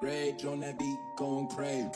Rage on that beat, going crazy.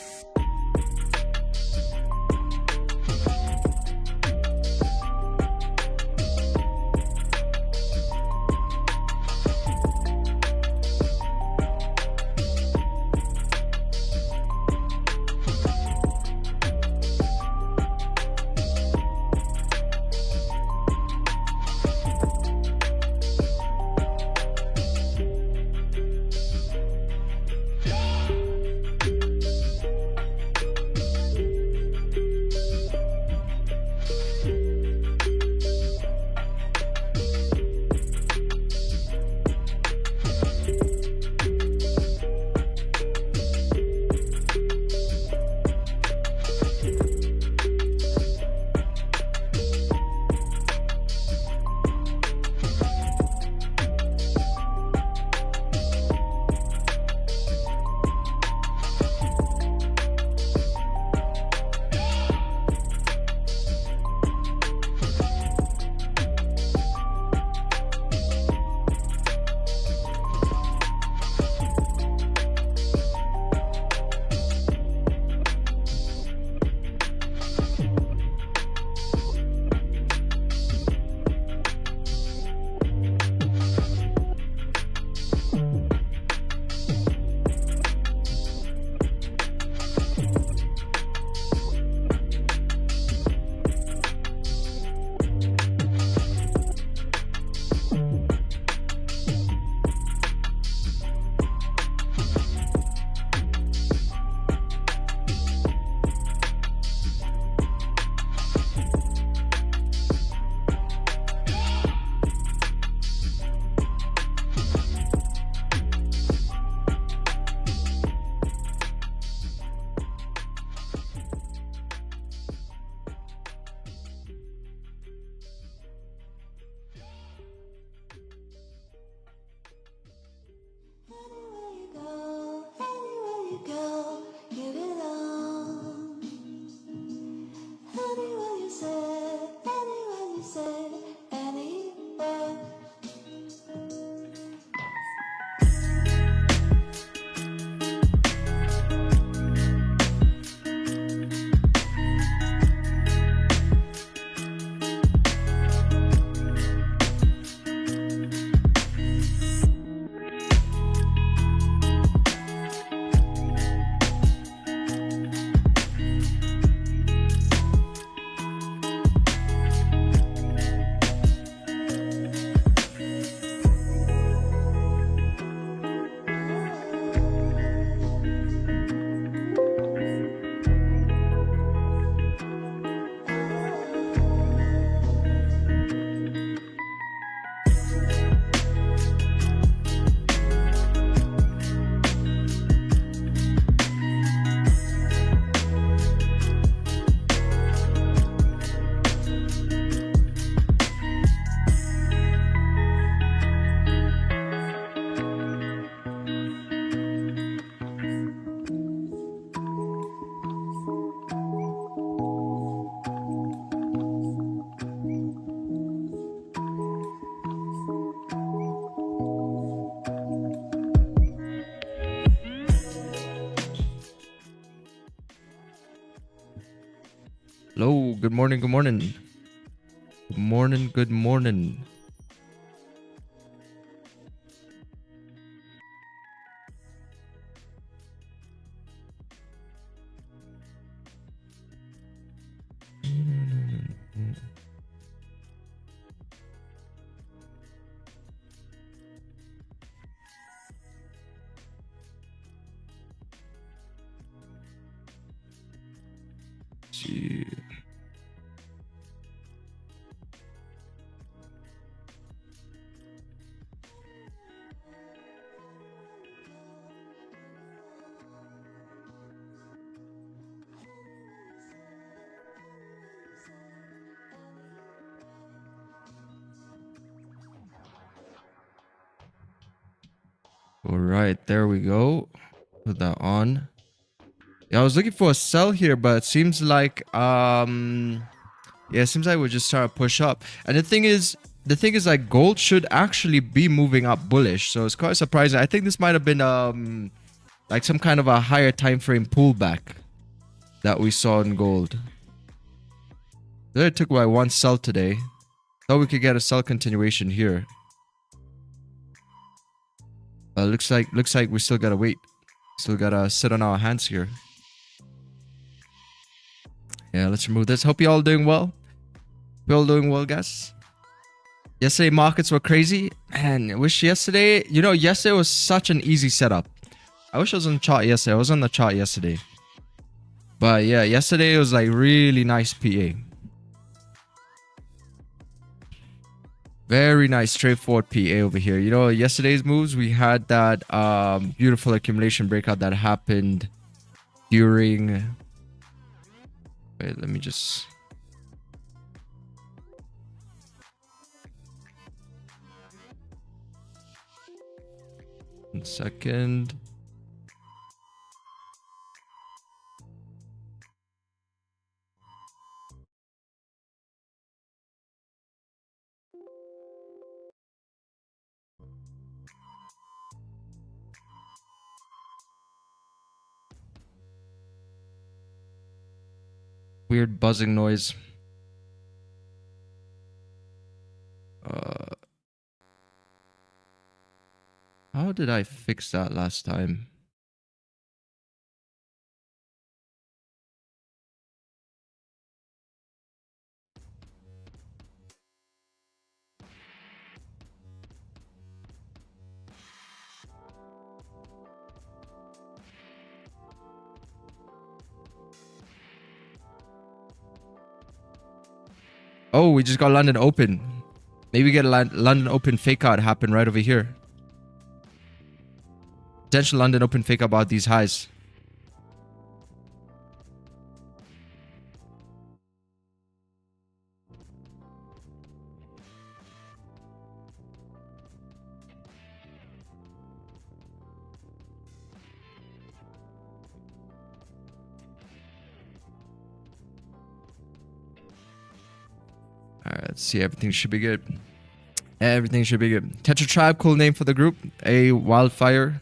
Hello, good morning, good morning. Good morning, good morning. See. All right, there we go. Put that on. Yeah, I was looking for a sell here, but it seems like yeah, it seems like we're just trying to push up. And the thing is like gold should actually be moving up bullish. So it's quite surprising. I think this might have been like some kind of a higher time frame pullback that we saw in gold. Then it took by one sell today. Thought we could get a sell continuation here. Looks like we still gotta wait. Still gotta sit on our hands here. Yeah, let's remove this. Hope you all doing well. We all doing well, guys. Yesterday markets were crazy. Man, I wish yesterday, you know, yesterday was such an easy setup. I wish I was on the chart yesterday. I was on the chart yesterday. But yeah, yesterday it was like really nice PA. Very nice straightforward PA over here. You know, yesterday's moves, we had that beautiful accumulation breakout that happened during... Wait, let me just... One second. Weird buzzing noise. How did I fix that last time? Oh, we just got London Open. Maybe get a London Open fake out happen right over here. Potential London Open fake about these highs. Alright, let's see. Everything should be good. Everything should be good. TetraTribe, cool name for the group. A wildfire.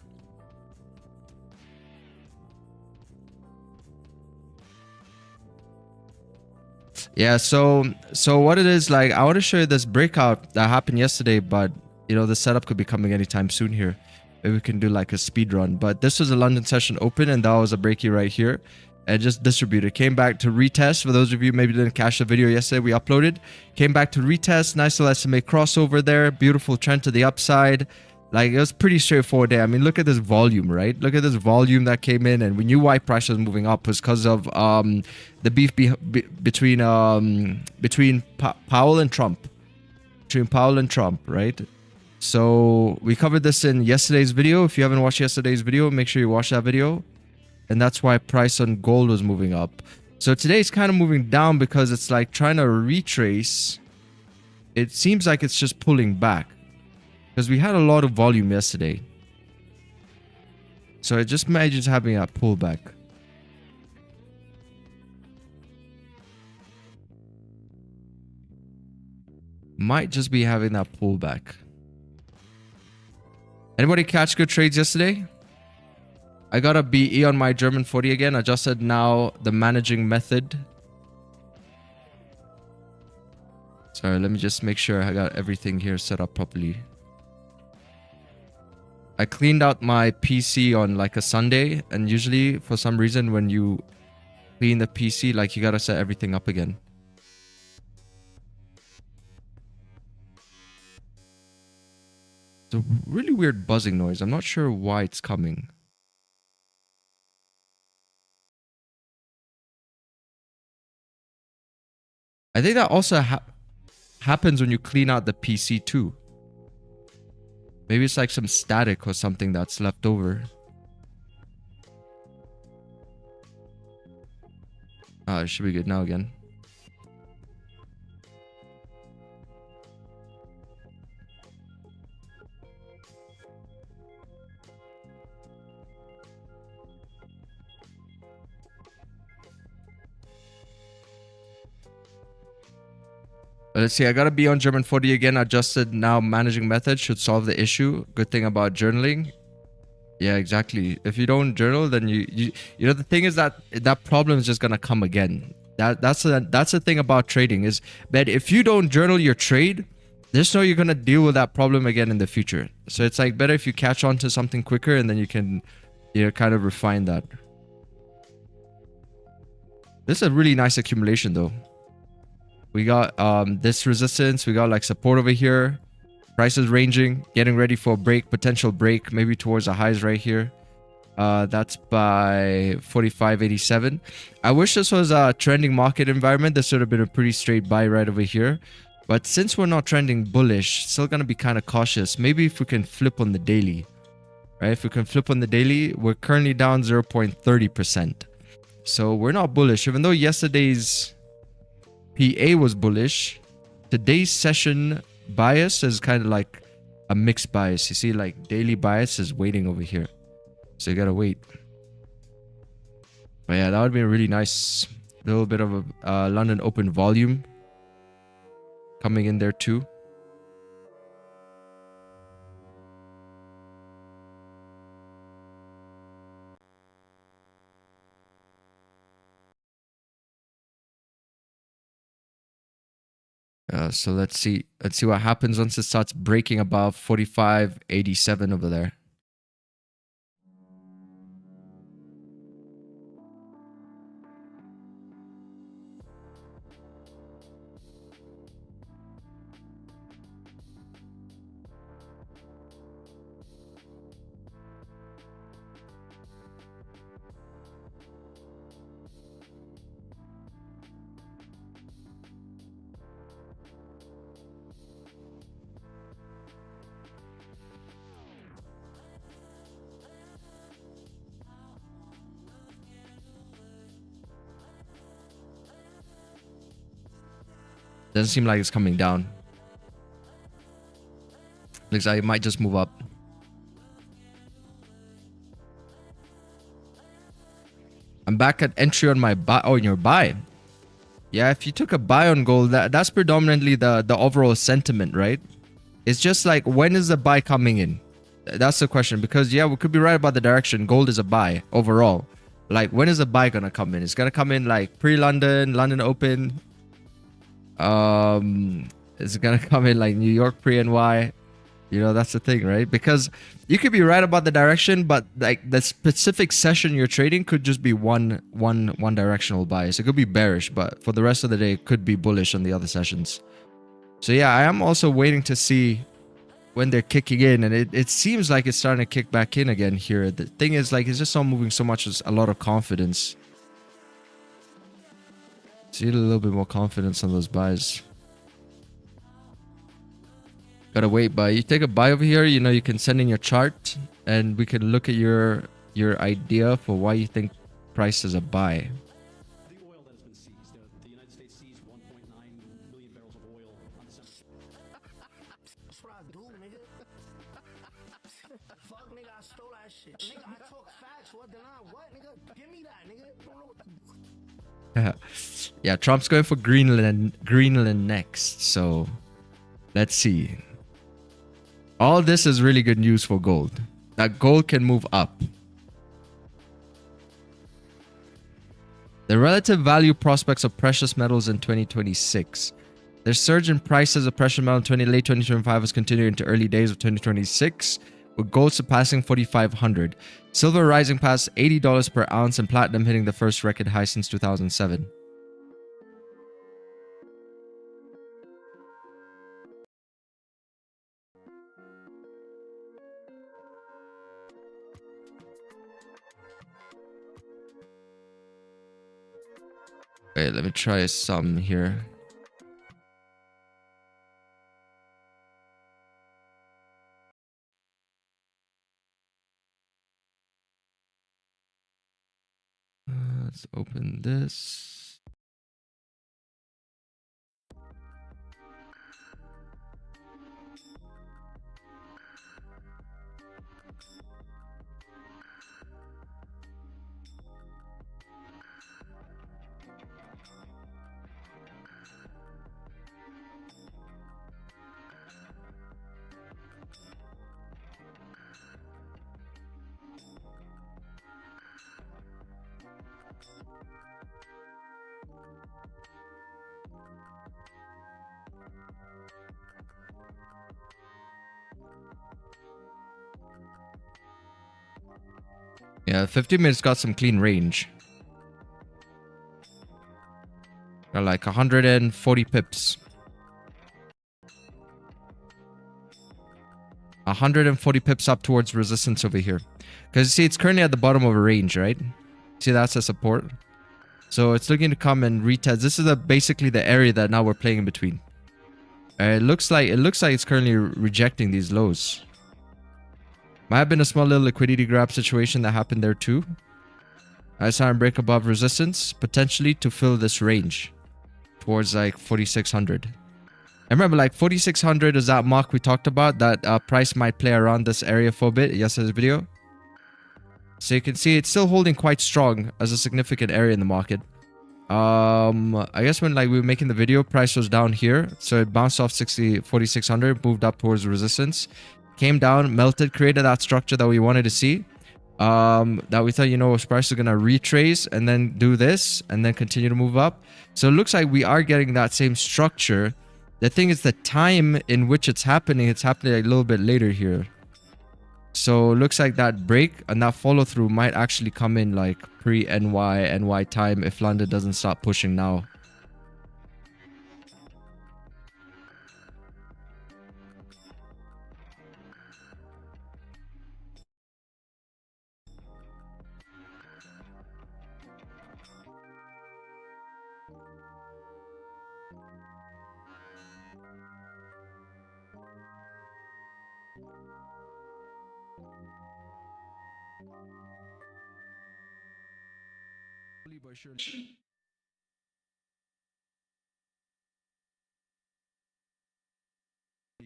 Yeah, so what it is, like, I want to show you this breakout that happened yesterday, but you know, the setup could be coming anytime soon here. Maybe we can do like a speed run. But this was a London session open, and that was a breaky right here. And just distributed. Came back to retest. For those of you maybe didn't catch the video yesterday, we uploaded. Came back to retest. Nice little SMA crossover there. Beautiful trend to the upside. Like, it was pretty straightforward there. I mean, look at this volume, right? Look at this volume that came in, and we knew why price was moving up was because of the beef between Powell and Trump. Between Powell and Trump, right? So we covered this in yesterday's video. If you haven't watched yesterday's video, make sure you watch that video. And that's why price on gold was moving up. So today it's kind of moving down because it's like trying to retrace. It seems like it's just pulling back because we had a lot of volume yesterday. So it just imagines having a pullback. Might just be having that pullback. Anybody catch good trades yesterday? I got a BE on my German 40 again. Adjusted now the managing method. Sorry, let me just make sure I got everything here set up properly. I cleaned out my PC on like a Sunday. And usually, for some reason, when you clean the PC, like you gotta set everything up again. It's a really weird buzzing noise. I'm not sure why it's coming. I think that also happens when you clean out the PC too. Maybe it's like some static or something that's left over. It should be good now again. Let's see, I gotta be on German 40 again. Adjusted now managing method should solve the issue. Good thing about journaling. Yeah, exactly. If you don't journal, then you know, the thing is that that problem is just gonna come again. That's the thing about trading is that if you don't journal your trade, there's no you're gonna deal with that problem again in the future. So it's like better if you catch on to something quicker and then you can, you know, kind of refine that. This is a really nice accumulation though. We got this resistance, we got like support over here. Prices ranging, getting ready for a break, potential break, maybe towards the highs right here. That's by 45.87. I wish this was a trending market environment. This would have been a pretty straight buy right over here. But since we're not trending bullish, still gonna be kind of cautious. Maybe if we can flip on the daily, right? If we can flip on the daily, we're currently down 0.30%. So we're not bullish, even though yesterday's PA was bullish. Today's session bias is kind of like a mixed bias. You see, like daily bias is waiting over here. So you gotta wait. But yeah, that would be a really nice little bit of a London Open volume coming in there too. So let's see what happens once it starts breaking above 45.87 over there. Doesn't seem like it's coming down. Looks like it might just move up. I'm back at entry on my buy. Oh, in your buy. Yeah, if you took a buy on gold, that's predominantly the overall sentiment, right? It's just like, when is the buy coming in? That's the question. Because yeah, we could be right about the direction. Gold is a buy overall. Like, when is the buy gonna come in? It's gonna come in like pre-London, London Open. It's gonna come in like New York pre-NY. You know, that's the thing, right? Because you could be right about the direction, but like the specific session you're trading could just be one directional bias. It could be bearish, but for the rest of the day, it could be bullish on the other sessions. So yeah, I am also waiting to see when they're kicking in, and it seems like it's starting to kick back in again here. The thing is, like, it's just not moving so much as a lot of confidence. See a little bit more confidence on those buys. Gotta wait, but you take a buy over here, you know, you can send in your chart and we can look at your idea for why you think price is a buy. The oil that has been seized. The United States seized 1.9 million barrels of oil on December. That's what I do, nigga. Fuck, nigga, I stole that shit. Nigga, I talk facts. What did I? What, nigga? Give me that, nigga. Don't know what to do. Yeah, Trump's going for Greenland next, so let's see. All this is really good news for gold. That gold can move up. The relative value prospects of precious metals in 2026. Their surge in prices of precious metal in late 2025 has continued into early days of 2026, with gold surpassing 4,500, silver rising past $80 per ounce, and platinum hitting the first record high since 2007. Wait, let me try some here. Let's open this. Yeah, 15 minutes got some clean range. Got like 140 pips. 140 pips up towards resistance over here. Because you see, it's currently at the bottom of a range, right? See, that's a support. So it's looking to come and retest. This is basically the area that now we're playing in between. It looks like it's currently rejecting these lows. Might have been a small little liquidity grab situation that happened there too. I saw him break above resistance, potentially to fill this range towards like 4,600. I remember like 4,600 is that mark we talked about, that price might play around this area for a bit yesterday's video. So you can see it's still holding quite strong as a significant area in the market. I guess when like we were making the video, price was down here. So it bounced off 4,600, moved up towards resistance, came down, melted, created that structure that we wanted to see. That we thought, you know, price is going to retrace and then do this and then continue to move up. So it looks like we are getting that same structure. The thing is the time in which it's happening a little bit later here. So it looks like that break and that follow through might actually come in like pre-NY time if London doesn't stop pushing now.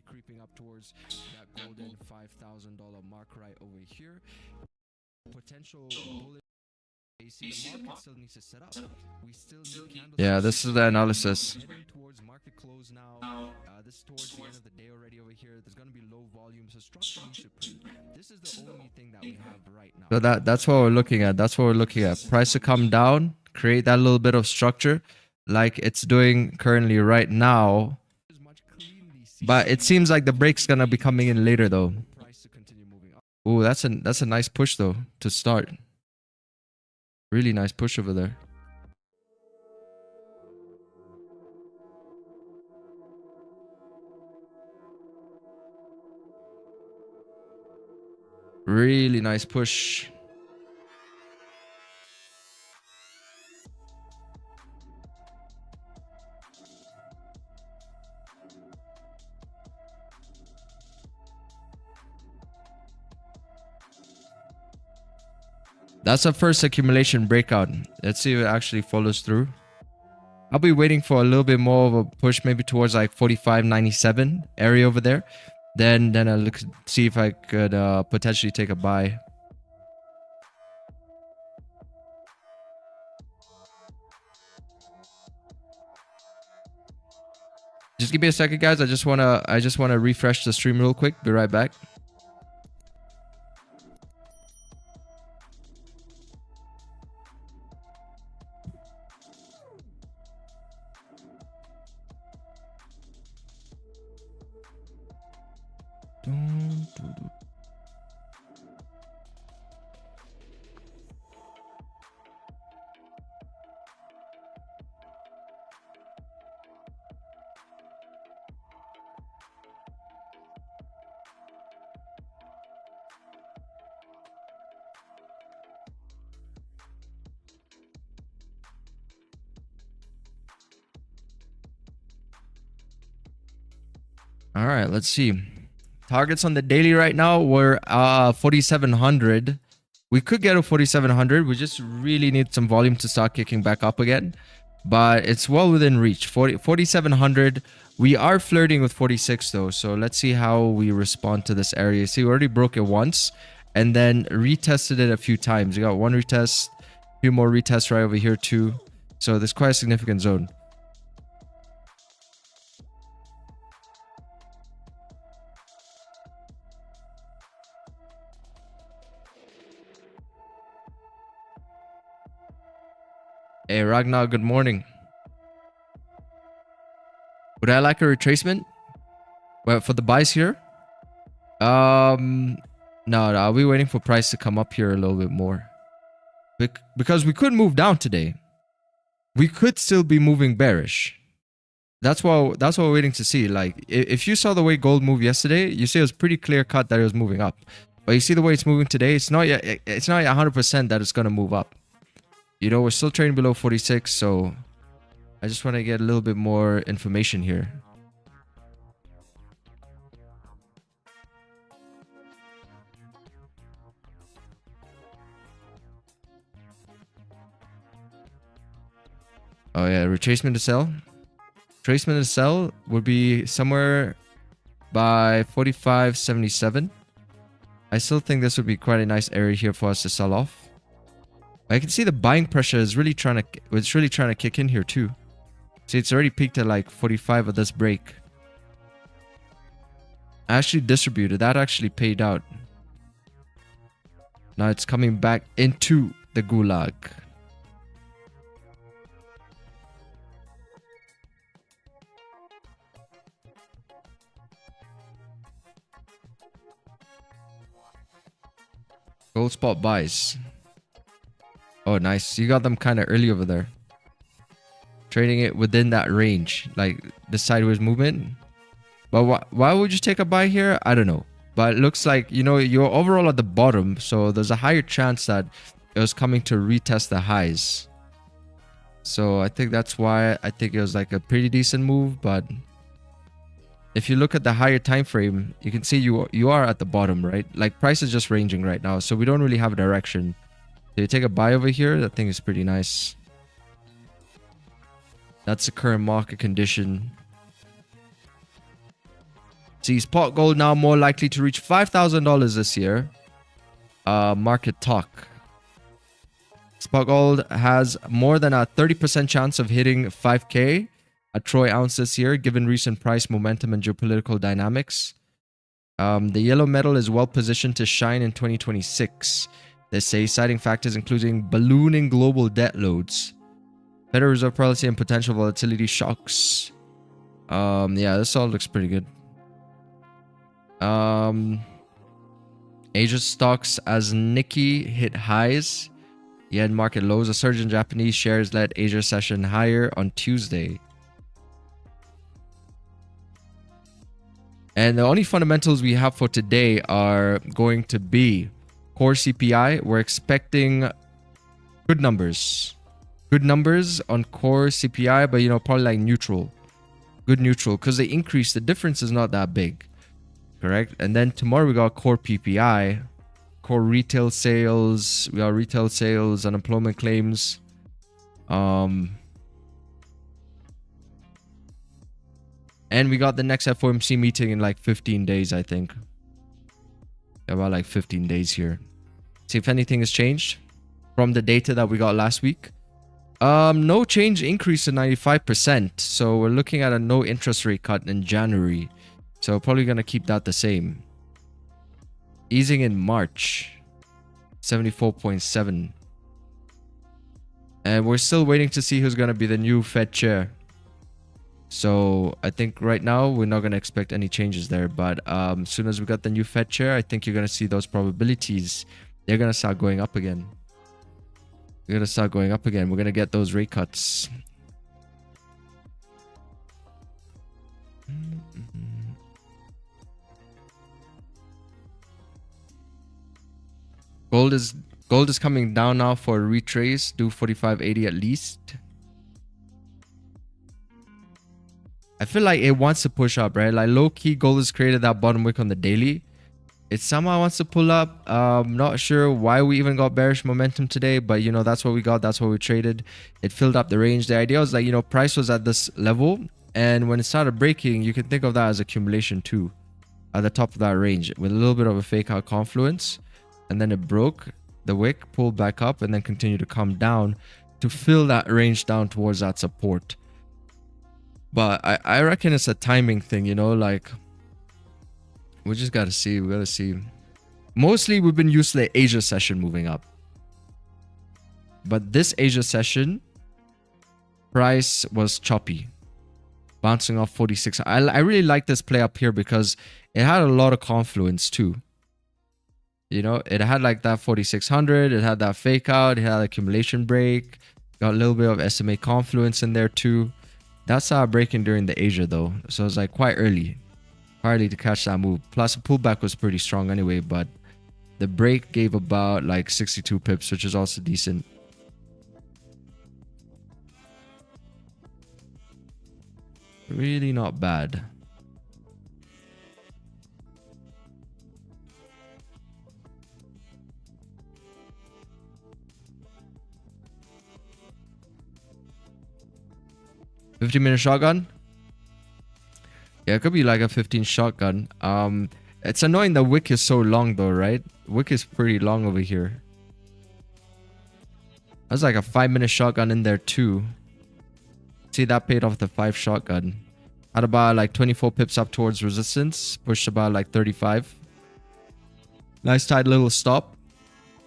Creeping up towards that golden $5,000 mark right over here. Potential bullish. The market still needs to set up. We still need candles. Yeah, this is the analysis. Heading towards market close now. This is towards the end of the day already over here. There's going to be low volume, so structure needs to print. This is the only thing that we have right now. So that's what we're looking at. That's what we're looking at. Price to come down, create that little bit of structure like it's doing currently right now. But it seems like the break's gonna be coming in later though. Oh, that's a nice push though to start. Really nice push over there. Really nice push. That's a first accumulation breakout. Let's see if it actually follows through. I'll be waiting for a little bit more of a push, maybe towards like 45.97 area over there. Then I'll look, see if I could potentially take a buy. Just give me a second, guys. I just wanna refresh the stream real quick. Be right back. All right, let's see. Targets on the daily right now were 4,700. We could get a 4,700. We just really need some volume to start kicking back up again. But it's well within reach. 4,700. We are flirting with 46 though. So let's see how we respond to this area. See, we already broke it once and then retested it a few times. We got one retest, a few more retests right over here too. So there's quite a significant zone. Hey Ragnar, good morning. Would I like a retracement? Well, for the buys here? No, I'll be waiting for price to come up here a little bit more. Because we could move down today. We could still be moving bearish. That's what we're waiting to see. Like, if you saw the way gold moved yesterday, you see it was pretty clear cut that it was moving up. But you see the way it's moving today, it's not yet 100% that it's gonna move up. You know, we're still trading below 46, so I just want to get a little bit more information here. Oh yeah, retracement to sell. Retracement to sell would be somewhere by 45.77. I still think this would be quite a nice area here for us to sell off. I can see the buying pressure is really trying to kick in here too. See, it's already peaked at like 45 of this break. I actually distributed. That actually paid out. Now it's coming back into the gulag. Gold spot buys. Oh, nice. You got them kind of early over there. Trading it within that range. Like the sideways movement. But why would you take a buy here? I don't know. But it looks like, you know, you're overall at the bottom. So there's a higher chance that it was coming to retest the highs. So I think that's why I think it was like a pretty decent move. But if you look at the higher time frame, you can see you are at the bottom, right? Like price is just ranging right now, so we don't really have a direction. So you take a buy over here, that thing is pretty nice. That's the current market condition. See, spot gold now more likely to reach $5,000 this year. Market talk. Spot gold has more than a 30% chance of hitting 5K. A troy ounce this year, given recent price momentum and geopolitical dynamics. The yellow metal is well positioned to shine in 2026. They say, citing factors including ballooning global debt loads, Federal Reserve policy, and potential volatility shocks. Yeah, this all looks pretty good. Asia stocks as Nikkei hit highs. Yen market lows. A surge in Japanese shares led Asia session higher on Tuesday. And the only fundamentals we have for today are going to be core CPI. We're expecting good numbers. Good numbers on core CPI, but, you know, probably like neutral. Good neutral, because the increase, the difference is not that big. Correct? And then tomorrow we got core PPI, core retail sales. We got retail sales, unemployment claims. And we got the next FOMC meeting in like 15 days, I think. About like 15 days here. See if anything has changed from the data that we got last week. No change, increase to 95%. So we're looking at a no interest rate cut in January. So probably going to keep that the same. Easing in March. 74.7. And we're still waiting to see who's going to be the new Fed chair. So I think right now we're not going to expect any changes there. But as soon as we got the new Fed chair, I think you're going to see those probabilities. They're going to start going up again. We're going to start going up again. We're going to get those rate cuts. Gold is coming down now for a retrace. Do 45.80 at least. I feel like it wants to push up, right? Like low key, gold has created that bottom wick on the daily. It somehow wants to pull up. Not sure why we even got bearish momentum today, but you know, that's what we got. That's what we traded. It filled up the range. The idea was like, you know, price was at this level, and when it started breaking, you can think of that as accumulation too, at the top of that range with a little bit of a fake out confluence, and then it broke the wick, pulled back up, and then continued to come down to fill that range down towards that support. But I reckon it's a timing thing, you know, like we just gotta see. We gotta see. Mostly we've been used to the Asia session moving up. But this Asia session, price was choppy. bouncing off 46. I really like this play up here because it had a lot of confluence too. You know, it had like that 4600, it had that fake out, it had accumulation break, got a little bit of SMA confluence in there too. That's breaking during the Asia though, so it's like quite early to catch that move. Plus the pullback was pretty strong anyway, but the break gave about like 62 pips, which is also decent. Really not bad. $50-minute shotgun? Yeah, it could be like a 15 shotgun. It's annoying the wick is so long though, right? Wick is pretty long over here. That's like a 5-minute shotgun in there too. See, that paid off the 5 shotgun. Had about like 24 pips up towards resistance. Pushed about like 35. Nice tight little stop.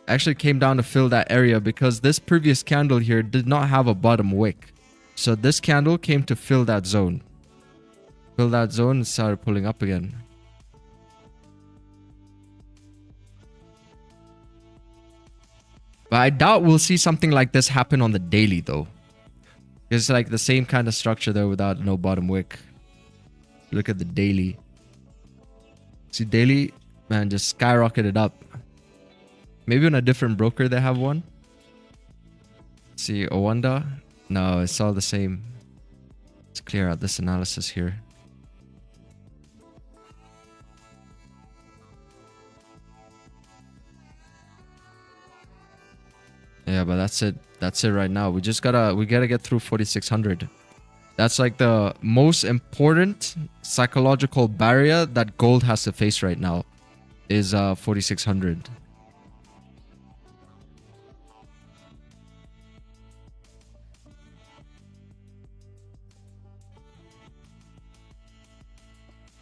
Actually came down to fill that area because this previous candle here did not have a bottom wick. So this candle came to fill that zone. Fill that zone and started pulling up again. But I doubt we'll see something like this happen on the daily though. It's like the same kind of structure there without no bottom wick. Look at the daily. See, daily, man, just skyrocketed up. Maybe on a different broker they have one. See, Owanda. No, it's all the same. Let's clear out this analysis here. Yeah, but that's it. That's it right now. We gotta get through 4600. That's like the most important psychological barrier that gold has to face right now is 4600.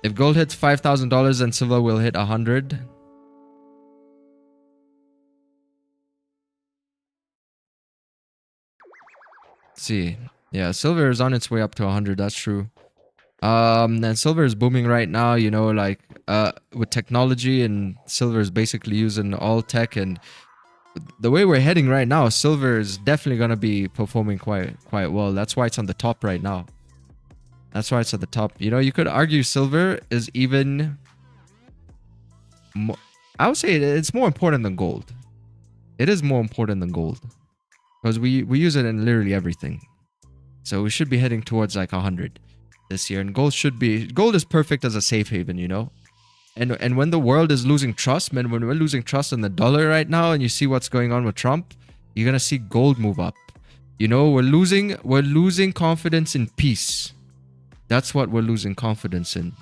If gold hits $5,000, then silver will hit 100. Let's see. Yeah, silver is on its way up to 100. That's true. And silver is booming right now, you know, like with technology, and silver is basically using all tech, and the way we're heading right now, silver is definitely going to be performing quite well. That's why it's on the top right now. That's why it's at the top. You know, you could argue silver is even more, I would say it's more important than gold. It is more important than gold because we use it in literally everything. So we should be heading towards like 100 this year, and gold is perfect as a safe haven, you know. And when the world is losing trust, man, when we're losing trust in the dollar right now, and you see what's going on with Trump, you're gonna see gold move up. You know, we're losing confidence in peace. That's what we're losing confidence in.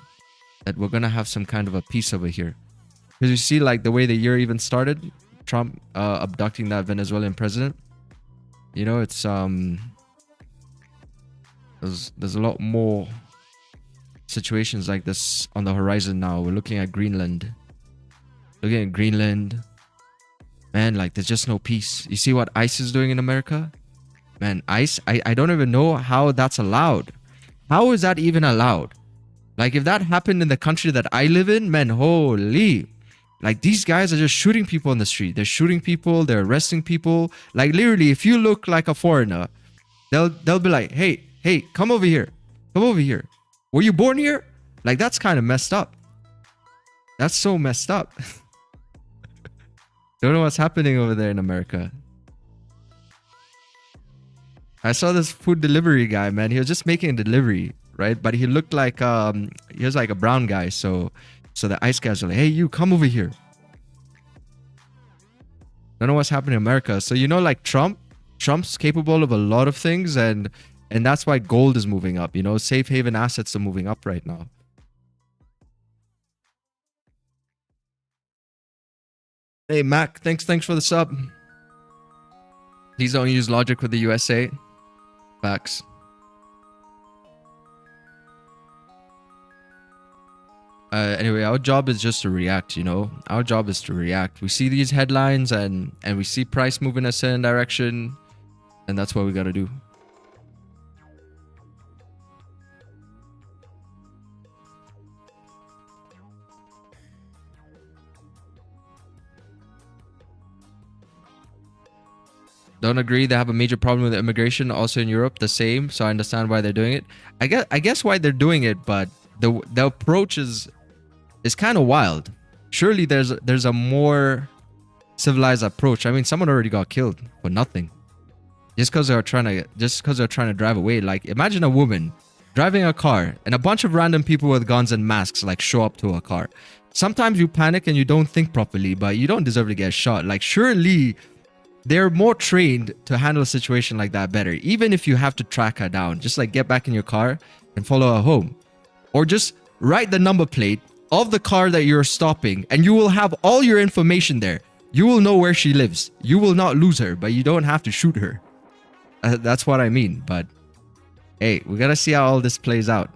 That we're gonna have some kind of a peace over here. Because you see, like the way the year even started, Trump abducting that Venezuelan president. You know, it's there's a lot more situations like this on the horizon now. We're looking at Greenland. Man, like there's just no peace. You see what ICE is doing in America? Man, ICE, I don't even know how that's allowed. How is that even allowed? Like if that happened in the country that I live in, man, holy. Like these guys are just shooting people on the street. They're shooting people, they're arresting people. Like literally, if you look like a foreigner, they'll be like, hey, come over here. Come over here. Were you born here? Like that's kind of messed up. That's so messed up. Don't know what's happening over there in America. I saw this food delivery guy, man. He was just making a delivery, right? But he looked like he was like a brown guy. So the ICE guys were like, hey, you come over here. Don't know what's happening in America. So you know, like Trump's capable of a lot of things, and that's why gold is moving up. You know, safe haven assets are moving up right now. Hey Mac, thanks for the sub. Please don't use logic with the USA. Facts. Anyway, our job is just to react, you know. Our job is to react. We see these headlines and we see price moving a certain direction, and that's what we gotta do. Don't agree. They have a major problem with immigration. Also in Europe, the same. So I understand why they're doing it. I guess why they're doing it, but the approach is kind of wild. Surely there's a more civilized approach. I mean, someone already got killed for nothing. Just because they're trying to drive away. Like, imagine a woman driving a car and a bunch of random people with guns and masks like show up to a car. Sometimes you panic and you don't think properly, but you don't deserve to get shot. Like, surely they're more trained to handle a situation like that better. Even if you have to track her down, just like get back in your car and follow her home. Or just write the number plate of the car that you're stopping and you will have all your information there. You will know where she lives. You will not lose her, but you don't have to shoot her. That's what I mean. But hey, we gotta see how all this plays out.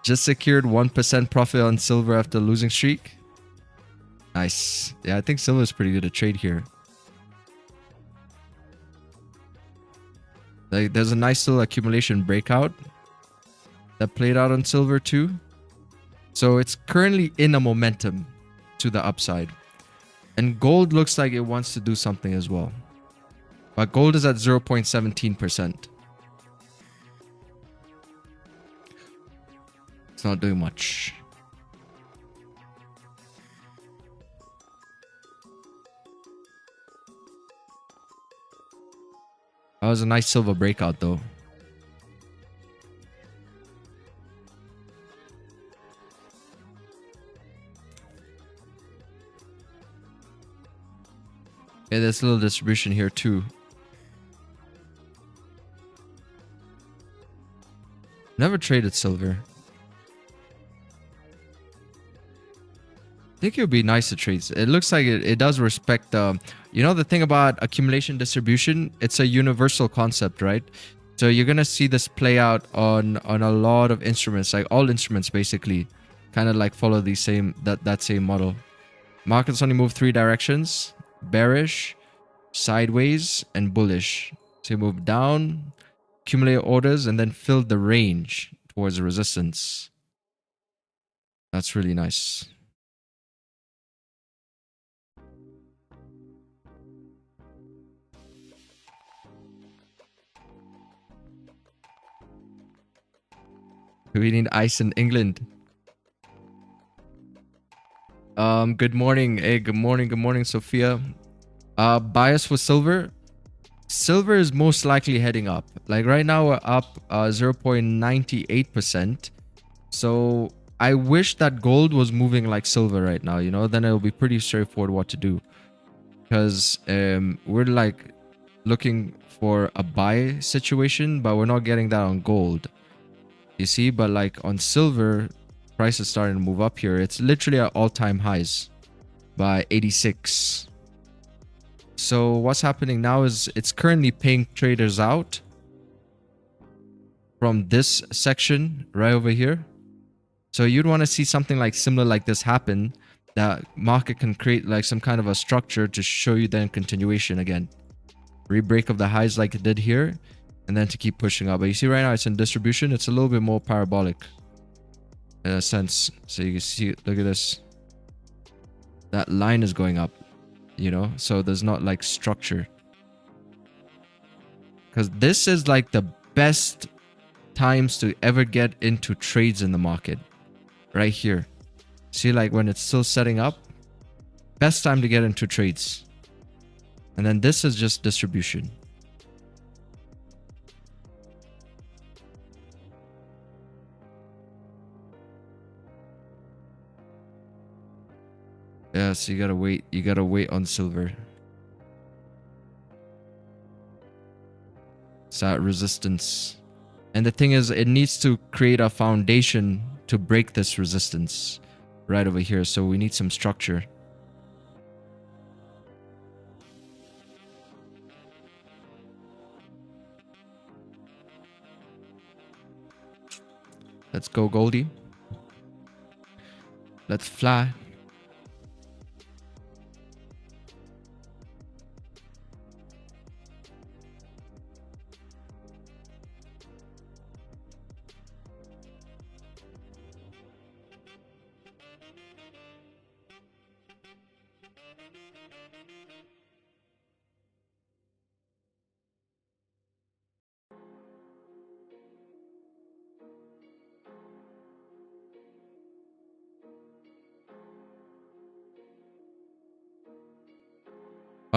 Just secured 1% profit on silver after losing streak. Nice. Yeah, I think silver is pretty good to trade here. Like, there's a nice little accumulation breakout that played out on silver too. So it's currently in a momentum to the upside. And gold looks like it wants to do something as well. But gold is at 0.17%. It's not doing much. That was a nice silver breakout though. Yeah, there's a little distribution here too. Never traded silver. I think it would be nice to trade. It looks like it does respect you know, the thing about accumulation distribution, it's a universal concept, right? So you're gonna see this play out on a lot of instruments, like all instruments basically kind of like follow the same that same model. Markets only move 3 directions: bearish, sideways, and bullish. So you move down, accumulate orders, and then fill the range towards the resistance. That's really nice. We need ice in England. Good morning. Hey, good morning, Sophia. Bias for silver. Silver is most likely heading up. Like right now we're up 0.98%. So I wish that gold was moving like silver right now, you know, then it'll be pretty straightforward what to do. Because we're like looking for a buy situation, but we're not getting that on gold. You see, but like on silver, price is starting to move up here. It's literally at all-time highs by 86. So what's happening now is it's currently paying traders out from this section right over here. So you'd want to see something like similar like this happen, that market can create like some kind of a structure to show you then continuation again. Rebreak of the highs like it did here, and then to keep pushing up. But you see right now it's in distribution. It's a little bit more parabolic in a sense. So you can see, look at this. That line is going up, you know? So there's not like structure. Because this is like the best times to ever get into trades in the market. Right here. See, like when it's still setting up, best time to get into trades. And then this is just distribution. Yeah, so you gotta wait. You gotta wait on silver. It's at resistance. And the thing is, it needs to create a foundation to break this resistance right over here. So we need some structure. Let's go, Goldie. Let's fly.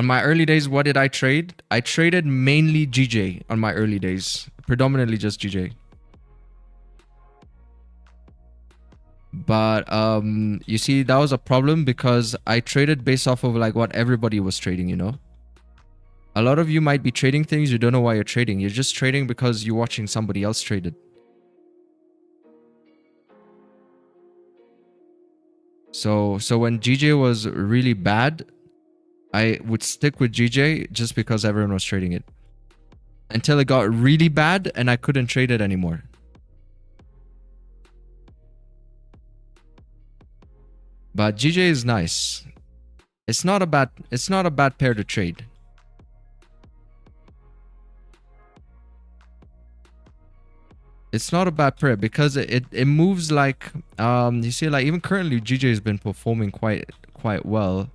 On my early days, what did I trade? I traded mainly GJ on my early days. Predominantly just GJ. But you see, that was a problem because I traded based off of like what everybody was trading, you know? A lot of you might be trading things you don't know why you're trading. You're just trading because you're watching somebody else trade it. So when GJ was really bad, I would stick with GJ just because everyone was trading it. Until it got really bad and I couldn't trade it anymore. But GJ is nice. It's not a bad pair to trade. It's not a bad pair because it moves like you see, like even currently GJ has been performing quite well.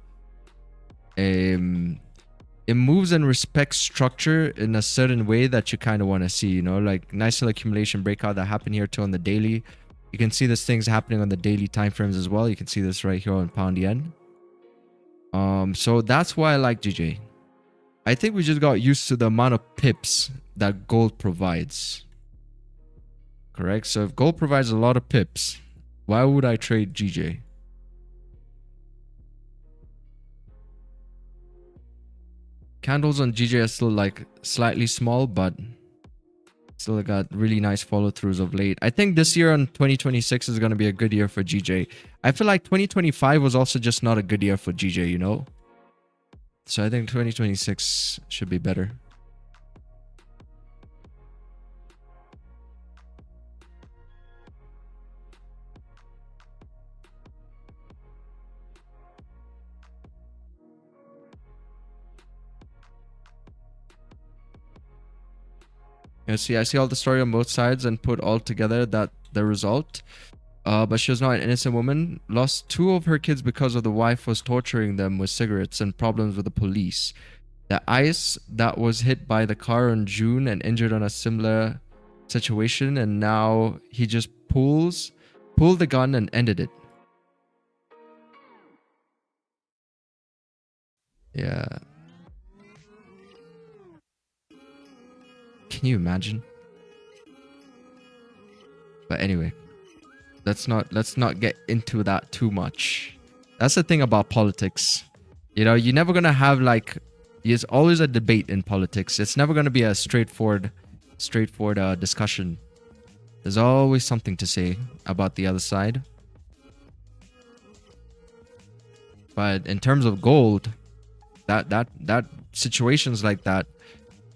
It moves and respects structure in a certain way that you kind of want to see, you know, like nice little accumulation breakout that happened here too on the daily. You can see this thing's happening on the daily time frames as well. You can see this right here on pound yen. So that's why I like GJ. I think we just got used to the amount of pips that gold provides. Correct? So if gold provides a lot of pips, why would I trade GJ? Candles on GJ are still like slightly small, but still got really nice follow-throughs of late. I think this year on 2026 is going to be a good year for GJ. I feel like 2025 was also just not a good year for GJ, you know? So I think 2026 should be better. You see, I see all the story on both sides and put all together that the result. But she was not an innocent woman. Lost 2 of her kids because of the wife was torturing them with cigarettes and problems with the police. The ICE that was hit by the car in June and injured on a similar situation, and now he just pulled the gun and ended it. Yeah. Can you imagine? But anyway, let's not get into that too much. That's the thing about politics. You know, you're never gonna have like, there's always a debate in politics. It's never gonna be a straightforward discussion. There's always something to say about the other side. But in terms of gold, that situations like that,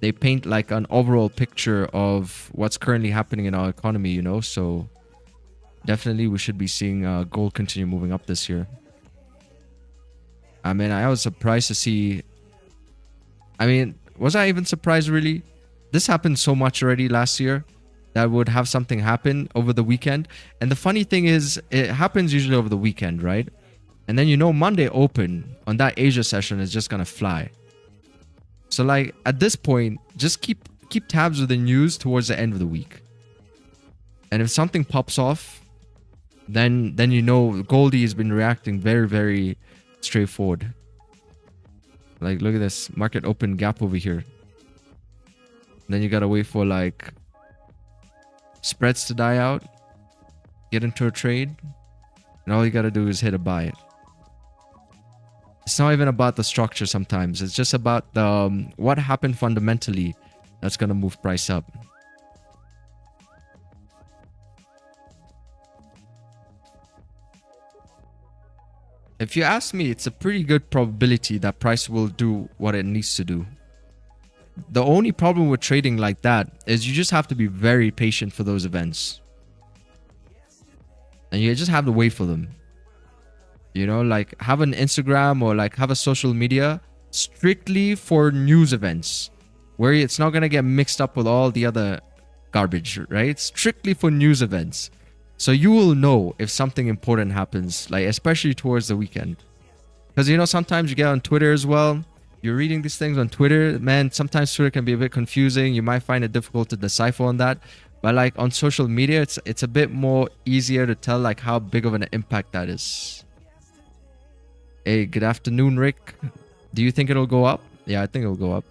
they paint like an overall picture of what's currently happening in our economy, you know? So definitely we should be seeing gold continue moving up this year. I mean, I was surprised to see... I mean, was I even surprised really? This happened so much already last year that would have something happen over the weekend. And the funny thing is, it happens usually over the weekend, right? And then, you know, Monday open on that Asia session is just gonna fly. So like at this point, just keep tabs with the news towards the end of the week. And if something pops off, then you know Goldie has been reacting very, very straightforward. Like look at this market open gap over here. Then you gotta wait for like spreads to die out, get into a trade, and all you gotta do is hit a buy. It's not even about the structure sometimes. It's just about the what happened fundamentally that's going to move price up. If you ask me, it's a pretty good probability that price will do what it needs to do. The only problem with trading like that is you just have to be very patient for those events. And you just have to wait for them. You know, like have an Instagram or like have a social media strictly for news events where it's not going to get mixed up with all the other garbage, right? Strictly for news events. So you will know if something important happens, like especially towards the weekend. Because, you know, sometimes you get on Twitter as well. You're reading these things on Twitter. Man, sometimes Twitter can be a bit confusing. You might find it difficult to decipher on that. But like on social media, it's a bit more easier to tell like how big of an impact that is. Hey, good afternoon, Rick. Do you think it'll go up? Yeah, I think it'll go up.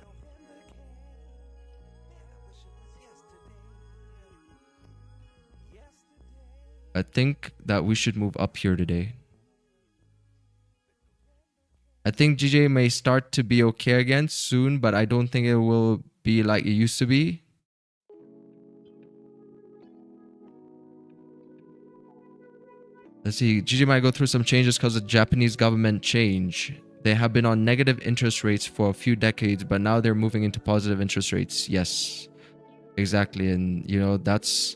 I think that we should move up here today. I think GJ may start to be okay again soon, but I don't think it will be like it used to be. Let's see. GJ might go through some changes because of Japanese government change. They have been on negative interest rates for a few decades, but now they're moving into positive interest rates. Yes, exactly. And, you know, that's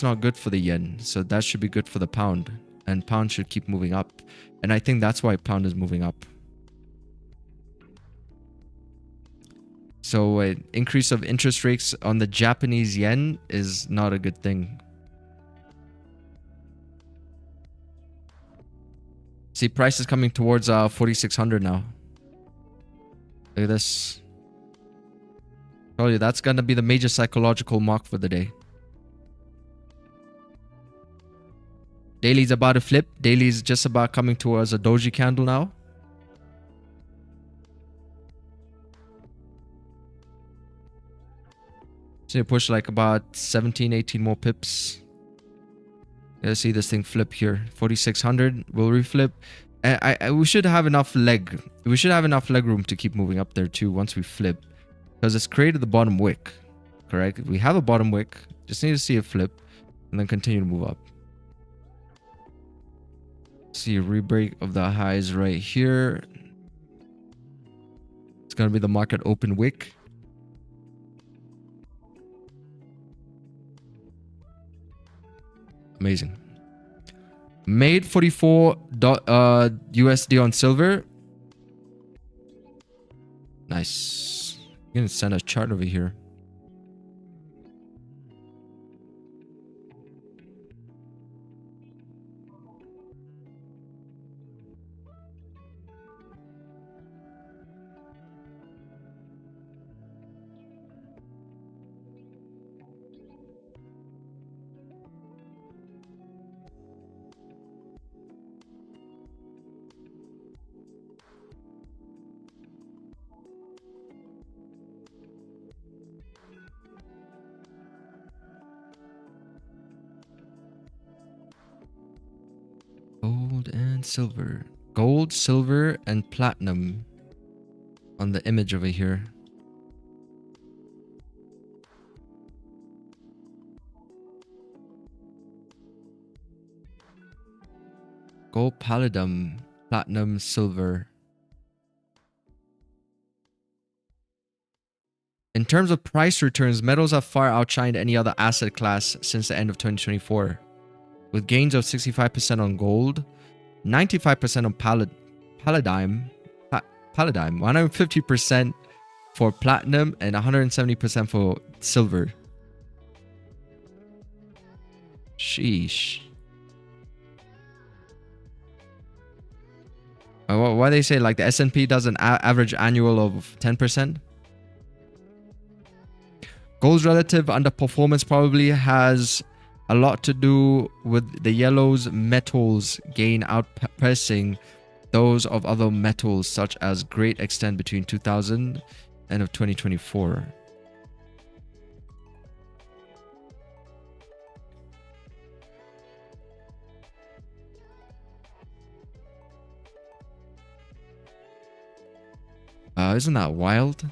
not good for the yen. So that should be good for the pound. And pound should keep moving up. And I think that's why pound is moving up. So an increase of interest rates on the Japanese yen is not a good thing. See, price is coming towards 4,600 now. Look at this. Oh yeah, that's gonna be the major psychological mark for the day. Daily's about to flip. Daily's just about coming towards a doji candle now. So you push like about 17, 18 more pips. Let's see this thing flip here. 4,600 will reflip. We should have enough leg. We should have enough leg room to keep moving up there too once we flip. Because it's created the bottom wick. Correct? We have a bottom wick. Just need to see it flip. And then continue to move up. See a rebreak of the highs right here. It's going to be the market open wick. Amazing. Made 44 USD on silver. Nice. I'm gonna send a chart over here. Gold and silver. Gold, silver, and platinum on the image over here. Gold, palladium, platinum, silver. In terms of price returns, metals have far outshined any other asset class since the end of 2024. With gains of 65% on gold, 95% on palladium, 150% for platinum, and 170% for silver. Sheesh. Why they say like the S&P does an average annual of 10%? Gold's relative underperformance probably has a lot to do with the yellow's metals gain outpacing those of other metals such as great extent between 2000 and of 2024. Isn't that wild?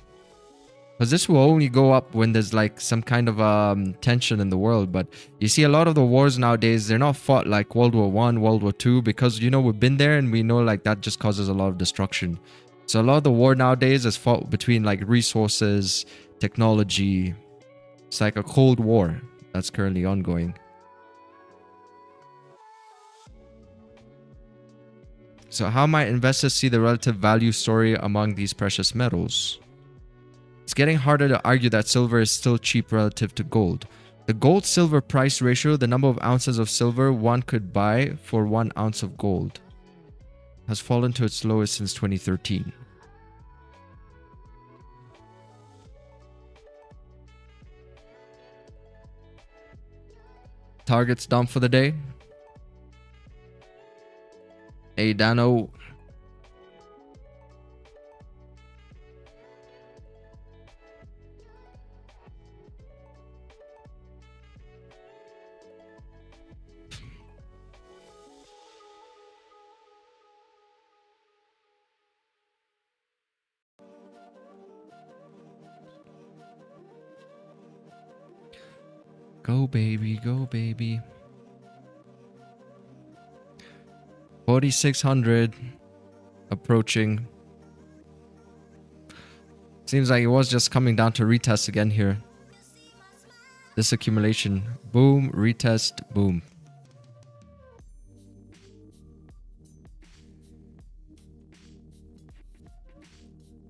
Because this will only go up when there's like some kind of tension in the world. But you see a lot of the wars nowadays, they're not fought like World War I, World War II, because, you know, we've been there and we know like that just causes a lot of destruction. So a lot of the war nowadays is fought between like resources, technology. It's like a Cold War that's currently ongoing. So how might investors see the relative value story among these precious metals? It's getting harder to argue that silver is still cheap relative to gold. The gold-silver price ratio, the number of ounces of silver one could buy for 1 ounce of gold, has fallen to its lowest since 2013. Targets down for the day. Hey, Dano. Go, baby. Go, baby. 4,600 approaching. Seems like it was just coming down to retest again here. This accumulation. Boom, retest, boom.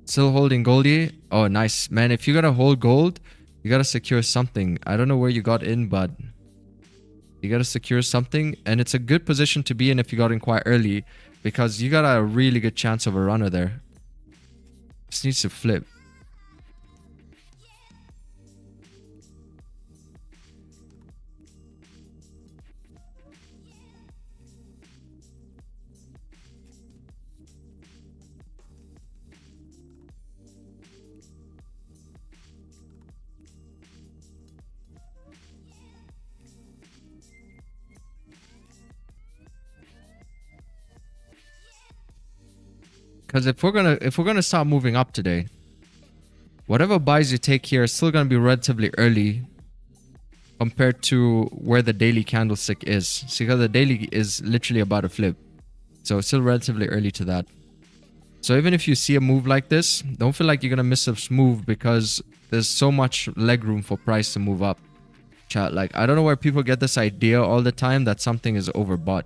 Still holding Goldie. Oh, nice. Man, if you gotta hold gold, you gotta secure something. I don't know where you got in, but you gotta secure something. And it's a good position to be in if you got in quite early, because you got a really good chance of a runner there. Just needs to flip. Because if we're gonna start moving up today, whatever buys you take here is still gonna be relatively early compared to where the daily candlestick is. See, because the daily is literally about to flip, so it's still relatively early to that. So even if you see a move like this, don't feel like you're gonna miss a move, because there's so much leg room for price to move up. Chat, like, I don't know where people get this idea all the time that something is overbought.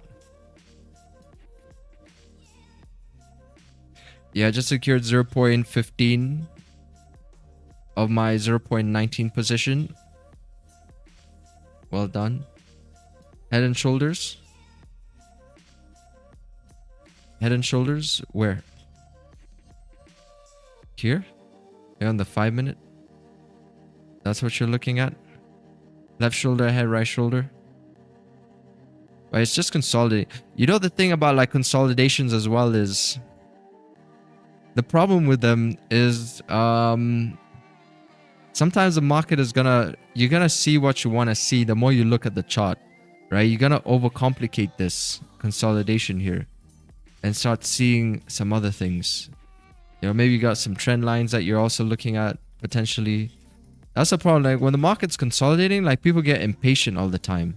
Yeah, I just secured 0.15 of my 0.19 position. Well done. Head and shoulders. Head and shoulders. Where? Here? Yeah, on the 5 minute. That's what you're looking at. Left shoulder, head, right shoulder. But it's just consolidating. You know, the thing about like consolidations as well is, the problem with them is sometimes the market is you're gonna see what you want to see the more you look at the chart, right? You're gonna overcomplicate this consolidation here and start seeing some other things. You know, maybe you got some trend lines that you're also looking at potentially. That's the problem. Like when the market's consolidating, like people get impatient all the time.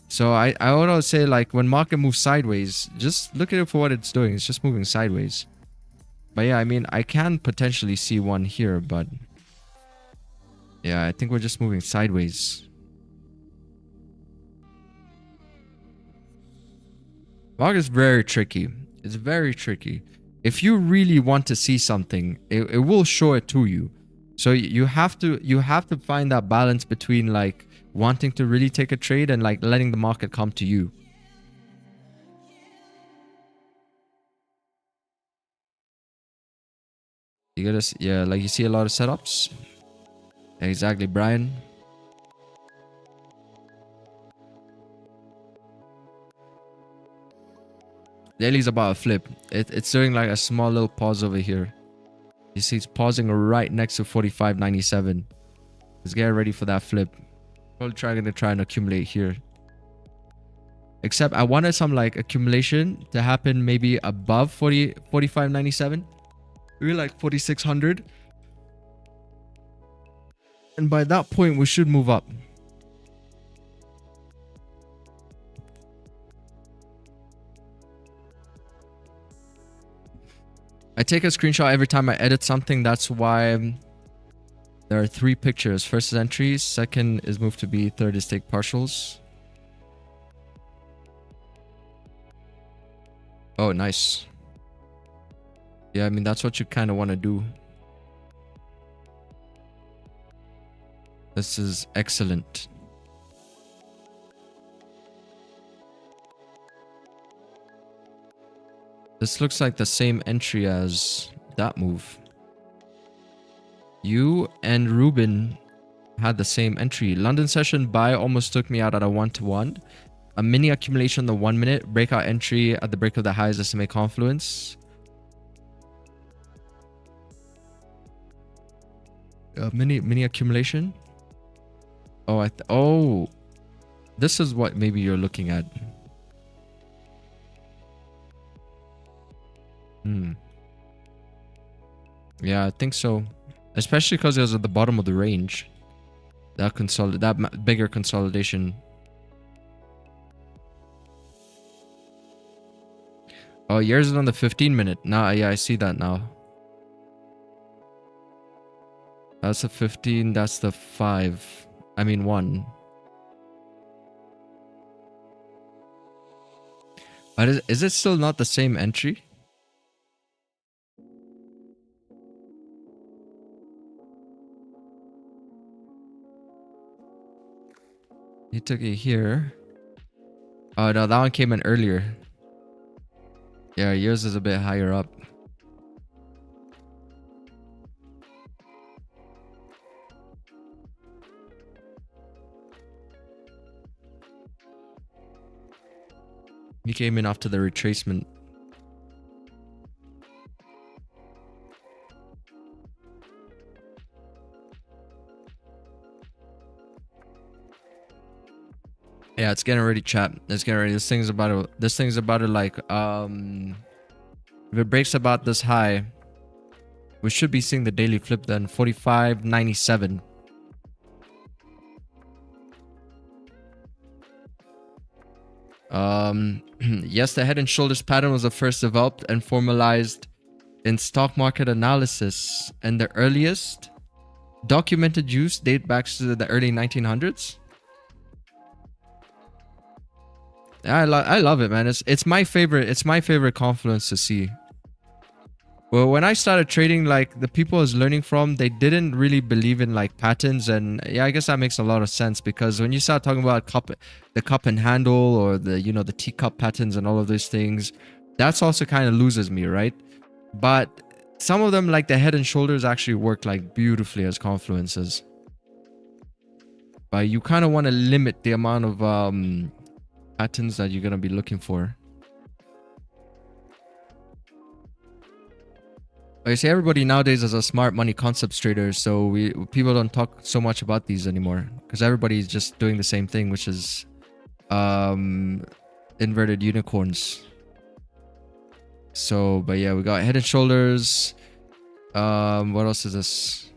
So I would always say, like, when market moves sideways, just look at it for what it's doing. It's just moving sideways. But yeah, I mean, I can potentially see one here, but yeah, I think we're just moving sideways. Market's very tricky. It's very tricky. If you really want to see something, it will show it to you. So you have to find that balance between like wanting to really take a trade and like letting the market come to you. You gotta, yeah, like you see a lot of setups. Exactly, Brian. Daily's about a flip. It's doing like a small little pause over here. You see it's pausing right next to 45.97. Let's get ready for that flip. Probably gonna try and accumulate here. Except I wanted some like accumulation to happen maybe above 45.97. Maybe like 4,600. And by that point, we should move up. I take a screenshot every time I edit something. That's why there are 3 pictures. First is entries. Second is move to B. Third is take partials. Oh, nice. Yeah, I mean, that's what you kind of want to do. This is excellent. This looks like the same entry as that move. You and Ruben had the same entry. London session buy almost took me out at a 1-to-1. A mini accumulation in the 1 minute. Breakout entry at the break of the highs SMA confluence. Mini accumulation. Oh, oh, this is what maybe you're looking at. Yeah, I think so. Especially because it was at the bottom of the range. That bigger consolidation. Oh, yours is on the 15-minute. Now, yeah, I see that now. That's the 15. That's the 5. I mean 1. But is it still not the same entry? He took it here. Oh no, that one came in earlier. Yeah, yours is a bit higher up. He came in after the retracement. Yeah, it's getting ready, chat. It's getting ready. This thing's about to like if it breaks about this high, we should be seeing the daily flip then. 45.97. Yes, the head and shoulders pattern was the first developed and formalized in stock market analysis, and the earliest documented use date back to the early 1900s. I love it, man. It's my favorite confluence to see. Well, when I started trading, like the people I was learning from, they didn't really believe in like patterns, and yeah, I guess that makes a lot of sense because when you start talking about the cup and handle, or the the teacup patterns and all of those things, that's also kind of loses me, right? But some of them, like the head and shoulders, actually work like beautifully as confluences. But you kind of want to limit the amount of patterns that you're gonna be looking for. I say everybody nowadays is a smart money concepts trader, so people don't talk so much about these anymore because everybody's just doing the same thing, which is inverted unicorns. So, but yeah, we got head and shoulders. What else is this?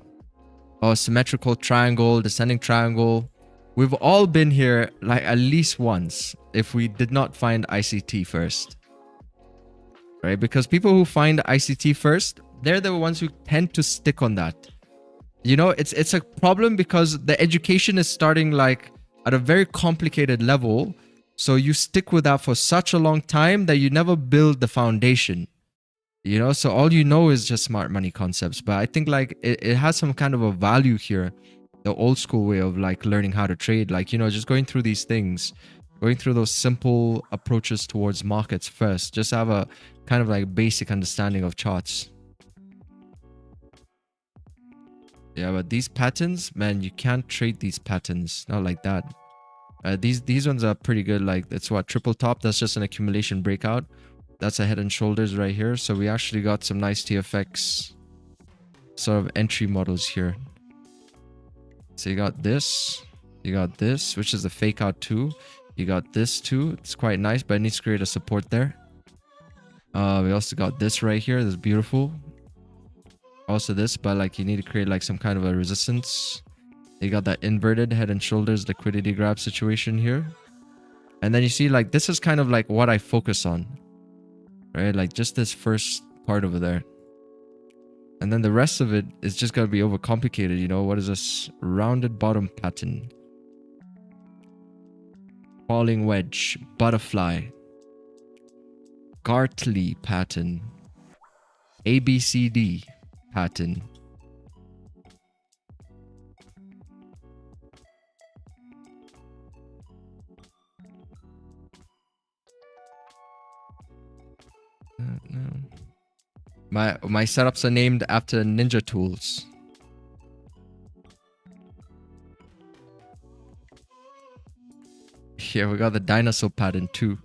Oh, symmetrical triangle, descending triangle. We've all been here like at least once if we did not find ICT first. Right? Because people who find ICT first, they're the ones who tend to stick on that. You know, it's a problem because the education is starting like at a very complicated level. So you stick with that for such a long time that you never build the foundation. You know, so all you know is just smart money concepts. But I think like it has some kind of a value here. The old school way of like learning how to trade, like, just going through these things, going through those simple approaches towards markets first, just have a kind of like basic understanding of charts. Yeah, but these patterns, man, you can't trade these patterns, not like that. These ones are pretty good. Like that's what triple top, that's just an accumulation breakout. That's a head and shoulders right here. So we actually got some nice TFX sort of entry models here. So you got this, which is a fake out too. You got this too. It's quite nice, but it needs to create a support there. We also got this right here. That's beautiful. Also this, but like you need to create like some kind of a resistance. You got that inverted head and shoulders liquidity grab situation here. And then you see like this is kind of like what I focus on. Right? Like just this first part over there. And then the rest of it is just going to be overcomplicated. What is this? Rounded bottom pattern. Falling wedge. Butterfly. Gartley pattern. ABCD pattern. No. My setups are named after ninja tools. Here we got the dinosaur pattern too.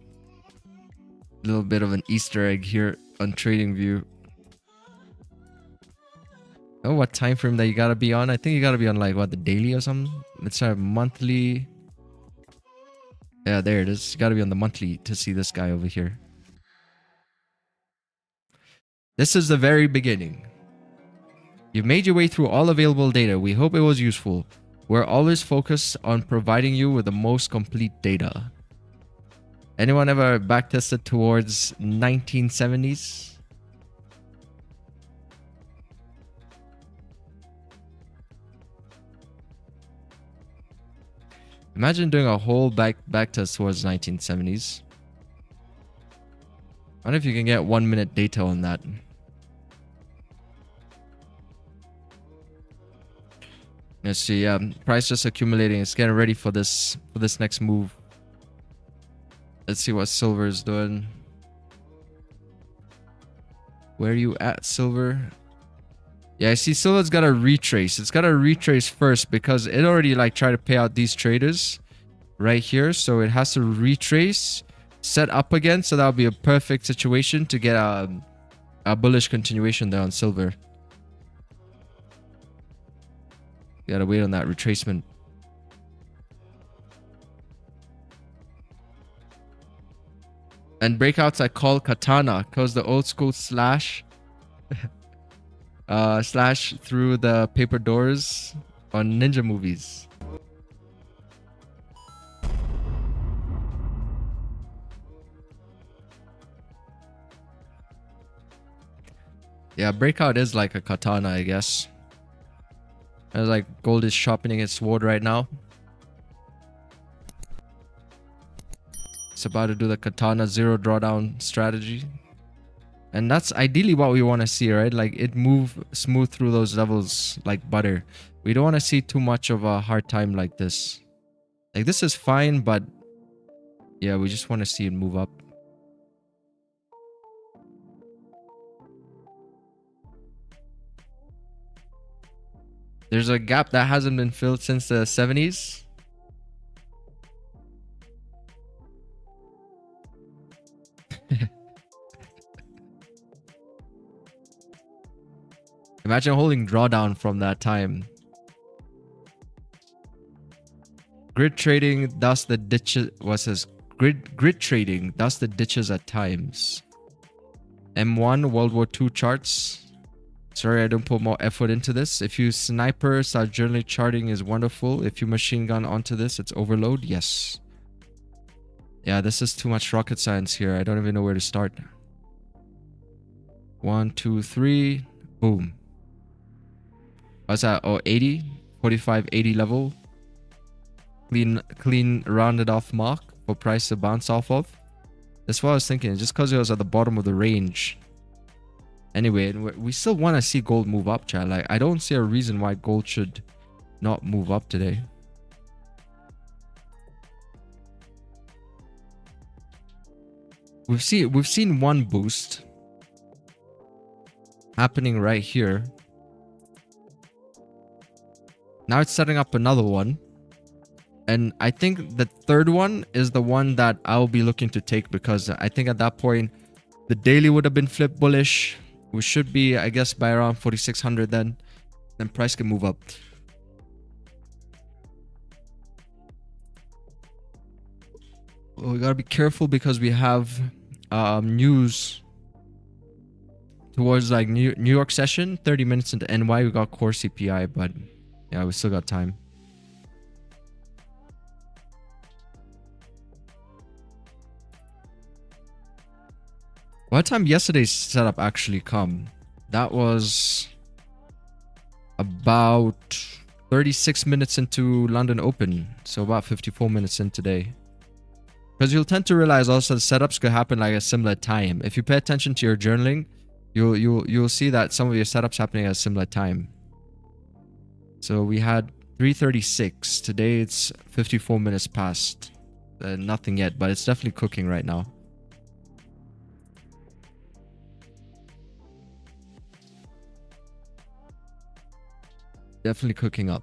A little bit of an Easter egg here on TradingView. Oh, what time frame that you gotta be on? I think you gotta be on like what, the daily or something? Let's try monthly. Yeah, there it is. You gotta be on the monthly to see this guy over here. This is the very beginning. You've made your way through all available data. We hope it was useful. We're always focused on providing you with the most complete data. Anyone ever backtested towards 1970s? Imagine doing a whole backtest towards 1970s. I wonder if you can get 1 minute data on that. Let's see. Price just accumulating. It's getting ready for this next move. Let's see what silver is doing. Where are you at, silver? Yeah, I see silver's got to retrace. It's got to retrace first because it already like tried to pay out these traders right here. So it has to retrace, set up again. So that'll be a perfect situation to get a bullish continuation there on silver. You gotta wait on that retracement. And breakouts I call katana because the old school slash slash through the paper doors on ninja movies. Yeah, breakout is like a katana, I guess. It's like gold is sharpening its sword right now. It's about to do the katana zero drawdown strategy. And that's ideally what we want to see, right? Like it move smooth through those levels like butter. We don't want to see too much of a hard time like this. Like this is fine, but yeah, we just want to see it move up. There's a gap that hasn't been filled since the 70s. Imagine holding drawdown from that time. Grid trading, thus the ditches. What's this? Grid trading, thus the ditches at times. M1 World War II charts. Sorry, I don't put more effort into this. If you sniper, start journaling charting is wonderful. If you machine gun onto this, it's overload. Yes. Yeah, this is too much rocket science here. I don't even know where to start. 1, 2, 3. Boom. What's that? Oh, 80? 45, 80 level. Clean rounded off mark for price to bounce off of. That's what I was thinking. Just because it was at the bottom of the range. Anyway, we still want to see gold move up, chat. Like, I don't see a reason why gold should not move up today. We've seen one boost happening right here. Now it's setting up another one. And I think the third one is the one that I'll be looking to take because I think at that point, the daily would have been flipped bullish. We should be, I guess, by around 4,600 then. Then price can move up. Well, we gotta be careful because we have news towards like New York session. 30 minutes into NY, we got core CPI, but yeah, we still got time. What time yesterday's setup actually come? That was about 36 minutes into London Open. So about 54 minutes in today. Because you'll tend to realize also the setups could happen like a similar time. If you pay attention to your journaling, you'll see that some of your setups happening at a similar time. So we had 3:36. Today it's 54 minutes past. Nothing yet, but it's definitely cooking right now. Definitely cooking up.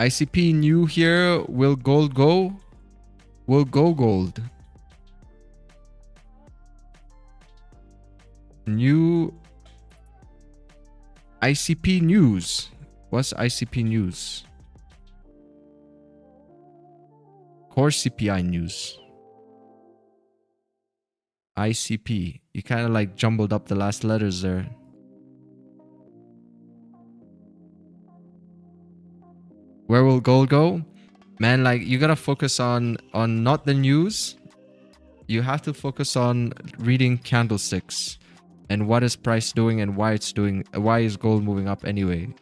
ICP new here. Will gold go? Will go gold. New ICP news. What's ICP news? Core CPI news. ICP. You kind of like jumbled up the last letters there. Where will gold go? Man, like, you gotta focus on not the news. You have to focus on reading candlesticks and what is price doing and why is gold moving up anyway.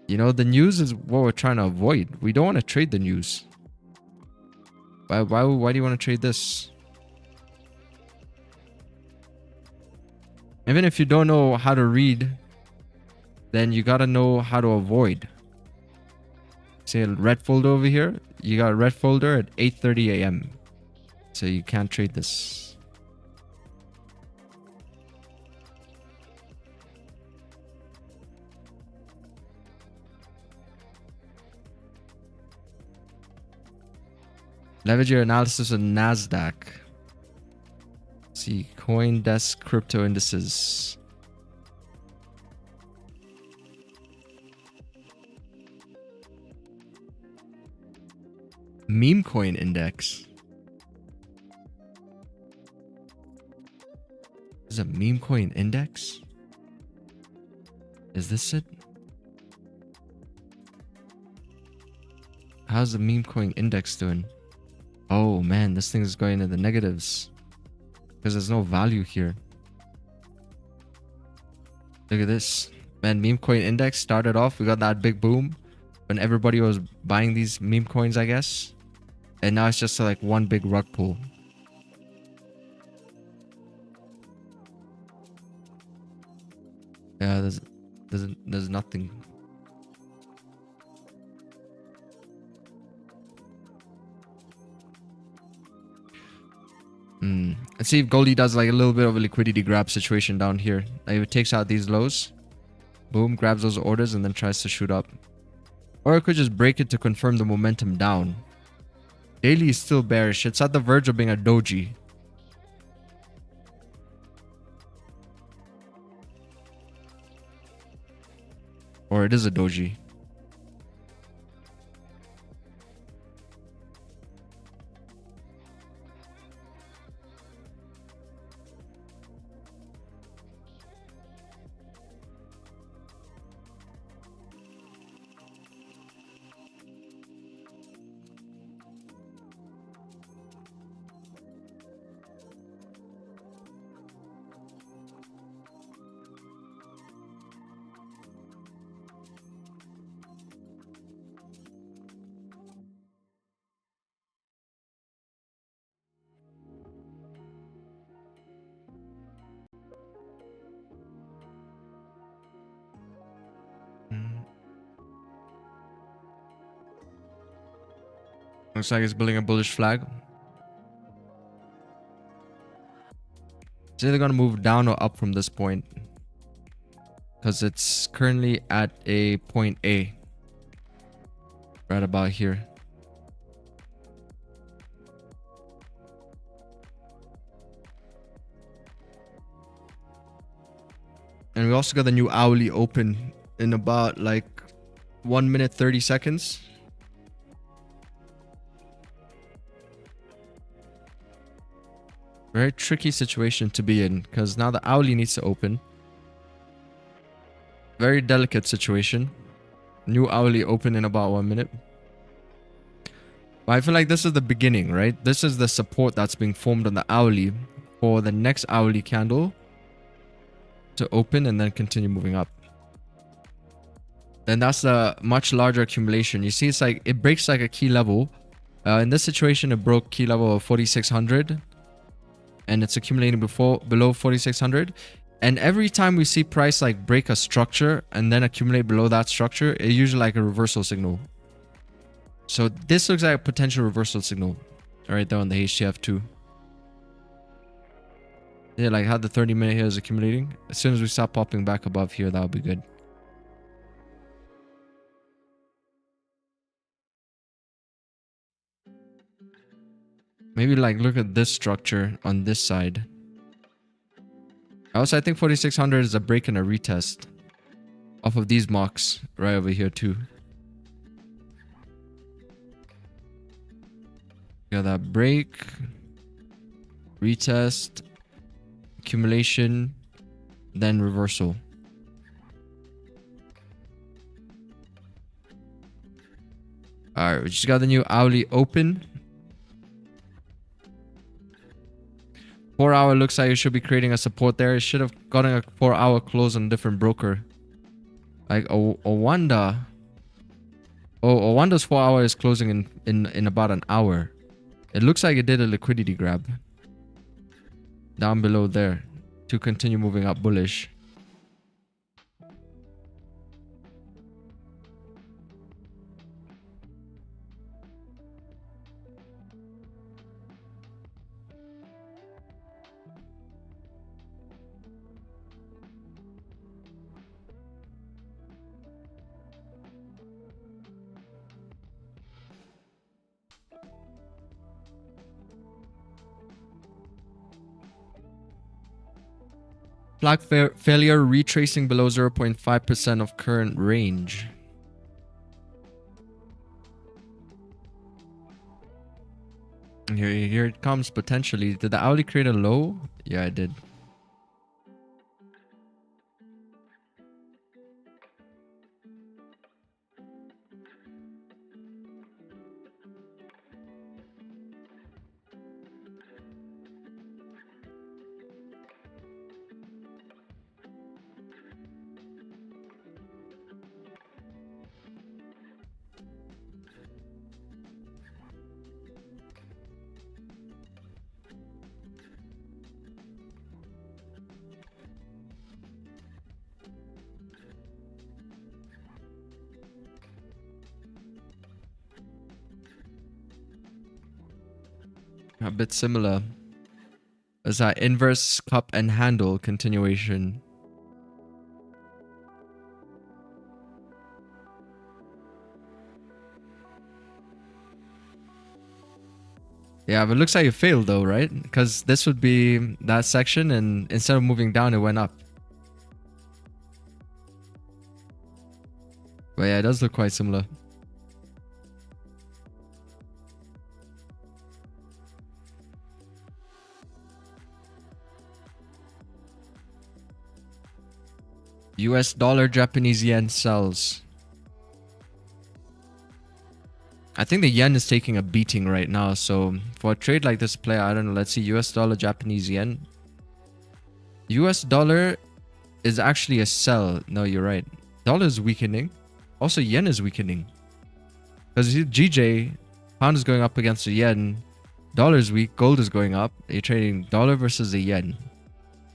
You know, the news is what we're trying to avoid. We don't want to trade the news. Why do you want to trade this? Even if you don't know how to read, then you gotta know how to avoid. See a red folder over here? You got a red folder at 8:30 a.m. So you can't trade this. Leverage your analysis of NASDAQ. See, CoinDesk crypto indices. Meme coin index. Is a meme coin index? Is this it? How's the meme coin index doing? Oh man, this thing is going in the negatives because there's no value here. Look at this. Man, meme coin index started off. We got that big boom when everybody was buying these meme coins, I guess. And now it's just like one big rug pull. Yeah, there's nothing. Let's see if Goldie does like a little bit of a liquidity grab situation down here. Like if it takes out these lows, boom, grabs those orders and then tries to shoot up. Or it could just break it to confirm the momentum down. Daily is still bearish. It's at the verge of being a doji. Or it is a doji. Looks like it's building a bullish flag. It's either going to move down or up from this point. Because it's currently at a point A. Right about here. And we also got the new hourly open in about like 1 minute 30 seconds. Very tricky situation to be in because now the hourly needs to open. Very delicate situation. New hourly open in about 1 minute. But I feel like this is the beginning, right? This is the support that's being formed on the hourly for the next hourly candle to open and then continue moving up. Then that's a much larger accumulation. You see, it's like it breaks like a key level. In this situation, it broke key level of 4,600. And it's accumulating below 4,600. And every time we see price like break a structure and then accumulate below that structure, it's usually like a reversal signal. So this looks like a potential reversal signal right there on the HTF2. Yeah, like how the 30-minute here is accumulating. As soon as we stop popping back above here, that'll be good. Maybe like look at this structure on this side. Also, I think 4,600 is a break and a retest off of these marks right over here too. Got that break, retest, accumulation, then reversal. All right, we just got the new hourly open. 4 hour looks like it should be creating a support there. It should have gotten a 4 hour close on a different broker. Like Owanda. Oh, Owanda's 4 hour is closing in about an hour. It looks like it did a liquidity grab. Down below there. To continue moving up bullish. Flag failure retracing below 0.5% of current range. Here it comes potentially. Did the hourly create a low? Yeah, it did. A bit similar. As that inverse cup and handle continuation. Yeah, but it looks like it failed though, right? Because this would be that section and instead of moving down, it went up. But yeah, it does look quite similar. US dollar, Japanese yen sells. I think the yen is taking a beating right now. So for a trade like this play, I don't know. Let's see. US dollar, Japanese yen. US dollar is actually a sell. No, you're right. Dollar is weakening. Also, yen is weakening. Because you see GJ, pound is going up against the yen. Dollar is weak. Gold is going up. You're trading dollar versus the yen.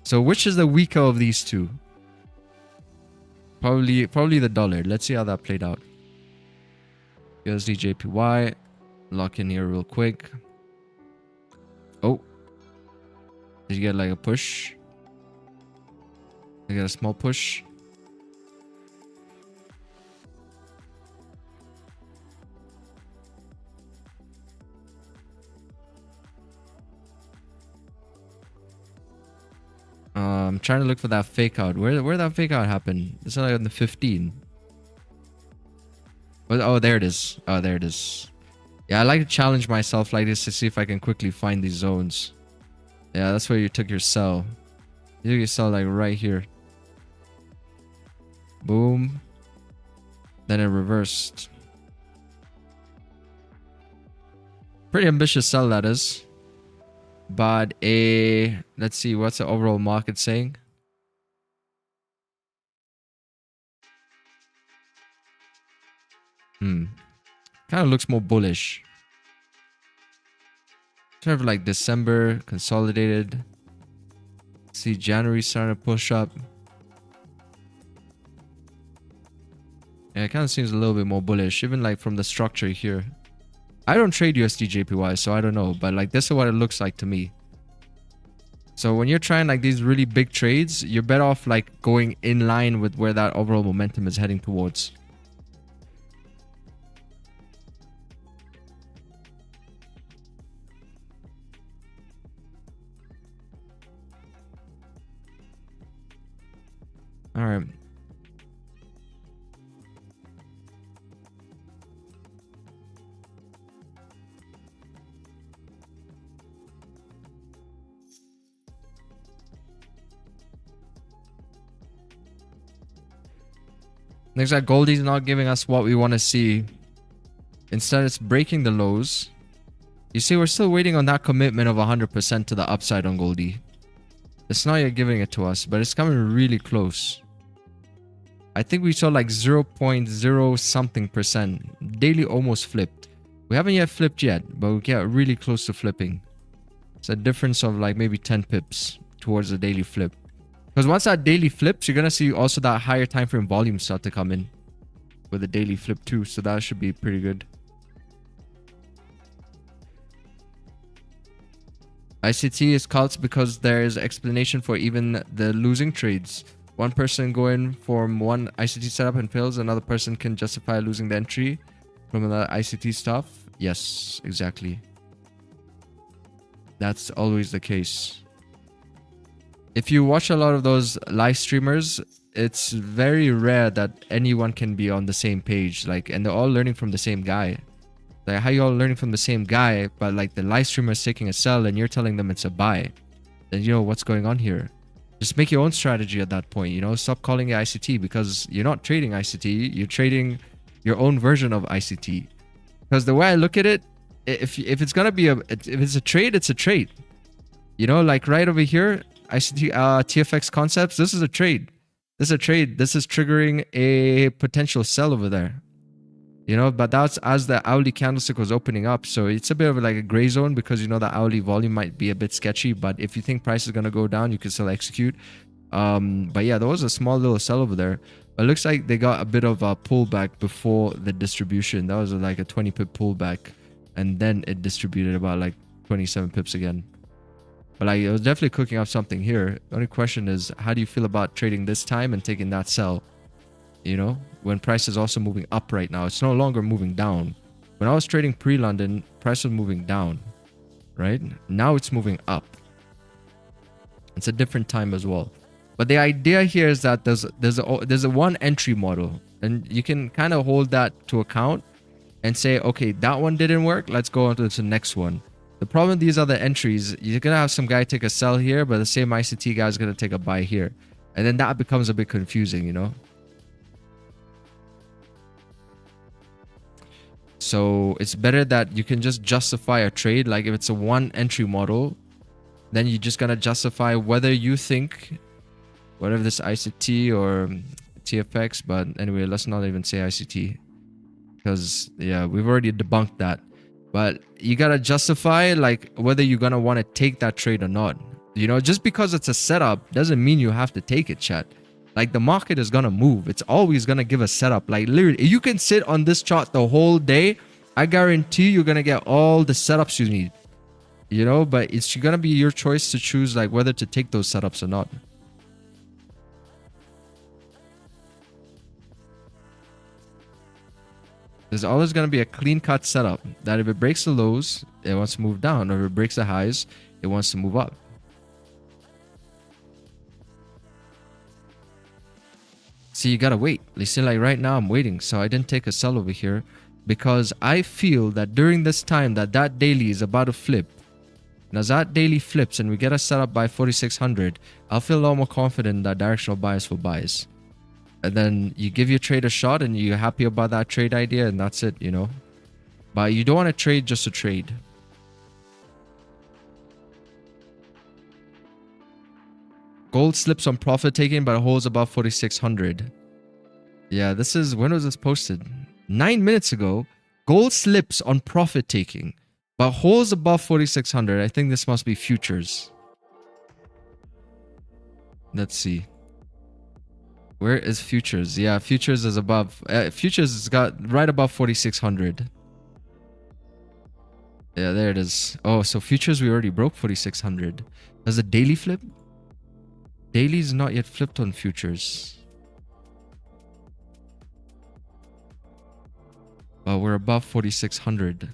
So which is the weaker of these two? Probably the dollar. Let's see how that played out. USD JPY. Lock in here real quick. Oh. Did you get like a push? Did you get a small push? I'm trying to look for that fake out. Where that fake out happened? It's like on the 15. Oh, there it is. Oh, there it is. Yeah, I like to challenge myself like this to see if I can quickly find these zones. Yeah, that's where you took your sell. You took your sell like right here. Boom. Then it reversed. Pretty ambitious sell that is. But let's see, what's the overall market saying? Kind of looks more bullish. Sort of like December consolidated. See January starting to push up. Yeah, it kind of seems a little bit more bullish, even like from the structure here. I don't trade USD JPY, so I don't know, but like this is what it looks like to me. So when you're trying like these really big trades, you're better off like going in line with where that overall momentum is heading towards. All right. Looks like Goldie's not giving us what we want to see. Instead, it's breaking the lows. You see, we're still waiting on that commitment of 100% to the upside on Goldie. It's not yet giving it to us, but it's coming really close. I think we saw like 0.0 something percent. Daily almost flipped. We haven't yet flipped yet, but we get really close to flipping. It's a difference of like maybe 10 pips towards the daily flip. Because once that daily flips, you're going to see also that higher time frame volume start to come in with the daily flip too. So that should be pretty good. ICT is cults because there is explanation for even the losing trades. One person going from one ICT setup and fails, another person can justify losing the entry from the ICT stuff. Yes, exactly. That's always the case. If you watch a lot of those live streamers, it's very rare that anyone can be on the same page. Like, and they're all learning from the same guy. Like, how you all learning from the same guy, but like the live streamer is taking a sell and you're telling them it's a buy? Then you know what's going on here. Just make your own strategy at that point, you know? Stop calling it ICT because you're not trading ICT. You're trading your own version of ICT. Because the way I look at it, if it's gonna be if it's a trade, it's a trade. You know, like right over here, ICT TFX concepts. This is a trade. This is a trade. This is triggering a potential sell over there. You know, but that's as the hourly candlestick was opening up. So it's a bit of like a gray zone because you know the hourly volume might be a bit sketchy. But if you think price is going to go down, you can still execute. But yeah, there was a small little sell over there. But it looks like they got a bit of a pullback before the distribution. That was like a 20 pip pullback. And then it distributed about like 27 pips again. But like, it was definitely cooking up something here. The only question is, how do you feel about trading this time and taking that sell? You know, when price is also moving up right now, it's no longer moving down. When I was trading pre-London, price was moving down, right? Now it's moving up. It's a different time as well. But the idea here is that there's a one entry model, and you can kind of hold that to account and say, okay, that one didn't work. Let's go on to the next one. The problem with these other entries, you're gonna have some guy take a sell here, but the same ICT guy is gonna take a buy here, and then that becomes a bit confusing, you know. So it's better that you can just justify a trade. Like if it's a one entry model, then you're just gonna justify whether you think whatever this ICT or TFX, but anyway, let's not even say ICT because yeah, we've already debunked that. But you gotta justify like whether you're gonna want to take that trade or not. You know, just because it's a setup doesn't mean you have to take it, chat. Like the market is gonna move. It's always gonna give a setup. Like literally, you can sit on this chart the whole day. I guarantee you're gonna get all the setups you need. You know, but it's gonna be your choice to choose like whether to take those setups or not. There's always gonna be a clean cut setup that if it breaks the lows, it wants to move down, or if it breaks the highs, it wants to move up. See, you gotta wait. Listen, like right now I'm waiting, so I didn't take a sell over here because I feel that during this time that daily is about to flip. And as that daily flips and we get a setup by 4600, I'll feel a lot more confident that directional bias will bias. And then you give your trade a shot and you're happy about that trade idea and that's it, you know. But you don't want to trade just to trade. Gold slips on profit taking but holds above 4600. Yeah, this is, when was this posted? 9 minutes ago. Gold slips on profit taking but holds above 4600. I think this must be futures. Let's see. Where is futures? Yeah, futures is above. Futures has got right above 4600. Yeah, there it is. Oh, so futures we already broke 4600. Does the daily flip? Daily is not yet flipped on futures. But we're above 4600.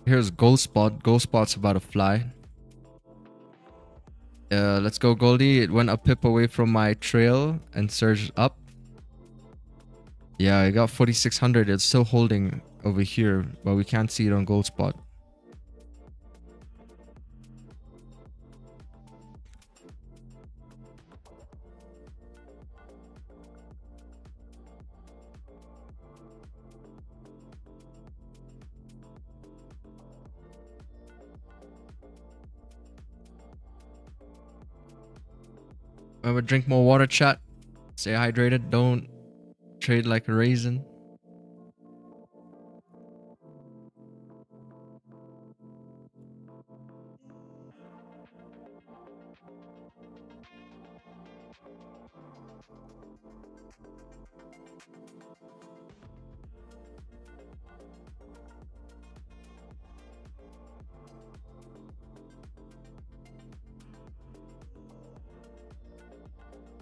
Here's gold spot. Gold spot's about to fly. Let's go Goldie. It went a pip away from my trail and surged up. Yeah, I got 4600. It's still holding over here, but we can't see it on gold spot. Remember, drink more water, chat. Stay hydrated. Don't trade like a raisin.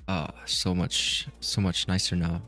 Ah, so much nicer now.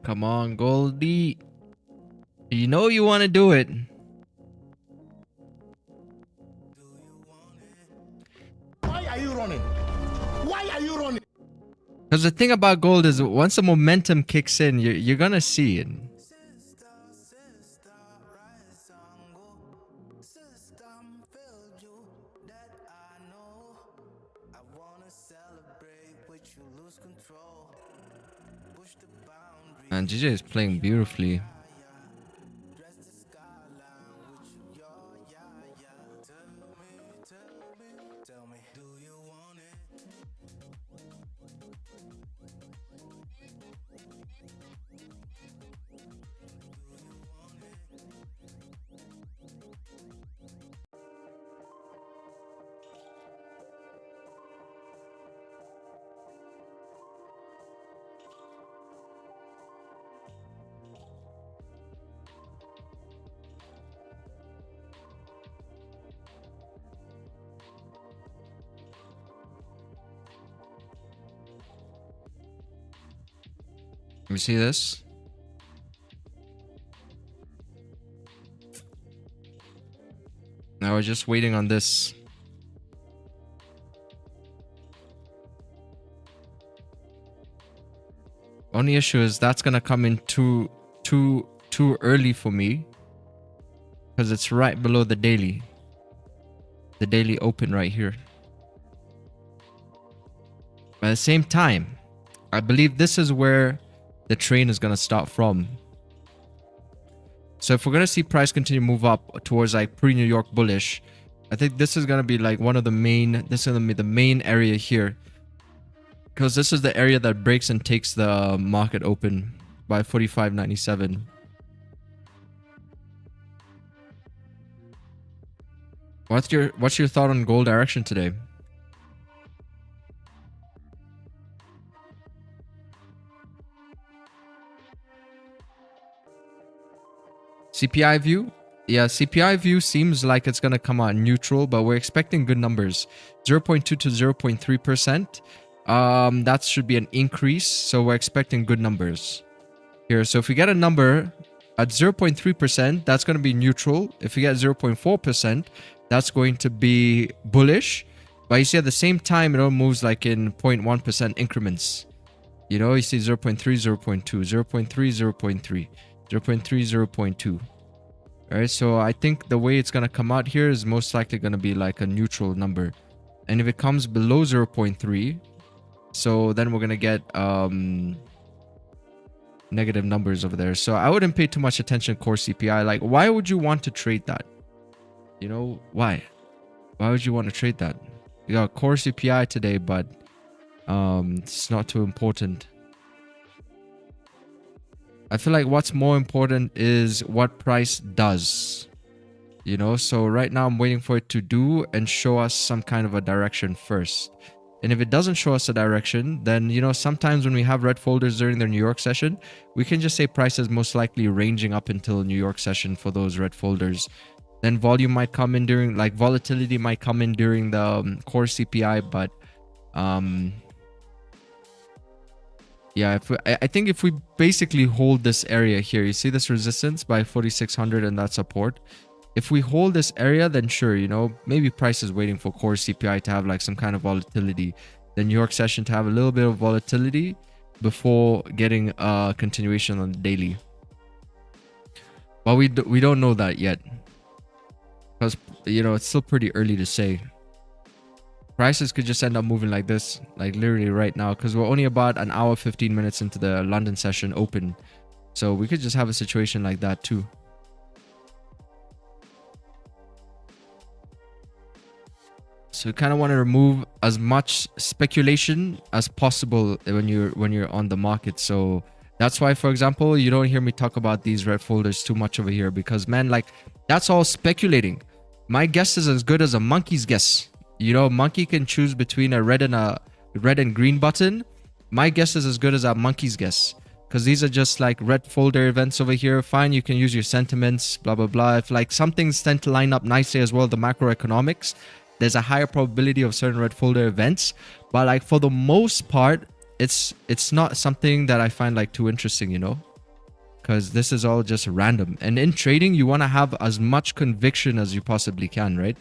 Come on, Goldie. You know you want to do it. Why are you running? Why are you running? Because the thing about gold is once the momentum kicks in, you're going to see it. And GJ is playing beautifully. Let me see this. Now we're just waiting on this. Only issue is that's gonna come in too early for me, because it's right below the daily open right here. But at the same time, I believe this is where the train is going to start from. So if we're going to see price continue to move up towards like pre-New York bullish, I think this is going to be like one of the main, this is going to be the main area here. Because this is the area that breaks and takes the market open by 45.97. What's your thought on gold direction today? CPI view? Yeah, CPI view seems like it's going to come out neutral, but we're expecting good numbers. 0.2 to 0.3%. That should be an increase, so we're expecting good numbers here. So if we get a number at 0.3%, that's going to be neutral. If we get 0.4%, that's going to be bullish. But you see at the same time, it all moves like in 0.1% increments. You know, you see 0.3, 0.2, 0.3, 0.3. 0.3, 0.2. All right, so I think the way it's going to come out here is most likely going to be like a neutral number. And if it comes below 0.3, so then we're going to get negative numbers over there. So I wouldn't pay too much attention to core CPI. Like, why would you want to trade that? You know, why? Why would you want to trade that? You got core CPI today, but it's not too important. I feel like what's more important is what price does, you know? So right now I'm waiting for it to do and show us some kind of a direction first. And if it doesn't show us a direction, then, you know, sometimes when we have red folders during the New York session, we can just say price is most likely ranging up until New York session for those red folders. Then volume might come in during, like volatility might come in during the core CPI, but Yeah, if I think if we basically hold this area here, you see this resistance by 4600 and that support. If we hold this area, then sure, you know, maybe price is waiting for core CPI to have like some kind of volatility. The New York session to have a little bit of volatility before getting a continuation on the daily. But we don't know that yet. Because, you know, it's still pretty early to say. Prices could just end up moving like this, like literally right now, because we're only about an hour, 15 minutes into the London session open. So we could just have a situation like that too. So you kind of want to remove as much speculation as possible when you're on the market. So that's why, for example, you don't hear me talk about these red folders too much over here, because man, like that's all speculating. My guess is as good as a monkey's guess. You know, monkey can choose between a red and green button. My guess is as good as a monkey's guess, because these are just like red folder events over here. Fine, you can use your sentiments, blah blah blah. If like something's tend to line up nicely as well, the macroeconomics, there's a higher probability of certain red folder events. But like for the most part, it's not something that I find like too interesting, you know, because this is all just random. And in trading, you want to have as much conviction as you possibly can, right?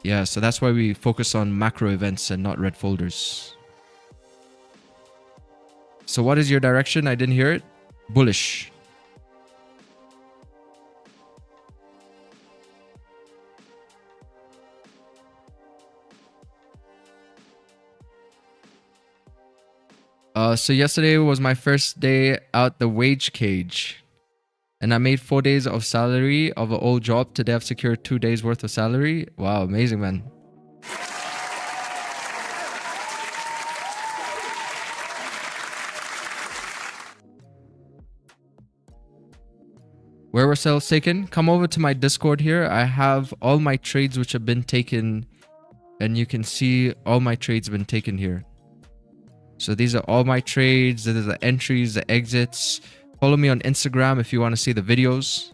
Yeah, so that's why we focus on macro events and not red folders. So what is your direction? I didn't hear it. Bullish. So yesterday was my first day out the wage cage. And I made 4 days of salary of an old job. Today I've secured 2 days worth of salary. Wow, amazing, man. Where were sales taken? Come over to my Discord here. I have all my trades which have been taken. And you can see all my trades have been taken here. So these are all my trades. These are the entries, the exits. Follow me on Instagram if you want to see the videos.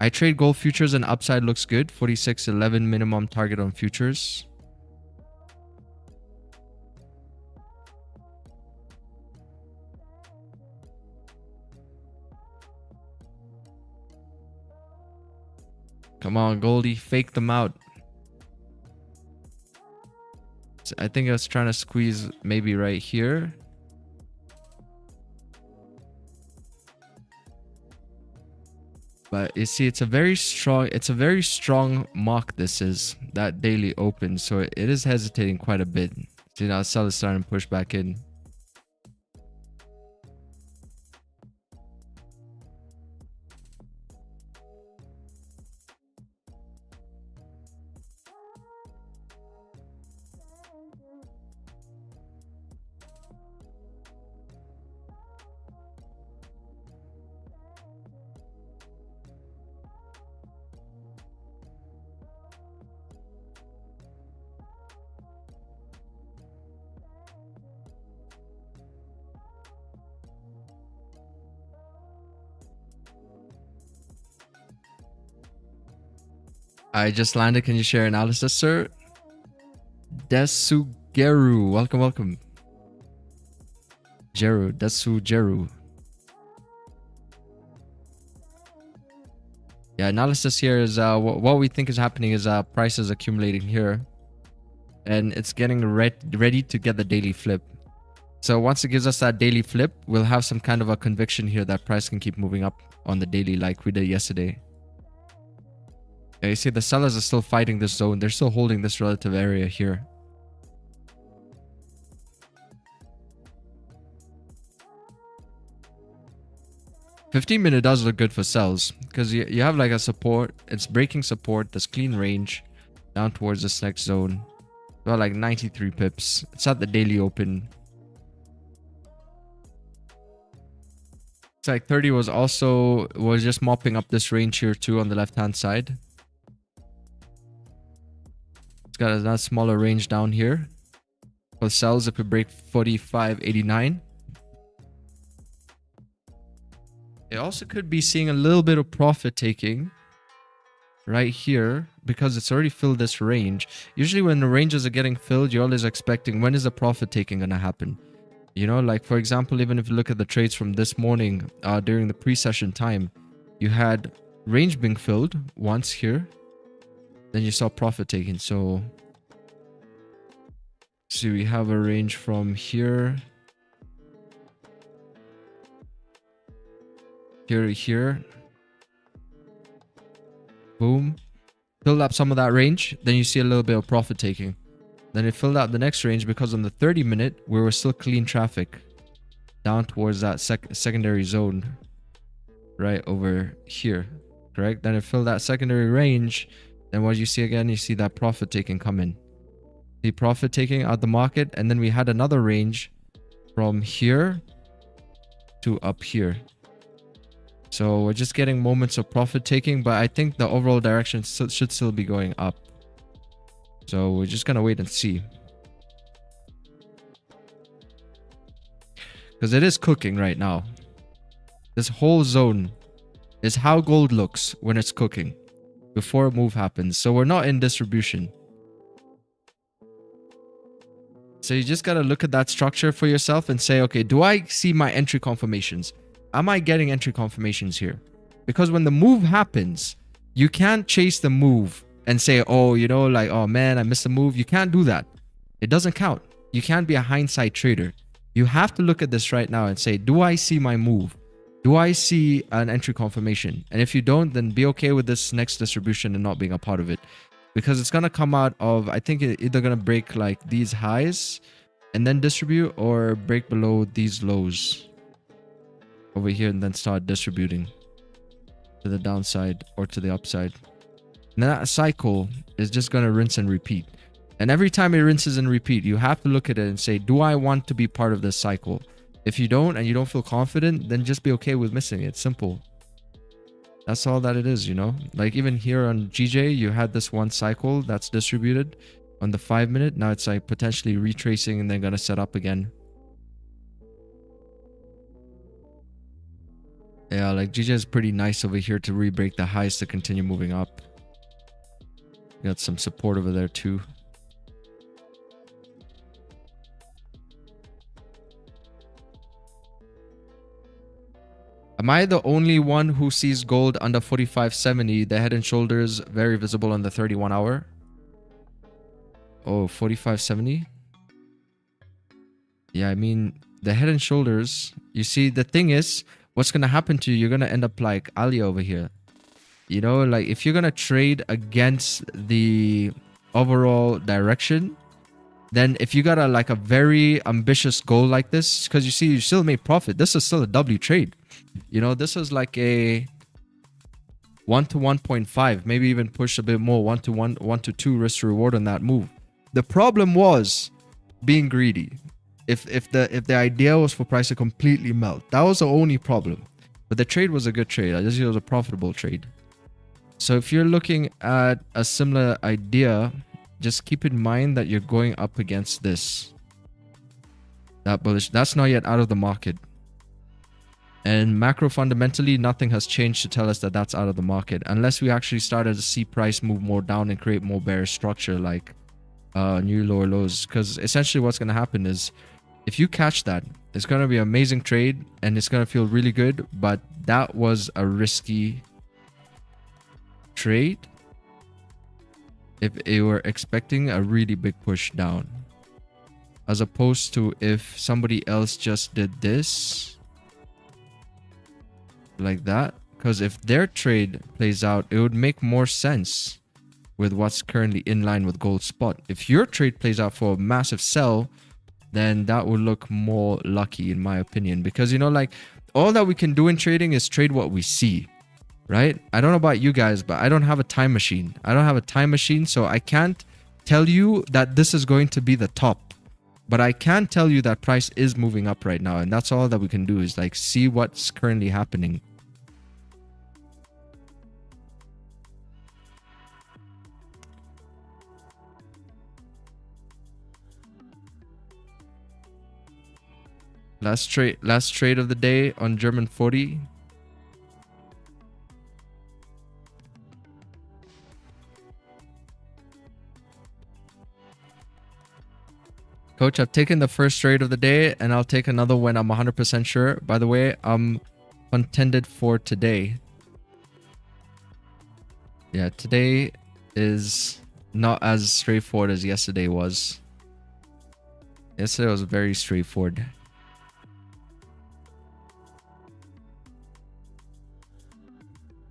I trade gold futures and upside looks good. 46.11 minimum target on futures. Come on, Goldie, fake them out. I think I was trying to squeeze maybe right here. But you see, it's a very strong mark. This is that daily open. So it is hesitating quite a bit. See, now sell is starting to push back in. I just landed. Can you share analysis, sir? Desugeru. Welcome, welcome. Desugeru. Yeah, analysis here is what we think is happening is prices accumulating here. And it's getting ready to get the daily flip. So once it gives us that daily flip, we'll have some kind of a conviction here that price can keep moving up on the daily like we did yesterday. Yeah, you see the sellers are still fighting this zone. They're still holding this relative area here. $15-minute does look good for sells because you have like a support. It's breaking support. There's clean range down towards this next zone. About like 93 pips. It's at the daily open. It's like 30 was just mopping up this range here too on the left hand side. It's got a smaller range down here. For sells, if we break 45.89. It also could be seeing a little bit of profit taking right here, because it's already filled this range. Usually when the ranges are getting filled, you're always expecting when is the profit taking going to happen. You know, like for example, even if you look at the trades from this morning during the pre-session time, you had range being filled once here, then you saw profit taking. So see, we have a range from here to here. Boom. Filled up some of that range, then you see a little bit of profit taking. Then it filled out the next range because on the 30-minute, we were still clean traffic down towards that secondary zone right over here, correct? Then it filled that secondary range. Then what you see again, you see that profit taking come in. The profit taking out the market, and then we had another range from here to up here. So we're just getting moments of profit taking, but I think the overall direction should still be going up. So we're just gonna wait and see, because it is cooking right now. This whole zone is how gold looks when it's cooking before a move happens. So we're not in distribution. So you just gotta look at that structure for yourself and say, okay, do I see my entry confirmations? Am I getting entry confirmations here? Because when the move happens, you can't chase the move and say, oh, you know, like, oh man, I missed the move. You can't do that. It doesn't count. You can't be a hindsight trader. You have to look at this right now and say, do I see my move? Do I see an entry confirmation? And if you don't, then be okay with this next distribution and not being a part of it. Because it's going to come out of, I think it's either going to break like these highs and then distribute, or break below these lows over here and then start distributing to the downside or to the upside. And that cycle is just going to rinse and repeat. And every time it rinses and repeat, you have to look at it and say, do I want to be part of this cycle? If you don't and you don't feel confident, then just be okay with missing it. Simple. That's all that it is, you know? Like even here on GJ, you had this one cycle that's distributed on the 5-minute. Now it's like potentially retracing and then going to set up again. Yeah, like GJ is pretty nice over here to re-break the highs to continue moving up. Got some support over there too. Am I the only one who sees gold under 45.70? The head and shoulders very visible on the 31 hour. Oh, 45.70? Yeah, I mean, the head and shoulders, you see, the thing is, what's going to happen to you, you're going to end up like Ali over here. You know, like if you're going to trade against the overall direction, then if you got a very ambitious goal like this, because you see, you still made profit. This is still a W trade. You know, this is like a 1 to 1.5, maybe even push a bit more, 1 to 1, 1 to 2 risk to reward on that move. The problem was being greedy. If the idea was for price to completely melt, that was the only problem. But the trade was a good trade. I just, it was a profitable trade. So if you're looking at a similar idea, just keep in mind that you're going up against this. That bullish, that's not yet out of the market. And macro fundamentally, nothing has changed to tell us that that's out of the market. Unless we actually started to see price move more down and create more bearish structure like new lower lows. Because essentially what's going to happen is, if you catch that, it's going to be an amazing trade and it's going to feel really good. But that was a risky trade if you were expecting a really big push down, as opposed to if somebody else just did this like that. Because if their trade plays out, it would make more sense with what's currently in line with gold spot. If your trade plays out for a massive sell, then that would look more lucky in my opinion. Because, you know, like all that we can do in trading is trade what we see, right? I don't know about you guys, but I don't have a time machine. I don't have a time machine, so I can't tell you that this is going to be the top. But I can tell you that price is moving up right now, and that's all that we can do is like see what's currently happening. Last trade of the day on German 40. Coach, I've taken the first trade of the day, and I'll take another when I'm 100% sure. By the way, I'm contended for today. Yeah, today is not as straightforward as yesterday was. Yesterday was very straightforward.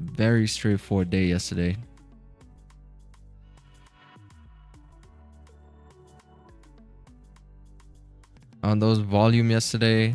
Very straightforward day yesterday. On those volume yesterday.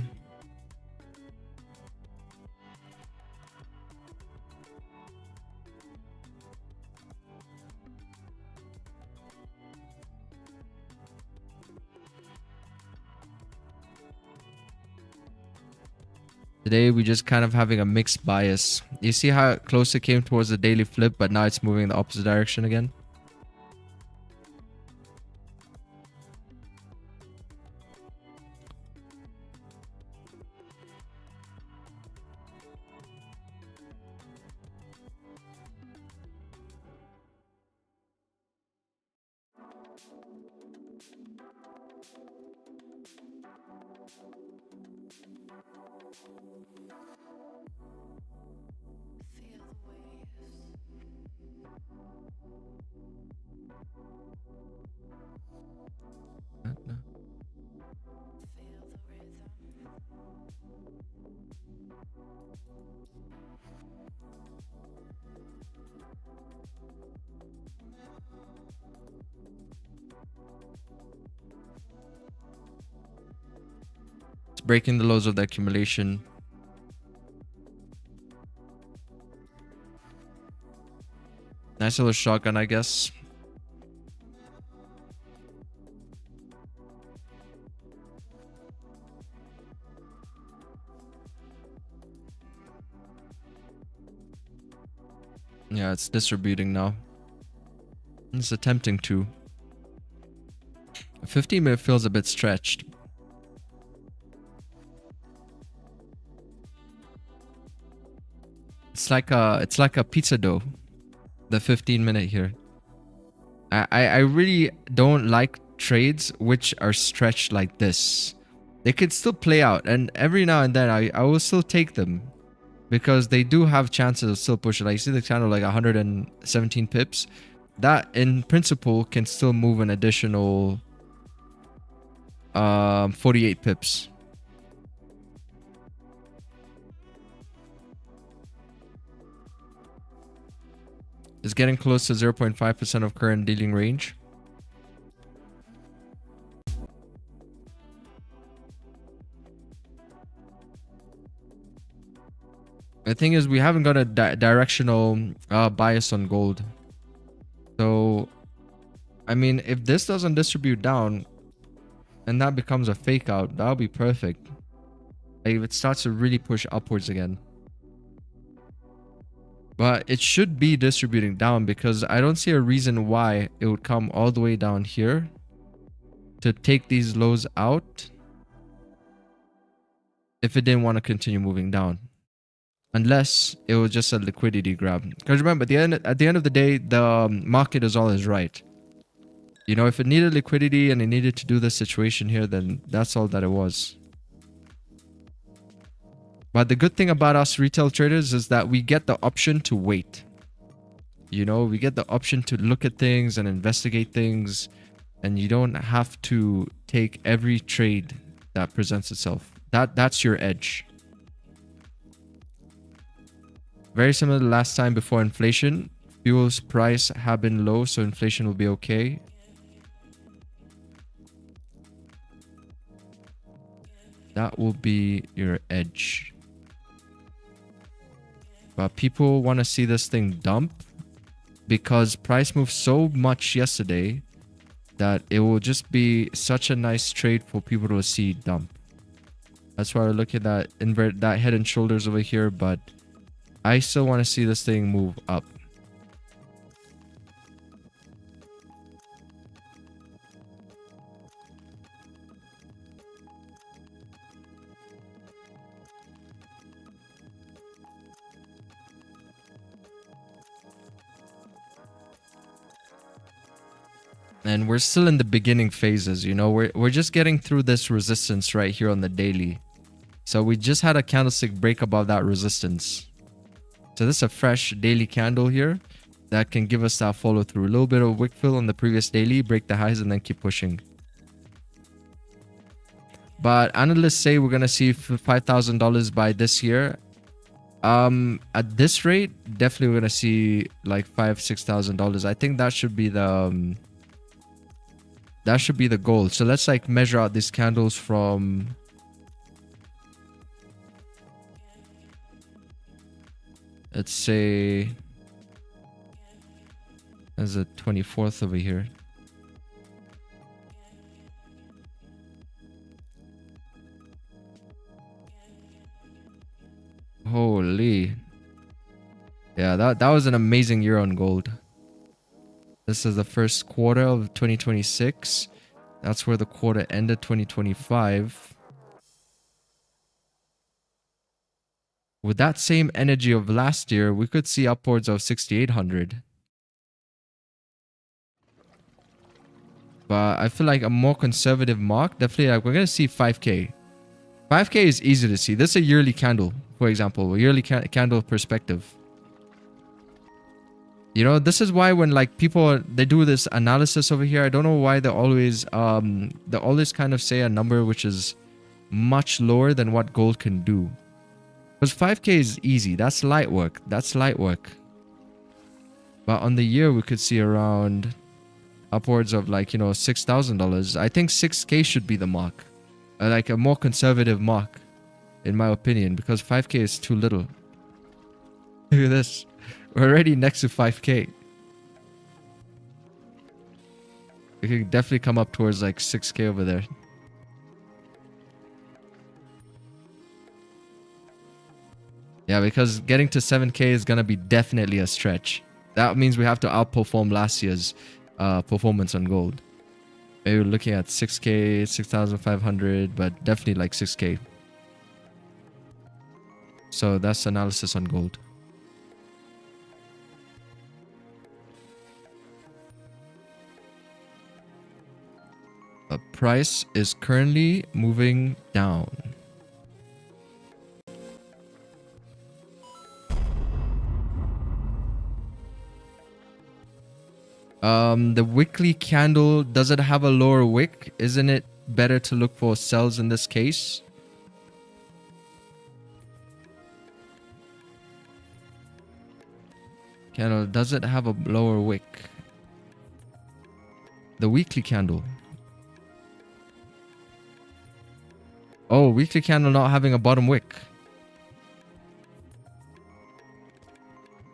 Today we just kind of having a mixed bias. You see how close it came towards the daily flip, but now it's moving in the opposite direction again. It's breaking the lows of the accumulation. Nice little shotgun, I guess. Yeah, it's distributing now. It's attempting to. 15-minute feels a bit stretched. It's like a pizza dough. The 15-minute here. I really don't like trades which are stretched like this. They could still play out, and every now and then I will still take them because they do have chances of still pushing. Like you see the channel like 117 pips. That in principle can still move an additional 48 pips. It's getting close to 0.5% of current dealing range. The thing is, we haven't got a directional bias on gold. So, I mean, if this doesn't distribute down and that becomes a fake out, that'll be perfect. Like if it starts to really push upwards again. But it should be distributing down because I don't see a reason why it would come all the way down here to take these lows out if it didn't want to continue moving down. Unless it was just a liquidity grab. Because remember, at the end of the day, the market is always right. You know, if it needed liquidity and it needed to do this situation here, then that's all that it was. But the good thing about us retail traders is that we get the option to wait. You know, we get the option to look at things and investigate things. And you don't have to take every trade that presents itself. That's your edge. Very similar to last time before inflation. Fuel's price have been low, so inflation will be okay. That will be your edge. But people want to see this thing dump because price moved so much yesterday that it will just be such a nice trade for people to see dump. That's why we're looking at that head and shoulders over here, but I still want to see this thing move up. And we're still in the beginning phases, you know. We're just getting through this resistance right here on the daily. So we just had a candlestick break above that resistance. So this is a fresh daily candle here that can give us that follow through. A little bit of wick fill on the previous daily, break the highs, and then keep pushing. But analysts say we're gonna see $5,000 by this year. At this rate, definitely we're gonna see like $6,000. I think that should be the goal. So let's like measure out these candles from, let's say, as a 24th over here. Holy. Yeah, that was an amazing year on gold. This is the first quarter of 2026. That's where the quarter ended, 2025. With that same energy of last year, we could see upwards of 6,800. But I feel like a more conservative mark, definitely like we're going to see 5K. 5K is easy to see. This is a yearly candle, for example, a yearly candle perspective. You know, this is why when like people, they do this analysis over here, I don't know why they always kind of say a number which is much lower than what gold can do. Because 5K is easy. That's light work. That's light work. But on the year, we could see around upwards of like, you know, $6,000. I think 6K should be the mark. Like a more conservative mark, in my opinion, because 5K is too little. Look at this. We're already next to 5K. We can definitely come up towards like 6K over there. Yeah, because getting to 7K is going to be definitely a stretch. That means we have to outperform last year's performance on gold. Maybe we're looking at 6K, 6,500, but definitely like 6K. So that's analysis on gold. The price is currently moving down. The weekly candle, does it have a lower wick? Isn't it better to look for sells in this case? Candle, does it have a lower wick? The weekly candle. Oh, weekly candle not having a bottom wick.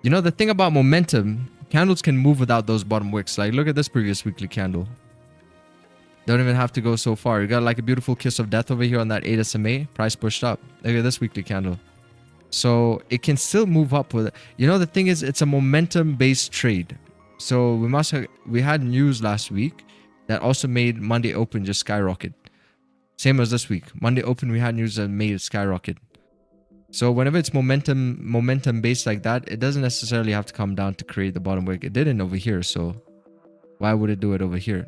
You know, the thing about momentum, candles can move without those bottom wicks. Like, look at this previous weekly candle. Don't even have to go so far. You got like a beautiful kiss of death over here on that 8 SMA. Price pushed up. Look at this weekly candle. So it can still move up with it. You know, the thing is, it's a momentum-based trade. So we had news last week that also made Monday open just skyrocket. Same as this week. Monday open, we had news that made it skyrocket. So whenever it's momentum based like that, it doesn't necessarily have to come down to create the bottom wick. It didn't over here, so why would it do it over here?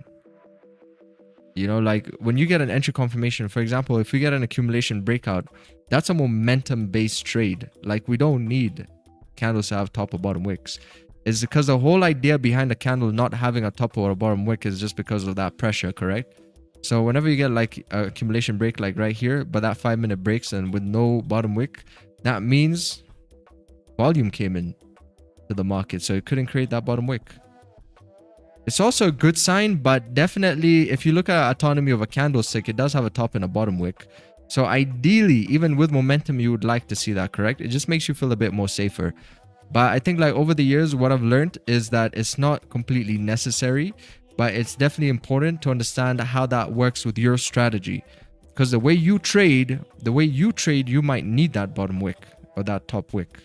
You know, like when you get an entry confirmation, for example, if we get an accumulation breakout, that's a momentum based trade. Like we don't need candles to have top or bottom wicks. It's because the whole idea behind a candle not having a top or a bottom wick is just because of that pressure, correct? So whenever you get like an accumulation break like right here, but that 5-minute breaks and with no bottom wick, that means volume came in to the market. So it couldn't create that bottom wick. It's also a good sign, but definitely if you look at autonomy of a candlestick, it does have a top and a bottom wick. So ideally, even with momentum, you would like to see that, correct? It just makes you feel a bit more safer. But I think like over the years, what I've learned is that it's not completely necessary, but it's definitely important to understand how that works with your strategy. Because the way you trade, you might need that bottom wick or that top wick.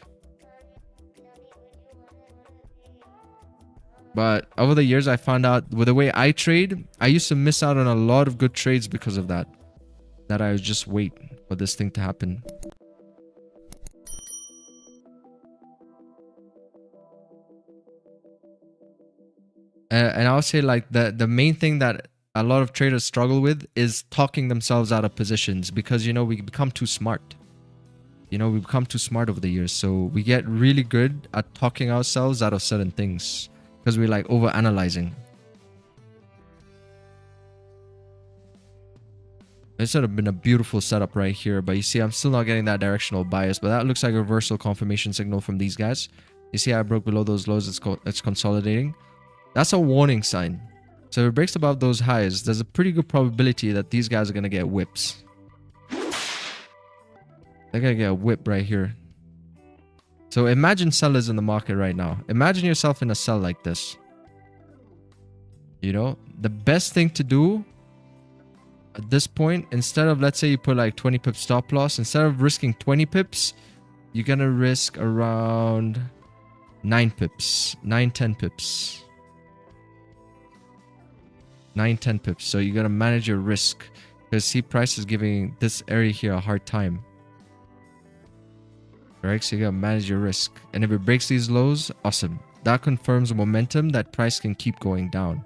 But over the years, I found out with the way I trade, I used to miss out on a lot of good trades because of that. That I would just wait for this thing to happen. And I would say like the main thing that a lot of traders struggle with is talking themselves out of positions because, you know, we become too smart. You know, we become too smart over the years. So we get really good at talking ourselves out of certain things because we like over analyzing. It's sort of been a beautiful setup right here, but you see I'm still not getting that directional bias, but that looks like a reversal confirmation signal from these guys. You see I broke below those lows, it's consolidating. That's a warning sign. So if it breaks above those highs, there's a pretty good probability that these guys are going to get whips. They're going to get a whip right here. So imagine sellers in the market right now. Imagine yourself in a sell like this. You know, the best thing to do at this point, instead of, let's say you put like 20 pips stop loss, instead of risking 20 pips, you're going to risk around 9 pips, 10 pips. 10 pips. So you gotta manage your risk because see, price is giving this area here a hard time. Right, so you gotta manage your risk, and if it breaks these lows, awesome. That confirms momentum that price can keep going down.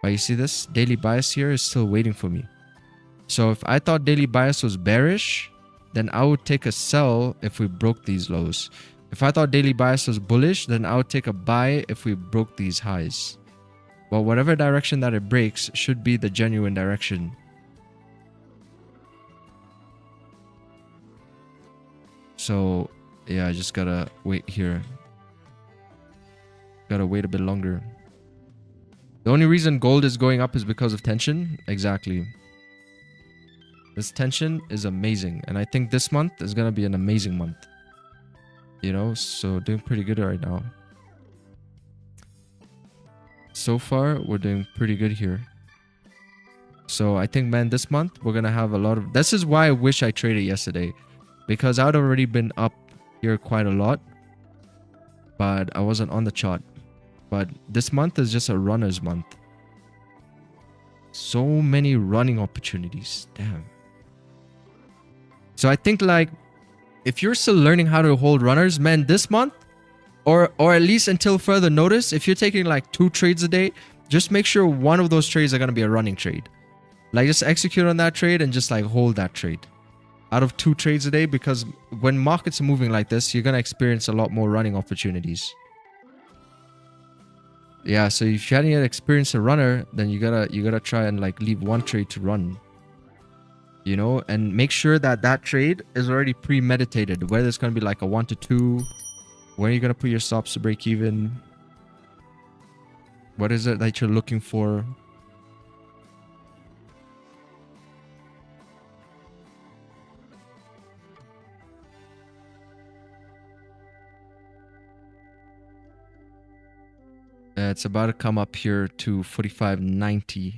But you see this daily bias here is still waiting for me. So if I thought daily bias was bearish, then I would take a sell if we broke these lows. If I thought daily bias was bullish, then I would take a buy if we broke these highs. But whatever direction that it breaks should be the genuine direction. So yeah, I just gotta wait here. Gotta wait a bit longer. The only reason gold is going up is because of tension. Exactly. This tension is amazing. And I think this month is gonna be an amazing month. You know, so doing pretty good right now. So far, we're doing pretty good here. So I think, man, this month we're gonna have a lot of... This is why I wish I traded yesterday, because I'd already been up here quite a lot, but I wasn't on the chart. But this month is just a runner's month. So many running opportunities. Damn. So I think, like, if you're still learning how to hold runners, man, this month, or at least until further notice, if you're taking like 2 trades a day, just make sure one of those trades are going to be a running trade. Like, just execute on that trade and just like hold that trade out of 2 trades a day, because when markets are moving like this, you're going to experience a lot more running opportunities. Yeah, so if you hadn't yet experienced a runner, then you gotta try and like leave one trade to run. You know, and make sure that that trade is already premeditated, whether it's going to be like a 1 to 2. Where are you going to put your stops to break even? What is it that you're looking for? It's about to come up here to 45.90.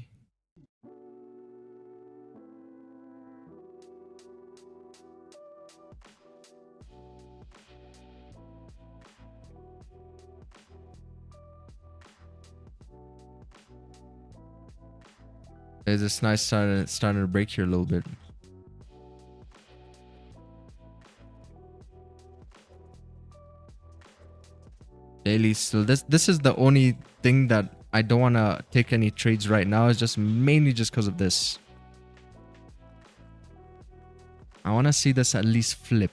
There's this nice starting to break here a little bit. Daily still. This is the only thing that I don't want to take any trades right now. It's just mainly just because of this. I want to see this at least flip.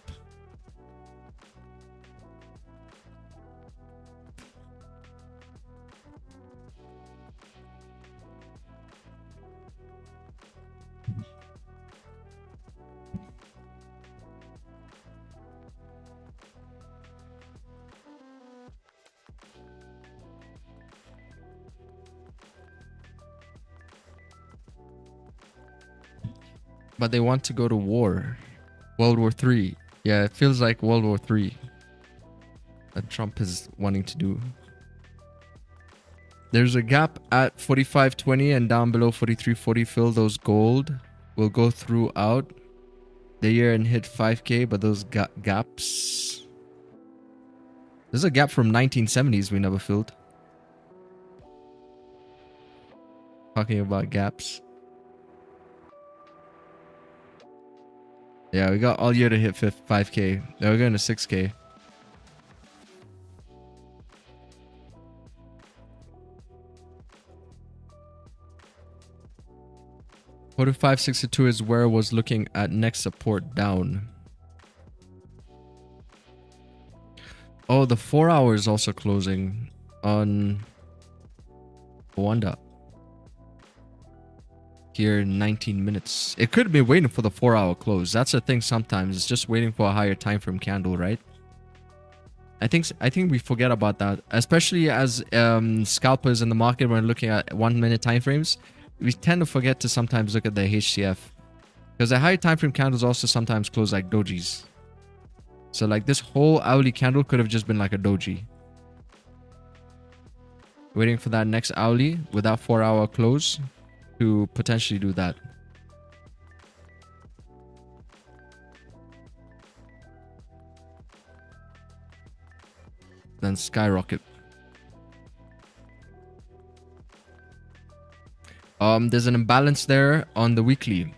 But they want to go to war. World War III. Yeah, it feels like World War III. That Trump is wanting to do. There's a gap at 45.20 and down below 43.40. Fill those gold. Will go throughout the year and hit 5K, but those gaps. There's a gap from 1970s we never filled. Talking about gaps. Yeah, we got all year to hit 5K. Now we're going to 6K. 45.62 is where I was looking at next support down. Oh, the 4 hour is also closing on Wanda. Here in 19 minutes. It could be waiting for the 4 hour close. That's the thing sometimes. It's just waiting for a higher time frame candle, right? I think we forget about that. Especially as scalpers in the market when looking at 1 minute time frames. We tend to forget to sometimes look at the HCF. Because the higher time frame candles also sometimes close like dojis. So like this whole hourly candle could have just been like a doji. Waiting for that next hourly with that 4 hour close to potentially do that. Then skyrocket. There's an imbalance there on the weekly.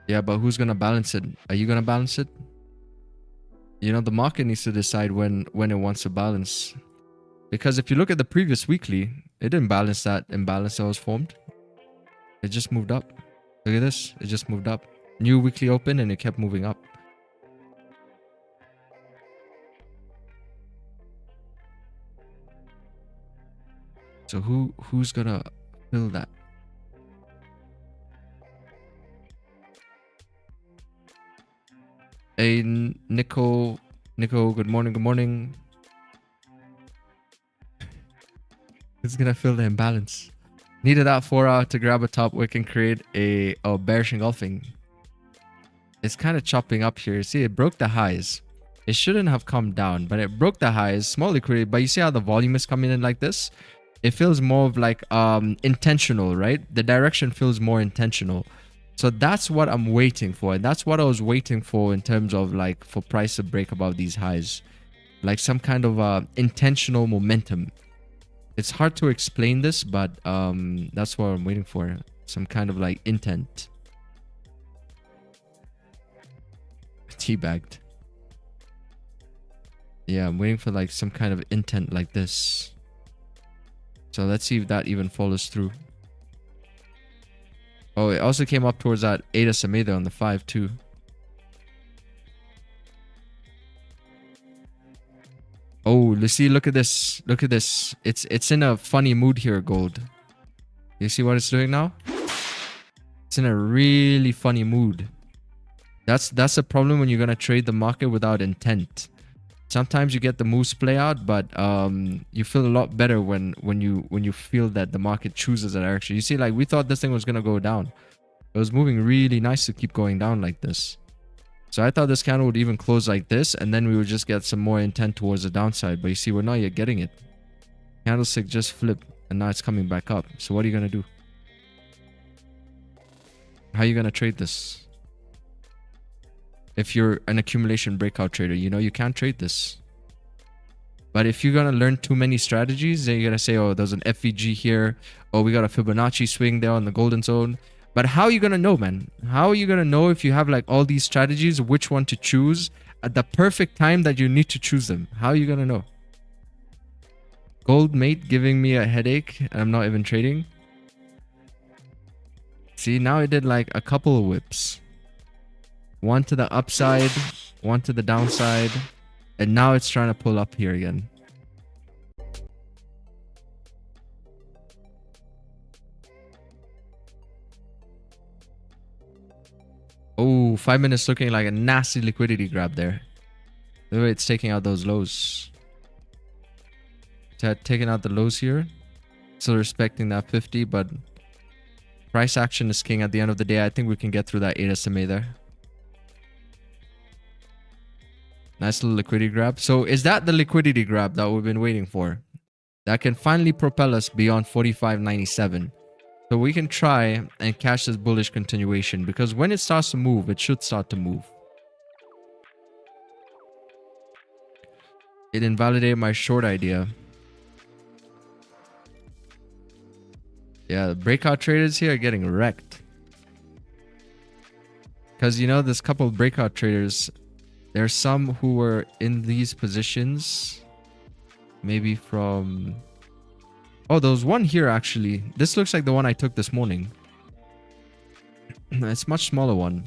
Yeah, but who's gonna balance it? Are you gonna balance it? You know, the market needs to decide when it wants to balance. Because if you look at the previous weekly, it didn't balance that imbalance that was formed. It just moved up. Look at this. It just moved up. New weekly open and it kept moving up. So who's gonna fill that? Hey, Nico, good morning, good morning. Who's gonna fill the imbalance? Needed that 4 hour to grab a top wick and create a bearish engulfing. It's kind of chopping up here. See, it broke the highs. It shouldn't have come down, but it broke the highs. Small liquidity, but you see how the volume is coming in like this? It feels more of like intentional, right? The direction feels more intentional. So that's what I'm waiting for. And that's what I was waiting for in terms of like for price to break above these highs. Like some kind of intentional momentum. It's hard to explain this, but that's what I'm waiting for. Some kind of like intent. Teabagged. Yeah, I'm waiting for like some kind of intent like this. So let's see if that even follows through. Oh, it also came up towards that 8 SMA there on the 5 too. Oh, let's see. Look at this. Look at this. It's in a funny mood here, gold. You see what it's doing now? It's in a really funny mood. That's a problem when you're gonna trade the market without intent. Sometimes you get the moves play out, but you feel a lot better when you feel that the market chooses a direction. You see, like we thought this thing was gonna go down. It was moving really nice to keep going down like this. So I thought this candle would even close like this, and then we would just get some more intent towards the downside. But you see, we're not yet getting it. Candlestick just flipped, and now it's coming back up. So what are you gonna do? How are you gonna trade this? If you're an accumulation breakout trader, you know you can't trade this. But if you're gonna learn too many strategies, then you're gonna say, oh, there's an FVG here. Oh, we got a Fibonacci swing there on the golden zone. But how are you gonna know, man? How are you gonna know if you have like all these strategies, which one to choose at the perfect time that you need to choose them? How are you gonna know? Gold mate giving me a headache and I'm not even trading. See, now it did like a couple of whips. One to the upside, one to the downside, and now it's trying to pull up here again. Oh, 5 minutes looking like a nasty liquidity grab there. The way it's taking out those lows. Taking out the lows here. Still respecting that 50, but price action is king at the end of the day. I think we can get through that 8 SMA there. Nice little liquidity grab. So is that the liquidity grab that we've been waiting for? That can finally propel us beyond 45.97. So we can try and catch this bullish continuation, because when it starts to move, it should start to move. It invalidated my short idea. Yeah, the breakout traders here are getting wrecked. Because, you know, there's a couple of breakout traders. There's some who were in these positions. Maybe from... Oh, there was one here, actually. This looks like the one I took this morning. It's much smaller one.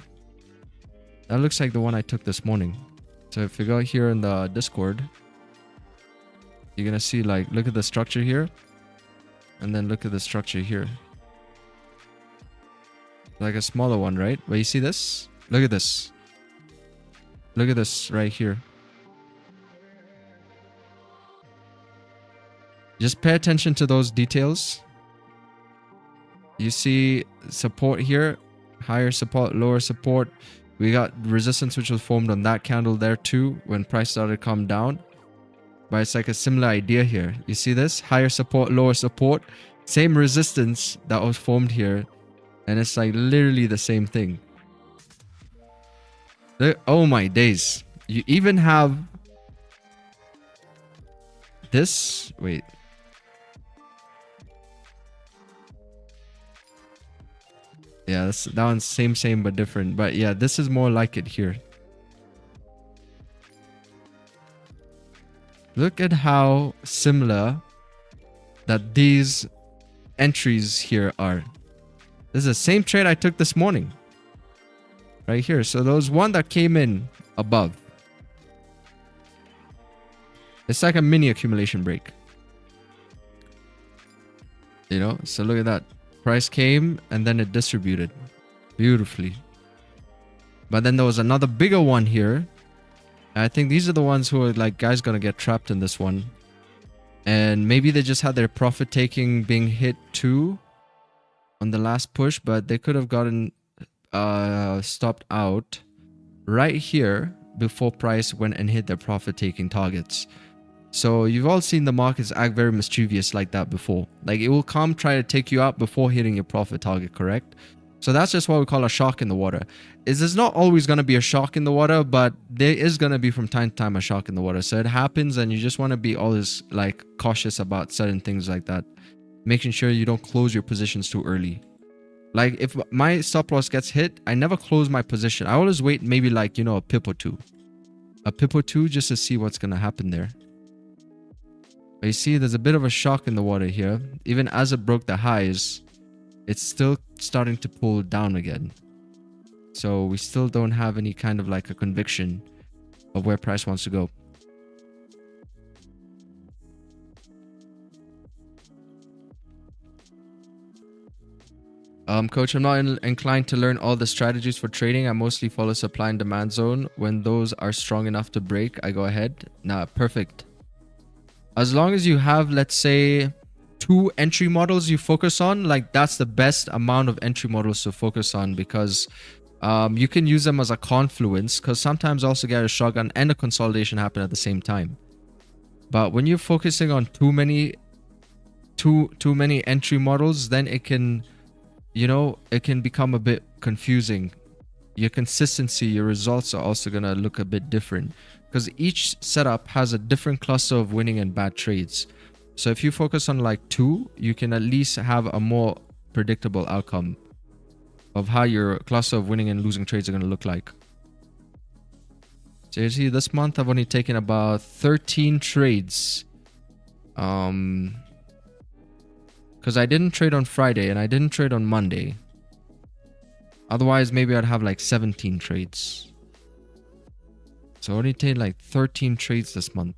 That looks like the one I took this morning. So if you go here in the Discord, you're gonna see like, look at the structure here, and then look at the structure here. Like a smaller one, right? But you see this? Look at this. Look at this right here. Just pay attention to those details. You see support here, higher support, lower support. We got resistance which was formed on that candle there too when price started to come down. But it's like a similar idea here. You see this? Higher support, lower support. Same resistance that was formed here. And it's like literally the same thing. Oh my days. You even have this. Wait. Yeah, that one's same but different. But yeah, this is more like it here. Look at how similar that these entries here are. This is the same trade I took this morning. Right here. So there was one that came in above. It's like a mini accumulation break. You know, so look at that. Price came and then it distributed beautifully. But then there was another bigger one here. I think these are the ones who are like, guys gonna get trapped in this one. And maybe they just had their profit taking being hit too on the last push, but they could have gotten stopped out right here before price went and hit their profit taking targets. So you've all seen the markets act very mischievous like that before. Like it will come try to take you out before hitting your profit target, correct? So that's just what we call a shock in the water. There's not always going to be a shock in the water, but there is going to be from time to time a shock in the water. So it happens and you just want to be always like cautious about certain things like that. Making sure you don't close your positions too early. Like if my stop loss gets hit, I never close my position. I always wait maybe like, you know, a pip or two. A pip or two just to see what's going to happen there. But you see, there's a bit of a shock in the water here. Even as it broke the highs, it's still starting to pull down again. So we still don't have any kind of like a conviction of where price wants to go. Coach, I'm not inclined to learn all the strategies for trading. I mostly follow supply and demand zone. When those are strong enough to break, I go ahead. Nah, perfect. As long as you have, let's say, 2 entry models you focus on, like that's the best amount of entry models to focus on, because you can use them as a confluence, because sometimes also get a shotgun and a consolidation happen at the same time. But when you're focusing on too many entry models, then it can, you know, it can become a bit confusing. Your consistency, your results are also going to look a bit different, because each setup has a different cluster of winning and bad trades. So if you focus on like 2, you can at least have a more predictable outcome of how your cluster of winning and losing trades are going to look like. So you see, this month I've only taken about 13 trades. Because I didn't trade on Friday and I didn't trade on Monday. Otherwise, maybe I'd have like 17 trades. So I only take like 13 trades this month.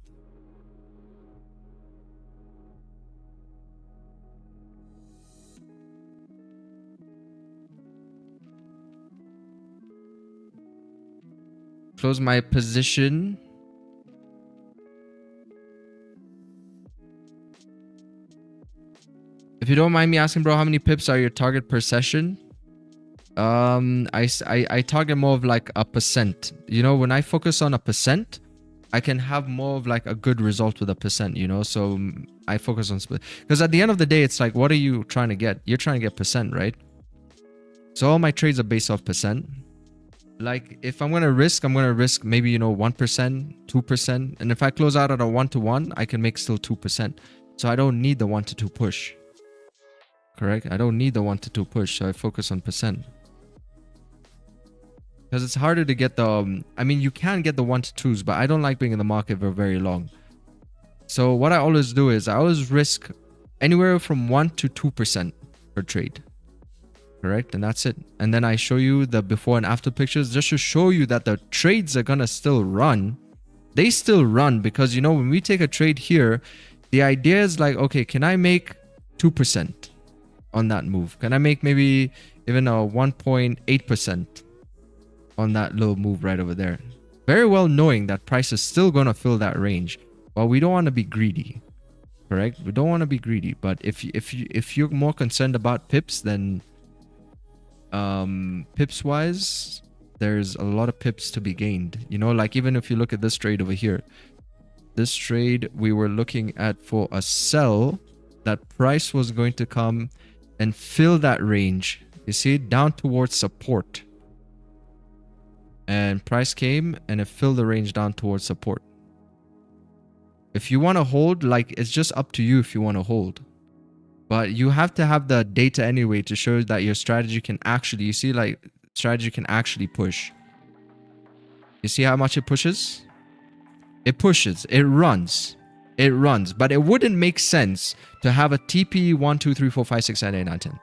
Close my position. If you don't mind me asking, bro, how many pips are your target per session? I target more of like a percent. You know, when I focus on a percent, I can have more of like a good result with a percent, you know? So I focus on split. Because at the end of the day, it's like, what are you trying to get? You're trying to get percent, right? So all my trades are based off percent. Like if I'm going to risk maybe, you know, 1%, 2%. And if I close out at a 1-to-1, I can make still 2%. So I don't need the 1-to-2 push. Correct? I don't need the 1-to-2 push. So I focus on percent. Because it's harder to get the, I mean, you can get the 1-to-2s, but I don't like being in the market for very long. So what I always do is I always risk anywhere from 1 to 2% per trade. correct? And that's it. And then I show you the before and after pictures just to show you that the trades are gonna still run. They still run because, you know, when we take a trade here, the idea is like, okay, can I make 2% on that move? Can I make maybe even a 1.8% on that little move right over there? Very well knowing that price is still going to fill that range. Well, we don't want to be greedy, correct? We don't want to be greedy. But if you're more concerned about pips, then pips wise, there's a lot of pips to be gained. You know, like even if you look at this trade over here, this trade we were looking at for a sell, that price was going to come and fill that range. You see, down towards support. And price came and it filled the range down towards support. If you want to hold, like, it's just up to you if you want to hold. But you have to have the data anyway to show that your strategy can actually, you see, like, strategy can actually push. You see how much it pushes? It pushes, it runs, but it wouldn't make sense to have a TP 1, 2, 3, 4, 5, 6, 7, 8, 9, 10.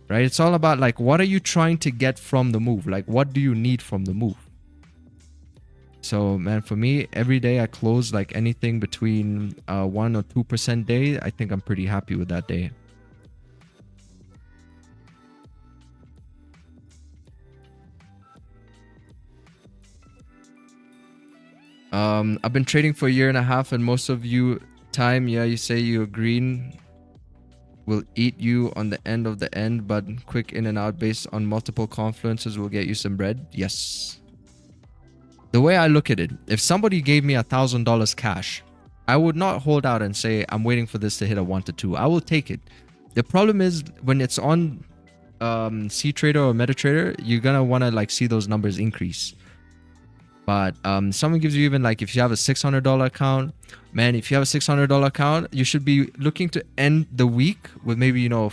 Right? It's all about like, what are you trying to get from the move? Like, what do you need from the move? So, man, for me, every day I close like anything between 1 or 2% day. I think I'm pretty happy with that day. I've been trading for a year and a half, and most of you time, yeah, you say you're green, will eat you on the end of the end, but quick in and out based on multiple confluences will get you some bread. Yes. The way I look at it, if somebody gave me $1,000 cash, I would not hold out and say, I'm waiting for this to hit a 1 to 2. I will take it. The problem is when it's on C-Trader or MetaTrader, you're going to want to like see those numbers increase. But someone gives you even like, if you have a $600 account, man, if you have a $600 account, you should be looking to end the week with maybe, you know,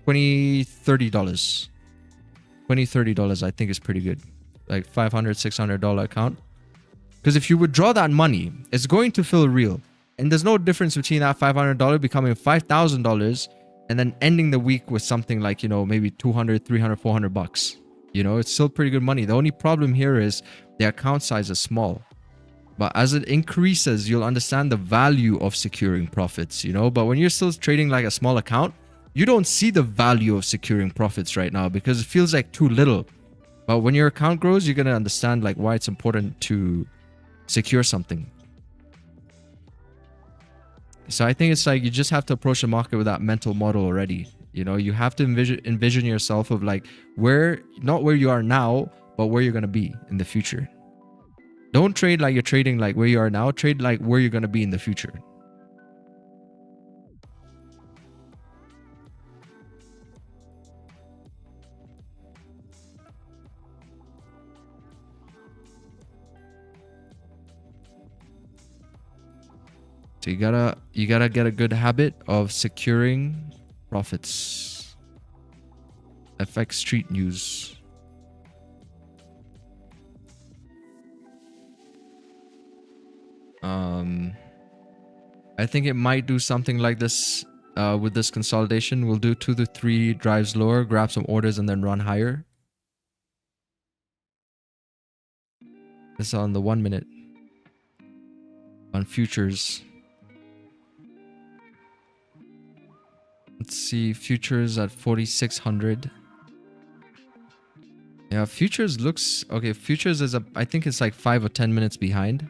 $20, $30. $20, $30 I think is pretty good. Like $500, $600 account. Because if you withdraw that money, it's going to feel real. And there's no difference between that $500 becoming $5,000 and then ending the week with something like, you know, maybe 200, 300, 400 bucks. You know, it's still pretty good money. The only problem here is the account size is small. But as it increases, you'll understand the value of securing profits, you know. But when you're still trading like a small account, you don't see the value of securing profits right now because it feels like too little. But when your account grows, you're going to understand like why it's important to secure something. So I think it's like you just have to approach the market with that mental model already. You know, you have to envision yourself of like where, not where you are now, but where you're going to be in the future. Don't trade like you're trading like where you are now. Trade like where you're going to be in the future. So you gotta get a good habit of securing profits. FX Street News. I think it might do something like this with this consolidation. We'll do 2 to 3 drives lower, grab some orders, and then run higher. This is on the 1 minute. On futures. Let's see, futures at 4,600. Yeah, futures looks okay. Futures is I think it's like 5 or 10 minutes behind.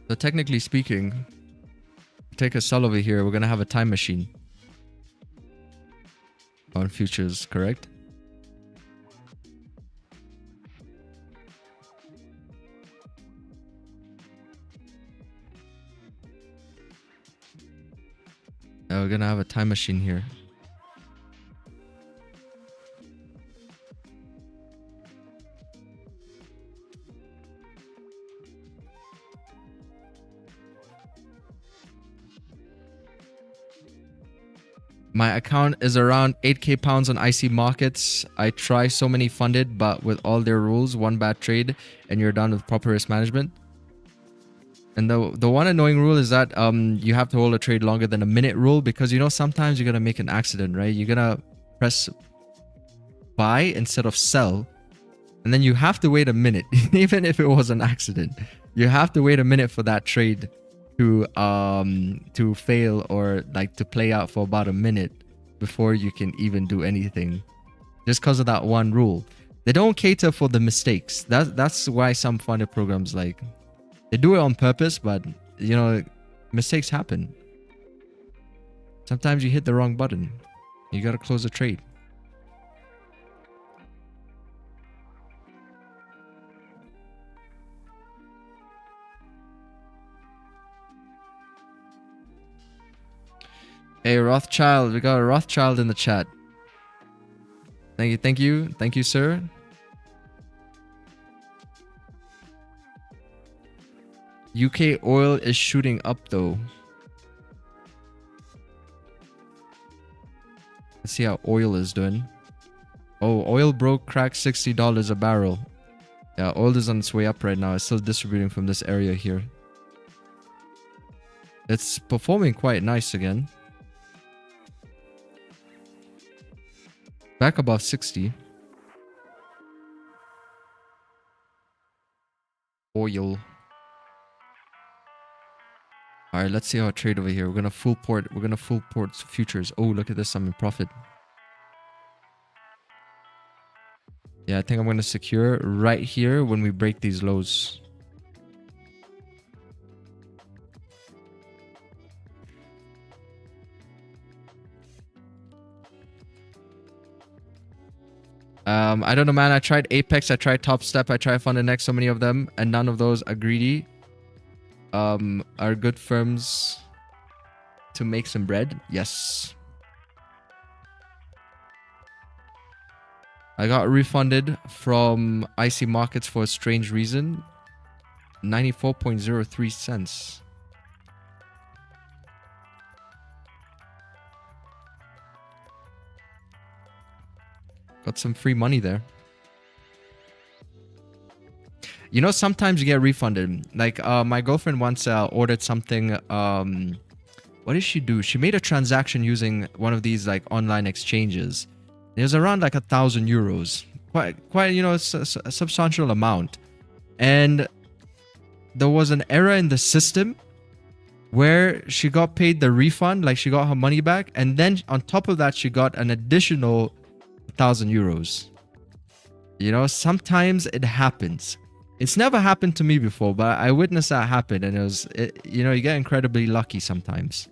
So technically speaking, take a sell over here. We're gonna have a time machine on futures, correct? We're gonna have a time machine here. My account is around 8k pounds on IC markets. I try so many funded, but with all their rules, one bad trade and you're done with proper risk management. And the one annoying rule is that you have to hold a trade longer than a minute rule, because you know sometimes you're gonna make an accident, right? You're gonna press buy instead of sell, and then you have to wait a minute, even if it was an accident. You have to wait a minute for that trade to fail, or like to play out for about a minute before you can even do anything, just because of that one rule. They don't cater for the mistakes. That's why some funded programs, like, they do it on purpose, but you know, mistakes happen. Sometimes you hit the wrong button. You gotta close the trade. Hey, Rothschild. We got a Rothschild in the chat. Thank you, thank you. Thank you, sir. UK oil is shooting up though. Let's see how oil is doing. Oh, oil broke cracked $60 a barrel. Yeah, oil is on its way up right now. It's still distributing from this area here. It's performing quite nice again. Back above 60. Oil. All right, let's see how I trade over here. We're gonna full port futures. Oh, look at this, I'm in profit. Yeah, I think I'm gonna secure right here when we break these lows. I don't know, man. I tried Apex, I tried Top Step, I tried FundedX, so many of them, and none of those are greedy. Are good firms to make some bread. Yes. I got refunded from IC Markets for a strange reason. 94.03 cents. Got some free money there. You know, sometimes you get refunded. Like, my girlfriend once ordered something. What did she do? She made a transaction using one of these like online exchanges. It was around like 1,000 euros. Quite, you know, a substantial amount. And there was an error in the system where she got paid the refund, like she got her money back, and then on top of that, she got an additional 1,000 euros. You know, sometimes it happens. It's never happened to me before, but I witnessed that happen, and you know, you get incredibly lucky sometimes.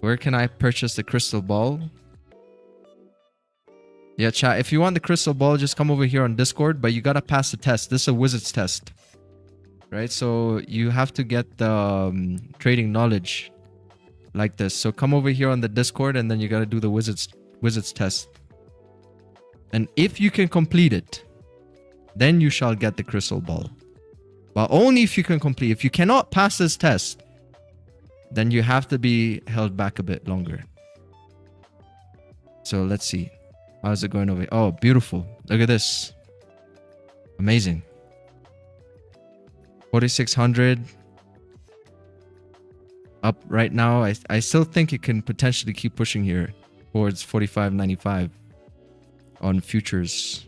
Where can I purchase the crystal ball? Yeah, chat. If you want the crystal ball, just come over here on Discord, but you gotta pass the test. This is a wizard's test, right? So you have to get the trading knowledge like this. So come over here on the Discord, and then you gotta do the wizard's test. And if you can complete it, then you shall get the crystal ball. But only if you can complete. If you cannot pass this test, then you have to be held back a bit longer. So let's see. How's it going over here? Oh, beautiful. Look at this. Amazing. 4,600. Up right now. I still think it can potentially keep pushing here towards 45.95 on futures.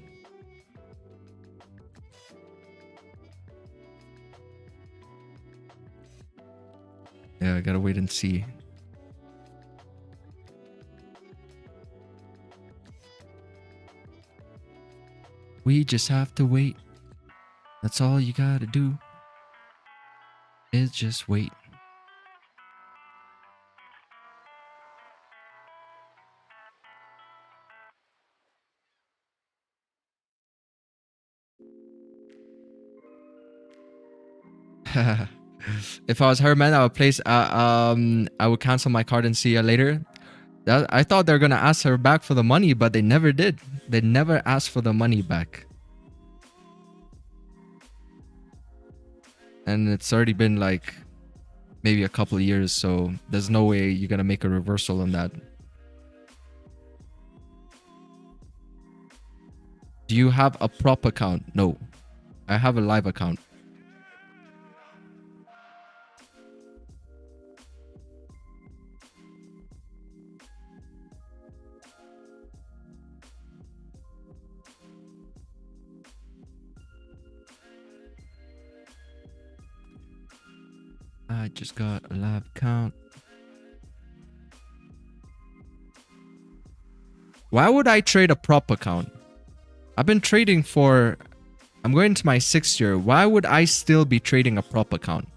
Yeah, I gotta wait and see. We just have to wait. That's all you gotta do. Is just wait. If I was her, man, I would place. I would cancel my card and see you later. I thought they were gonna ask her back for the money, but they never did. They never asked for the money back. And it's already been like maybe a couple of years, so there's no way you're gonna make a reversal on that. Do you have a prop account? No. I have a live account. I just got a live account. Why would I trade a prop account? I've been trading for... I'm going into my 6th year. Why would I still be trading a prop account?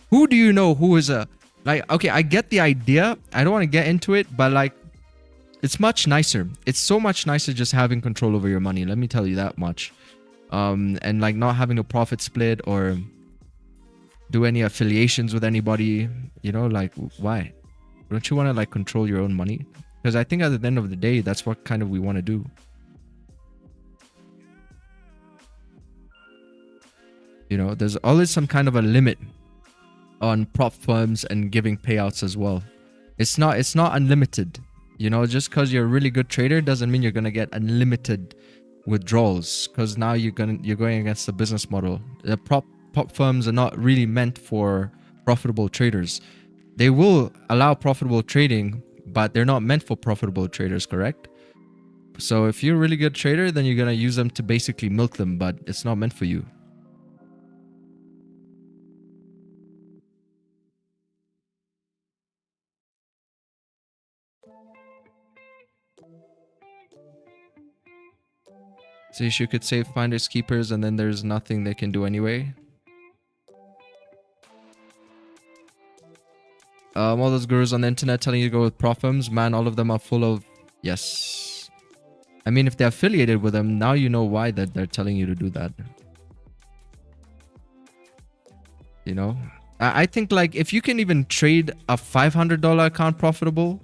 Who do you know who is a... Like, okay, I get the idea. I don't want to get into it, but like, it's much nicer. It's so much nicer just having control over your money. Let me tell you that much. And like not having a profit split or do any affiliations with anybody. You know, like, why? Don't you want to like control your own money? Because I think at the end of the day, that's what kind of we want to do. You know, there's always some kind of a limit on prop firms and giving payouts as well. It's not unlimited. You know, just because you're a really good trader doesn't mean you're gonna get unlimited withdrawals. Because now you're going against the business model. The prop firms are not really meant for profitable traders. They will allow profitable trading, but they're not meant for profitable traders, correct? So if you're a really good trader, then you're gonna use them to basically milk them, but it's not meant for you. So you could save finders keepers and then there's nothing they can do anyway. All those gurus on the internet telling you to go with prop firms, man, all of them are full of... Yes. I mean, if they're affiliated with them, now you know why that they're telling you to do that. You know? I think like if you can even trade a $500 account profitable,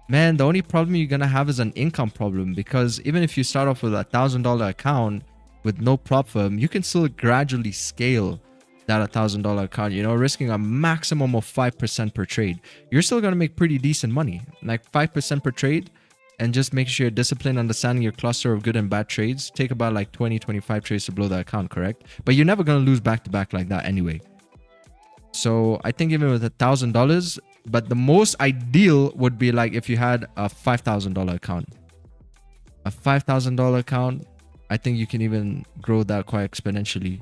man, the only problem you're going to have is an income problem, because even if you start off with a $1,000 account with no prop firm, you can still gradually scale that $1,000 account, you know, risking a maximum of 5% per trade. You're still going to make pretty decent money, like 5% per trade, and just make sure you're disciplined, understanding your cluster of good and bad trades. Take about like 20, 25 trades to blow that account, correct? But you're never going to lose back to back like that anyway. So I think even with $1,000, but the most ideal would be like if you had a $5,000 account. A $5,000 account, I think you can even grow that quite exponentially,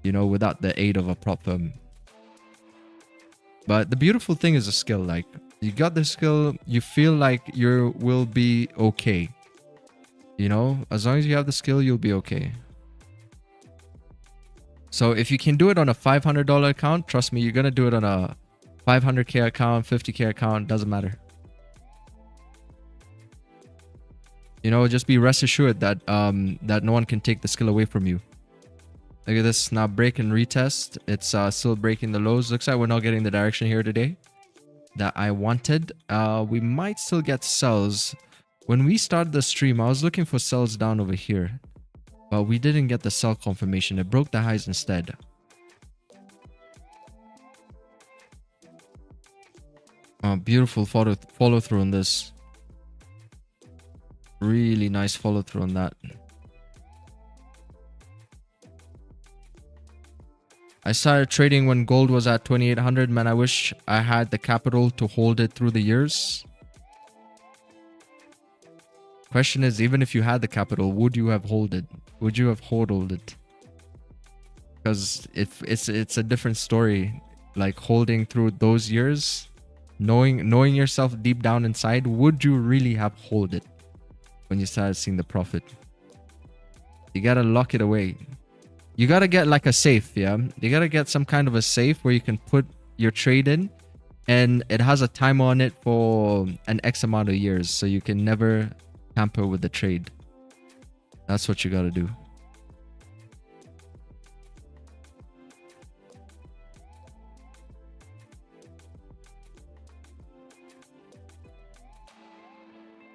you know, without the aid of a prop firm. But the beautiful thing is a skill. Like, you got the skill, you feel like you will be okay. You know, as long as you have the skill, you'll be okay. So if you can do it on a $500 account, trust me, you're going to do it on a 500k account, 50k account, doesn't matter. You know, just be rest assured that that no one can take the skill away from you. Look at this, now break and retest. It's still breaking the lows. Looks like we're not getting the direction here today that I wanted. We might still get sells. When we started the stream, I was looking for sells down over here, but we didn't get the sell confirmation. It broke the highs instead. Beautiful follow through on this. Really nice follow through on that. I started trading when gold was at 2,800. Man, I wish I had the capital to hold it through the years. Question is, even if you had the capital, would you have hold it? Would you have hodled it? Because it's a different story. Like holding through those years, knowing yourself deep down inside, would you really have hold it when you started seeing the profit? You gotta lock it away. You gotta get like a safe, yeah? You gotta get some kind of a safe where you can put your trade in and it has a timer on it for an X amount of years, so you can never tamper with the trade. That's what you gotta do.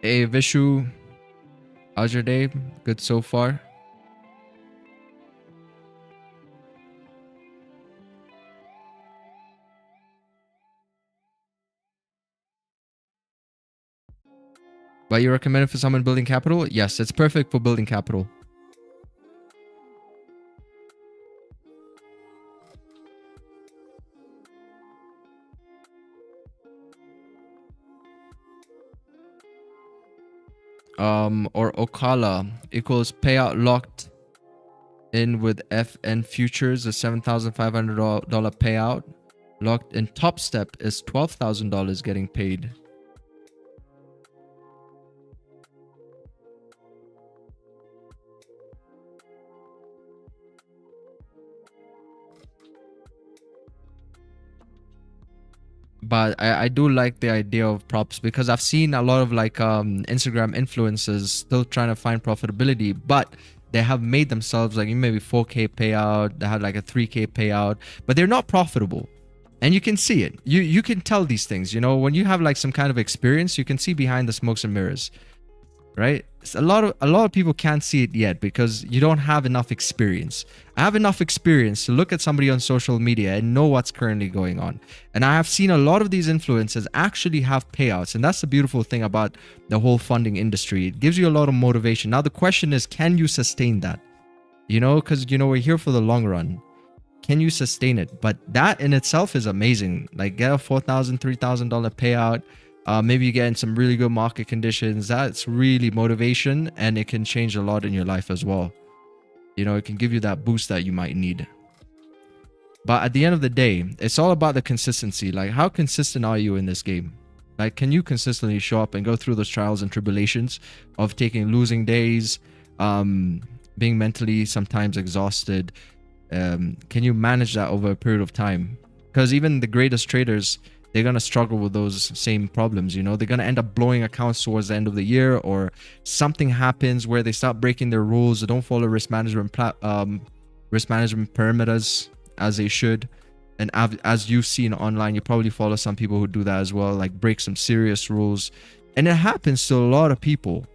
Hey Vishu, how's your day? Good so far? But you recommend it for someone building capital? Yes, it's perfect for building capital. or Ocala equals payout locked in with FN futures, a $7,500 payout. Locked in Top Step is $12,000 getting paid. But I do like the idea of props because I've seen a lot of like Instagram influencers still trying to find profitability, but they have made themselves like maybe 4K payout, they have like a 3K payout, but they're not profitable. And you can see it. You can tell these things, you know, when you have like some kind of experience, you can see behind the smokes and mirrors. Right? It's a lot of people can't see it yet because you don't have enough experience. I have enough experience to look at somebody on social media and know what's currently going on. And I have seen a lot of these influencers actually have payouts. And that's the beautiful thing about the whole funding industry. It gives you a lot of motivation. Now the question is, can you sustain that? You know, because you know we're here for the long run. Can you sustain it? But that in itself is amazing. Like get a $4,000, $3,000 payout. Maybe you get in some really good market conditions. That's really motivation, and it can change a lot in your life as well. You know, it can give you that boost that you might need. But at the end of the day, it's all about the consistency. Like, how consistent are you in this game? Like, can you consistently show up and go through those trials and tribulations of taking losing days, being mentally sometimes exhausted? Can you manage that over a period of time? Because even the greatest traders, they're going to struggle with those same problems. You know, they're going to end up blowing accounts towards the end of the year, or something happens where they start breaking their rules. They don't follow risk management parameters as they should. And as you've seen online, you probably follow some people who do that as well, like break some serious rules. And it happens to a lot of people.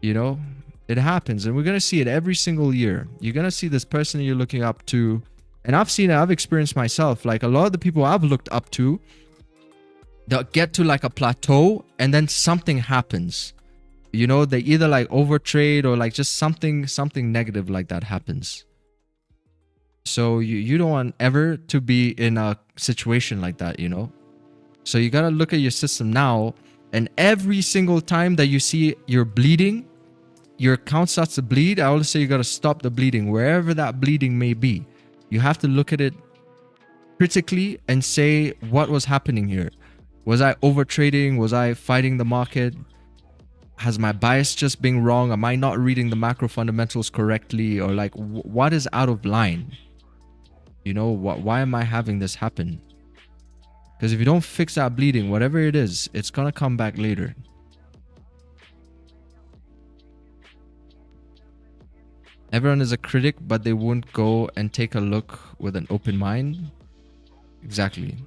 You know, it happens. And we're going to see it every single year. You're going to see this person you're looking up to. And I've seen it, I've experienced myself. Like a lot of the people I've looked up to, they'll get to like a plateau and then something happens. You know, they either like overtrade or like just something negative like that happens. So you don't want ever to be in a situation like that, you know. So you got to look at your system now, and every single time that you see you're bleeding, your account starts to bleed, I always say you got to stop the bleeding, wherever that bleeding may be. You have to look at it critically and say, what was happening here? Was I overtrading? Was I fighting the market? Has my bias just been wrong? Am I not reading the macro fundamentals correctly? Or like, what is out of line? You know, why am I having this happen? Because if you don't fix that bleeding, whatever it is, it's going to come back later. Everyone is a critic, but they won't go and take a look with an open mind. Exactly.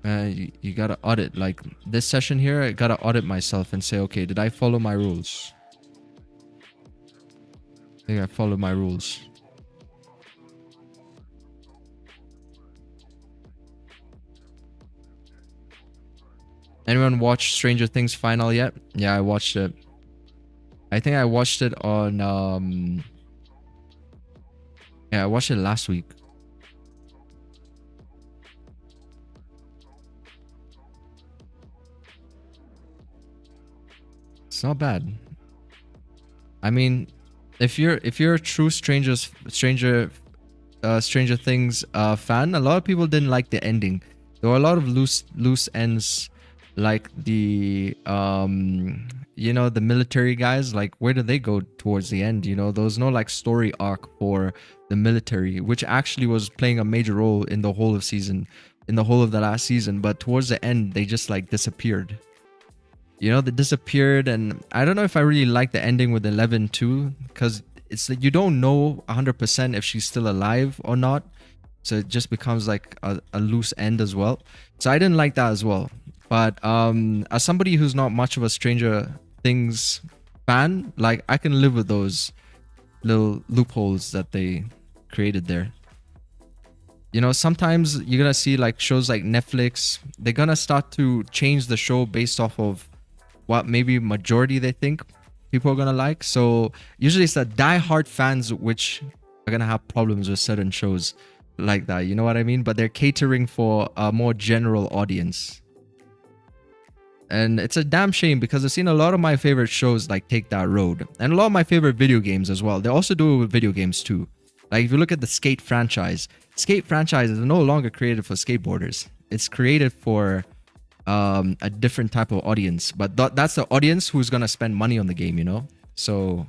You gotta audit. Like this session here, I gotta audit myself and say, okay, did I follow my rules? I think I followed my rules. Anyone watch Stranger Things final yet? Yeah, I watched it. I think I watched it on yeah, I watched it last week. It's not bad. I mean, if you're a true Stranger Things fan, a lot of people didn't like the ending. There were a lot of loose ends. Like the you know, the military guys, like where did they go towards the end? You know, there was no like story arc for the military, which actually was playing a major role in the whole of the last season. But towards the end, they just like disappeared. You know, they disappeared, and I don't know if I really like the ending with 11 too, because it's like you don't know 100% if she's still alive or not. So it just becomes like a loose end as well. So I didn't like that as well. But as somebody who's not much of a Stranger Things fan, like I can live with those little loopholes that they created there. You know, sometimes you're gonna see like shows like Netflix, they're gonna start to change the show based off of what maybe majority they think people are gonna like. So usually it's the die-hard fans which are gonna have problems with certain shows. like that. You know what I mean? But they're catering for a more general audience. And it's a damn shame because I've seen a lot of my favorite shows like take that road. And a lot of my favorite video games as well. They also do it with video games too. Like if you look at the Skate franchise is no longer created for skateboarders. It's created for a different type of audience. But that's the audience who's going to spend money on the game, you know? So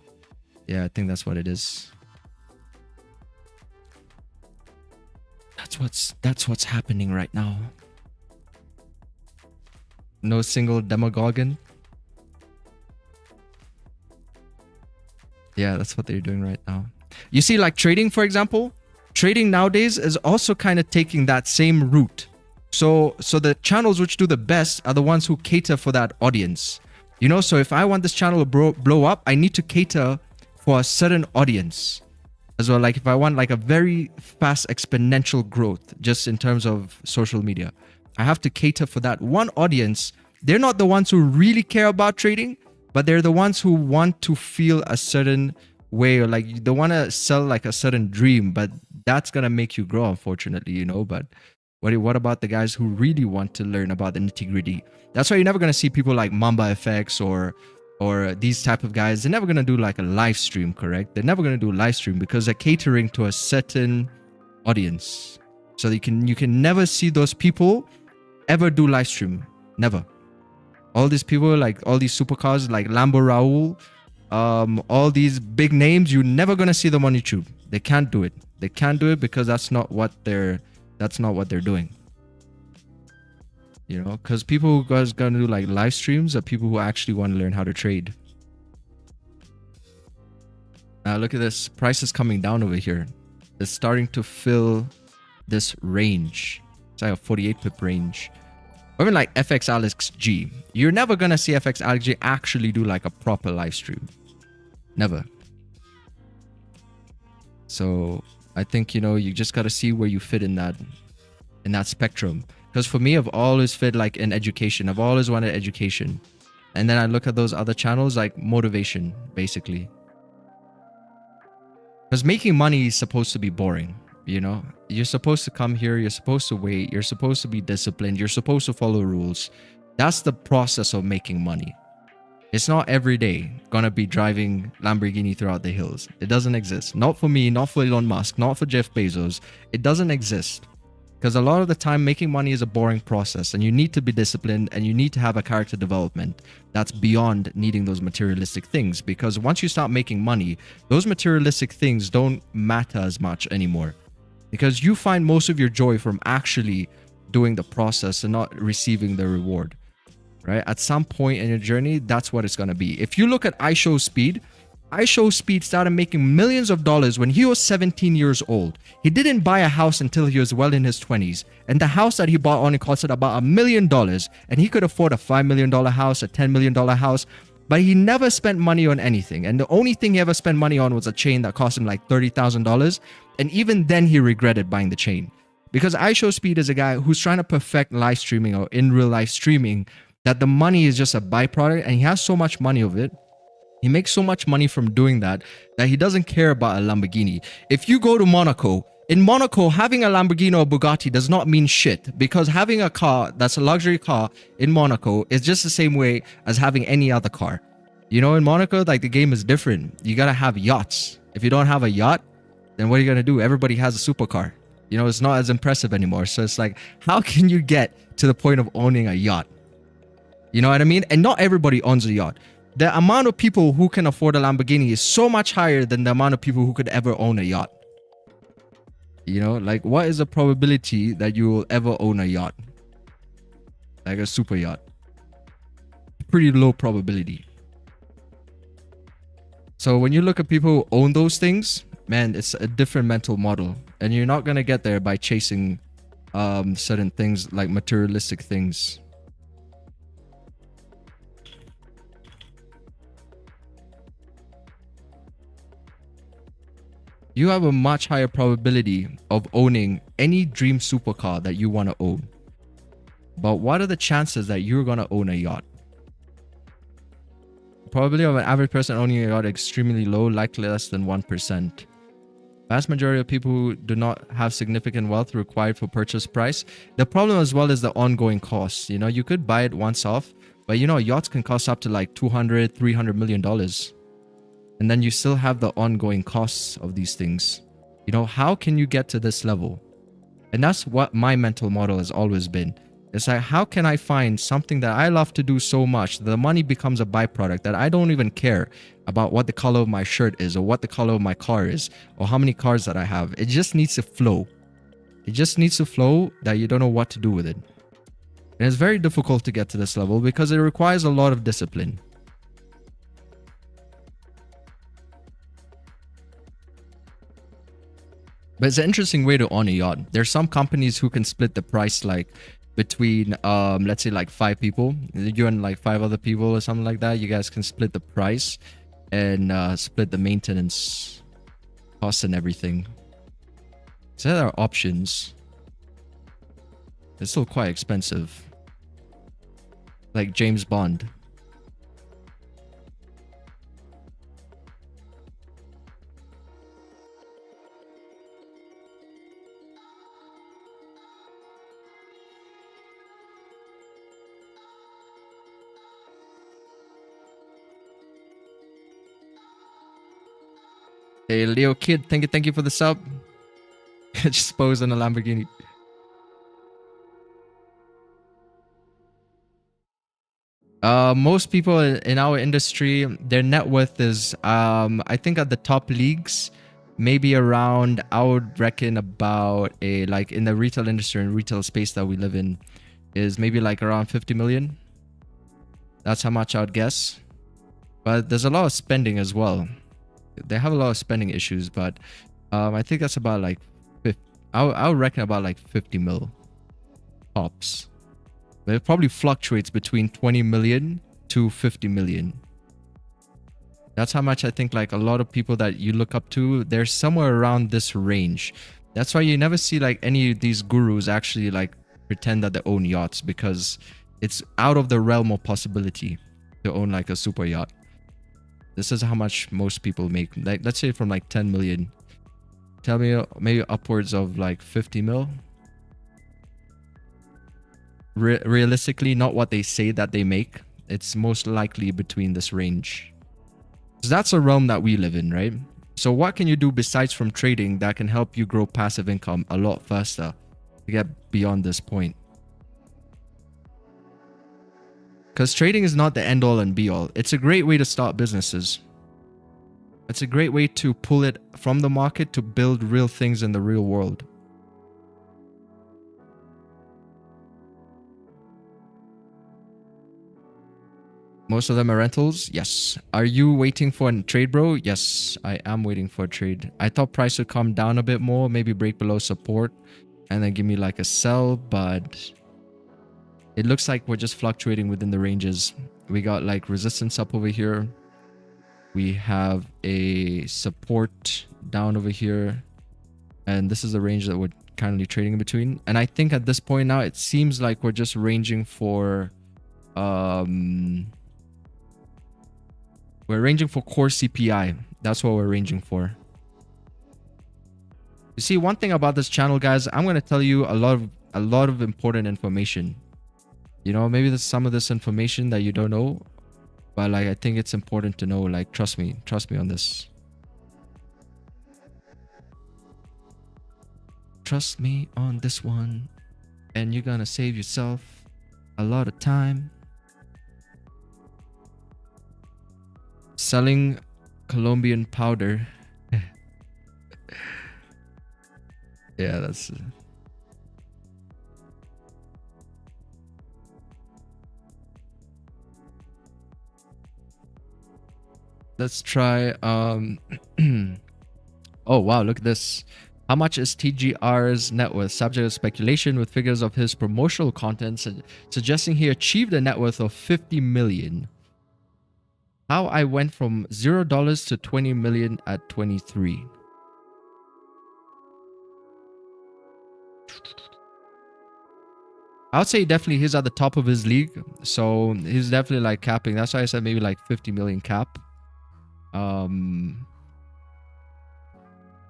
yeah, I think that's what it is. That's what's happening right now. No single demagogue. Yeah, that's what they're doing right now. You see, like trading, for example, trading nowadays is also kind of taking that same route. So the channels which do the best are the ones who cater for that audience. You know, so if I want this channel to blow up, I need to cater for a certain audience as well. Like if I want like a very fast exponential growth just in terms of social media, I have to cater for that one audience. They're not the ones who really care about trading, but they're the ones who want to feel a certain way, or like they want to sell like a certain dream, but that's going to make you grow, unfortunately, you know. But what about the guys who really want to learn about the nitty-gritty? That's why you're never going to see people like MambaFX or these type of guys. They're never going to do like a live stream, correct? They're never going to do a live stream because they're catering to a certain audience. So you can never see those people ever do live stream. Never. All these people, like all these supercars like Lambo Raul, all these big names, you're never gonna see them on YouTube. They can't do it. They can't do it because that's not what they're doing. You know, because people who guys gonna do like live streams are people who actually want to learn how to trade. Now look at this. Price is coming down over here. It's starting to fill this range. It's like a 48 pip range. Or even like FX Alex G. You're never gonna see FX Alex G actually do like a proper live stream. Never. So I think, you know, you just gotta see where you fit in that spectrum. Because for me, I've always fit like in education. I've always wanted education. And then I look at those other channels like motivation, basically. Because making money is supposed to be boring. You know, you're supposed to come here, you're supposed to wait, you're supposed to be disciplined, you're supposed to follow rules. That's the process of making money. It's not every day gonna be driving Lamborghini throughout the hills. It doesn't exist. Not for me, not for Elon Musk, not for Jeff Bezos. It doesn't exist. Because a lot of the time, making money is a boring process, and you need to be disciplined and you need to have a character development that's beyond needing those materialistic things. Because once you start making money, those materialistic things don't matter as much anymore. Because you find most of your joy from actually doing the process and not receiving the reward, right? At some point in your journey, that's what it's going to be. If you look at Xauusd started making millions of dollars when he was 17 years old. He didn't buy a house until he was well in his 20s. And the house that he bought only costed about $1 million. And he could afford a $5 million house, a $10 million house. But he never spent money on anything. And the only thing he ever spent money on was a chain that cost him like $30,000. And even then he regretted buying the chain. Because Xauusd is a guy who's trying to perfect live streaming or in real life streaming, that the money is just a byproduct, and he has so much money of it. He makes so much money from doing that he doesn't care about a Lamborghini. If you go to Monaco, in Monaco, having a Lamborghini or Bugatti does not mean shit, because having a car that's a luxury car in Monaco is just the same way as having any other car. You know, in Monaco, like the game is different. You gotta have yachts. If you don't have a yacht, then what are you gonna do? Everybody has a supercar. You know, it's not as impressive anymore. So it's like, how can you get to the point of owning a yacht? You know what I mean? And not everybody owns a yacht. The amount of people who can afford a Lamborghini is so much higher than the amount of people who could ever own a yacht. You know, like what is the probability that you will ever own a yacht? Like a super yacht. Pretty low probability. So when you look at people who own those things, man, it's a different mental model. And you're not going to get there by chasing certain things like materialistic things. You have a much higher probability of owning any dream supercar that you want to own. But what are the chances that you're going to own a yacht? Probability of an average person owning a yacht extremely low, likely less than 1%. Vast majority of people who do not have significant wealth required for purchase price. The problem as well is the ongoing costs. You know, you could buy it once off, but you know, yachts can cost up to like 200, 300 million dollars. And then you still have the ongoing costs of these things. You know, how can you get to this level? And that's what my mental model has always been. It's like, how can I find something that I love to do so much, the money becomes a byproduct, that I don't even care about what the color of my shirt is or what the color of my car is or how many cars that I have. It just needs to flow. It just needs to flow that you don't know what to do with it. And it's very difficult to get to this level because it requires a lot of discipline. But it's an interesting way to own a yacht. There's some companies who can split the price like between, let's say like 5 people. You and like 5 other people or something like that. You guys can split the price and split the maintenance costs and everything. So there are options. It's still quite expensive. Like James Bond. Hey, Leo Kid, thank you for the sub. Just pose in a Lamborghini. Most people in our industry, their net worth is, I think at the top leagues, maybe around, I would reckon about like in the retail industry and retail space that we live in, is maybe like around 50 million. That's how much I would guess. But there's a lot of spending as well. They have a lot of spending issues, but I think that's about like 50, I would reckon about like 50 mil tops. But it probably fluctuates between 20 million to 50 million. That's how much I think like a lot of people that you look up to, they're somewhere around this range. That's why you never see like any of these gurus actually like pretend that they own yachts, because it's out of the realm of possibility to own like a super yacht. This is how much most people make. Like, let's say from like 10 million. Tell me maybe upwards of like 50 mil. Realistically, not what they say that they make. It's most likely between this range. So that's a realm that we live in, right? So what can you do besides from trading that can help you grow passive income a lot faster to get beyond this point? Because trading is not the end all and be all. It's a great way to start businesses. It's a great way to pull it from the market to build real things in the real world. Most of them are rentals? Yes. Are you waiting for a trade, bro? Yes, I am waiting for a trade. I thought price would come down a bit more, maybe break below support and then give me like a sell, but it looks like we're just fluctuating within the ranges. We got like resistance up over here. We have a support down over here. And this is the range that we're currently trading in between. And I think at this point now, it seems like we're just ranging for... we're ranging for core CPI. That's what we're ranging for. You see, one thing about this channel, guys, I'm going to tell you a lot of important information. You know, maybe there's some of this information that you don't know, but like I think it's important to know. Like, trust me on this. Trust me on this one, and you're gonna save yourself a lot of time. Selling Colombian powder. Yeah, that's... Let's try... Oh, wow, look at this. How much is TGR's net worth? Subject to speculation, with figures of his promotional content suggesting he achieved a net worth of 50 million. How I went from $0 to 20 million at 23. I would say definitely he's at the top of his league. So he's definitely like capping. That's why I said maybe like 50 million cap.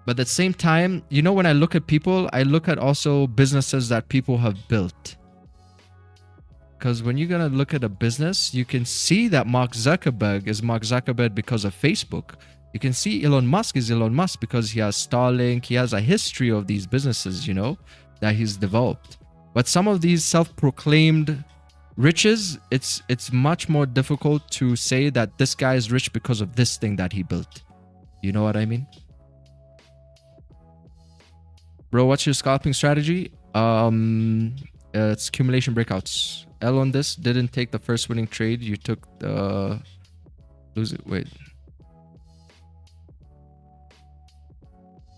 But at the same time, you know, when I look at people, I look at also businesses that people have built. Because when you're going to look at a business, you can see that Mark Zuckerberg is Mark Zuckerberg because of Facebook. You can see Elon Musk is Elon Musk because he has Starlink. He has a history of these businesses, you know, that he's developed. But some of these self-proclaimed riches, it's much more difficult to say that this guy is rich because of this thing that he built. You know what I mean? Bro, what's your scalping strategy? It's accumulation breakouts. L on this, didn't take the first winning trade. You took the... Lose it. Wait.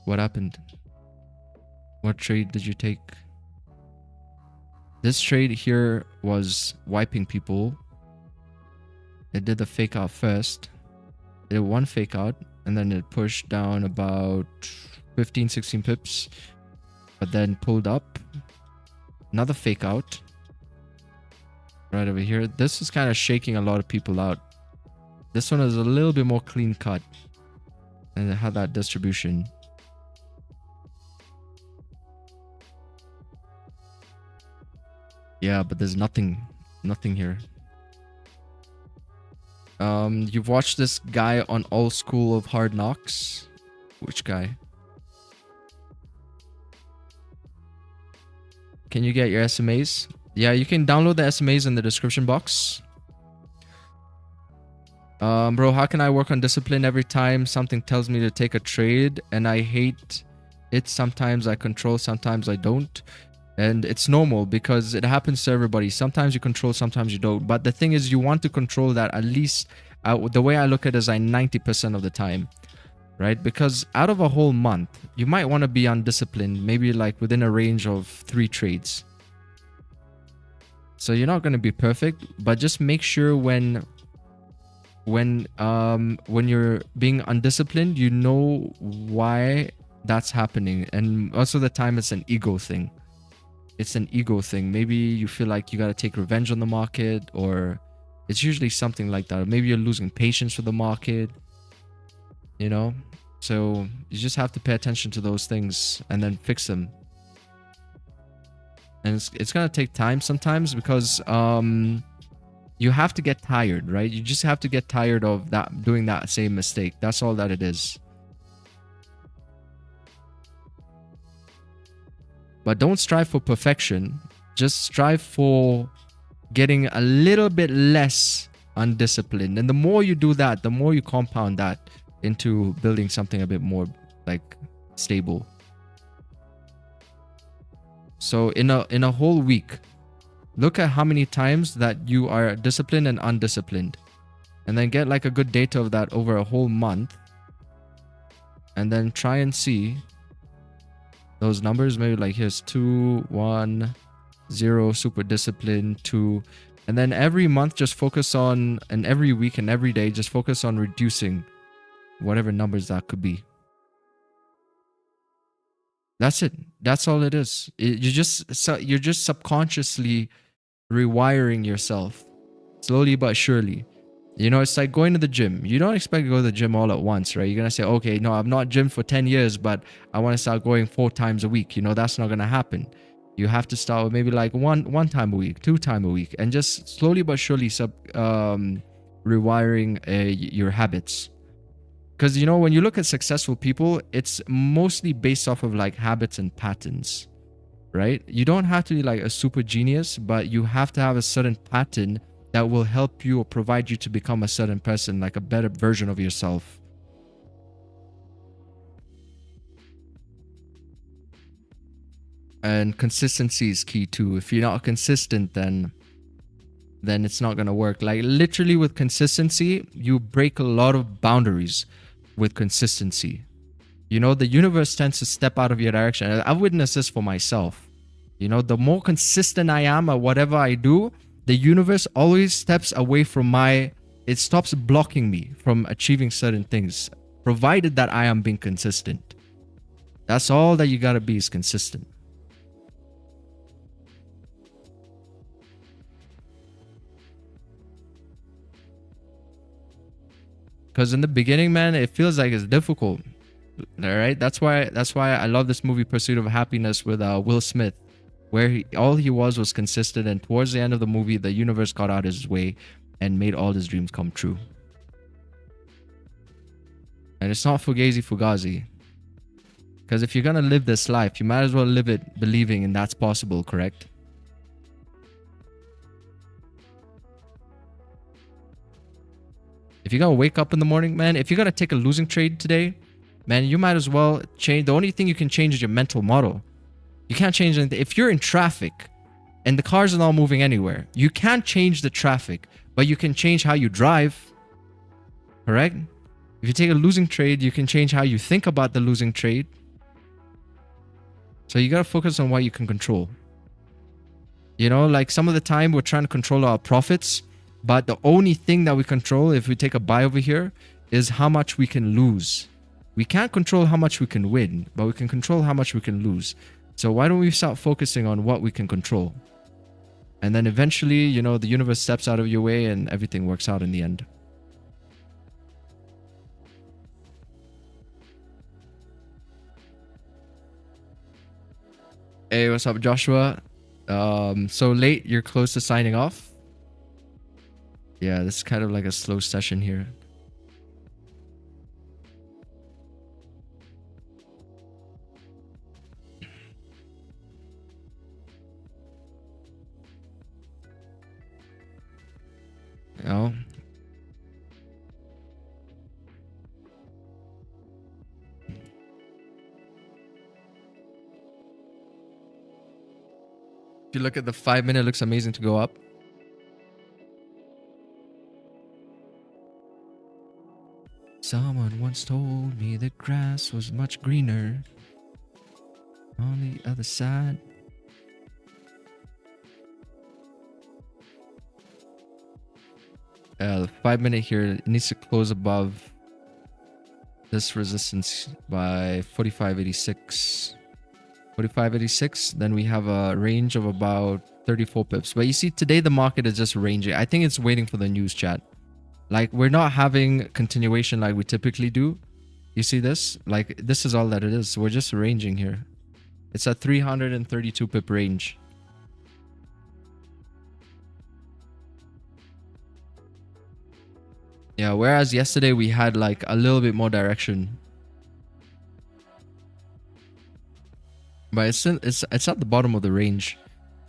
What happened? What trade did you take? This trade here was wiping people. It did the fake out first. It did one fake out, and then it pushed down about 15, 16 pips. But then pulled up. Another fake out. Right over here. This is kind of shaking a lot of people out. This one is a little bit more clean cut. And it had that distribution. Yeah, but there's nothing here. You've watched this guy on All School of Hard Knocks? Which guy? Can you get your SMAs? Yeah, you can download the SMAs in the description box. Bro, how can I work on discipline every time something tells me to take a trade and I hate it? Sometimes I control, sometimes I don't. And it's normal because it happens to everybody. Sometimes you control, sometimes you don't. But the thing is, you want to control that at least, the way I look at it is 90% of the time. Right? Because out of a whole month, you might want to be undisciplined, maybe like within a range of 3 trades. So you're not going to be perfect, but just make sure when you're being undisciplined, you know why that's happening. And most of the time, it's an ego thing. It's an ego thing. Maybe you feel like you got to take revenge on the market, or it's usually something like that. Maybe you're losing patience with the market, you know? So you just have to pay attention to those things and then fix them. And it's going to take time sometimes because you have to get tired, right? You just have to get tired of doing that same mistake. That's all that it is. But don't strive for perfection. Just strive for getting a little bit less undisciplined. And the more you do that, the more you compound that into building something a bit more like stable. So in a whole week, look at how many times that you are disciplined and undisciplined, and then get like a good data of that over a whole month, and then try and see those numbers. Maybe like here's 2, 1, 0, super disciplined, 2, and then every month just focus on, and every week and every day just focus on reducing whatever numbers that could be. That's it. That's all it is. You're just subconsciously rewiring yourself slowly but surely. You know, it's like going to the gym. You don't expect to go to the gym all at once, right? You're going to say, okay, no, I've not gymmed for 10 years, but I want to start going 4 times a week. You know, that's not going to happen. You have to start with maybe like one time a week, 2 times a week, and just slowly but surely rewiring your habits. Because, you know, when you look at successful people, it's mostly based off of like habits and patterns, right? You don't have to be like a super genius, but you have to have a certain pattern that will help you or provide you to become a certain person, like a better version of yourself. And consistency is key too. If you're not consistent, then it's not going to work. Like literally with consistency, you break a lot of boundaries with consistency. You know, the universe tends to step out of your direction. I've witnessed this for myself. You know, the more consistent I am at whatever I do, the universe always steps away from it stops blocking me from achieving certain things, provided that I am being consistent. That's all that you gotta be, is consistent. Because in the beginning, man, it feels like it's difficult. All right, that's why I love this movie Pursuit of Happiness with Will Smith, where all he was consistent, and towards the end of the movie, the universe got out of his way and made all his dreams come true. And it's not fugazi. Because if you're gonna live this life, you might as well live it believing in that's possible, correct? If you're gonna wake up in the morning, man, if you're gonna take a losing trade today, man, you might as well change. The only thing you can change is your mental model. You can't change anything. If you're in traffic and the cars are not moving anywhere, you can't change the traffic, but you can change how you drive, correct? If you take a losing trade, you can change how you think about the losing trade. So you gotta focus on what you can control. You know, like some of the time we're trying to control our profits, but the only thing that we control, if we take a buy over here, is how much we can lose. We can't control how much we can win, but we can control how much we can lose. So why don't we start focusing on what we can control? And then eventually, you know, the universe steps out of your way and everything works out in the end. Hey, what's up, Joshua? So late, you're close to signing off? Yeah, this is kind of like a slow session here. You know? If you look at the 5-minute, it looks amazing to go up. Someone once told me the grass was much greener on the other side. The 5-minute here, it needs to close above this resistance by 45.86. 45.86, then we have a range of about 34 pips. But you see, today the market is just ranging. I think it's waiting for the news, chat. Like, we're not having continuation like we typically do. You see this? Like, this is all that it is. We're just ranging here. It's a 332 pip range. Yeah, whereas yesterday we had like a little bit more direction. But it's at the bottom of the range.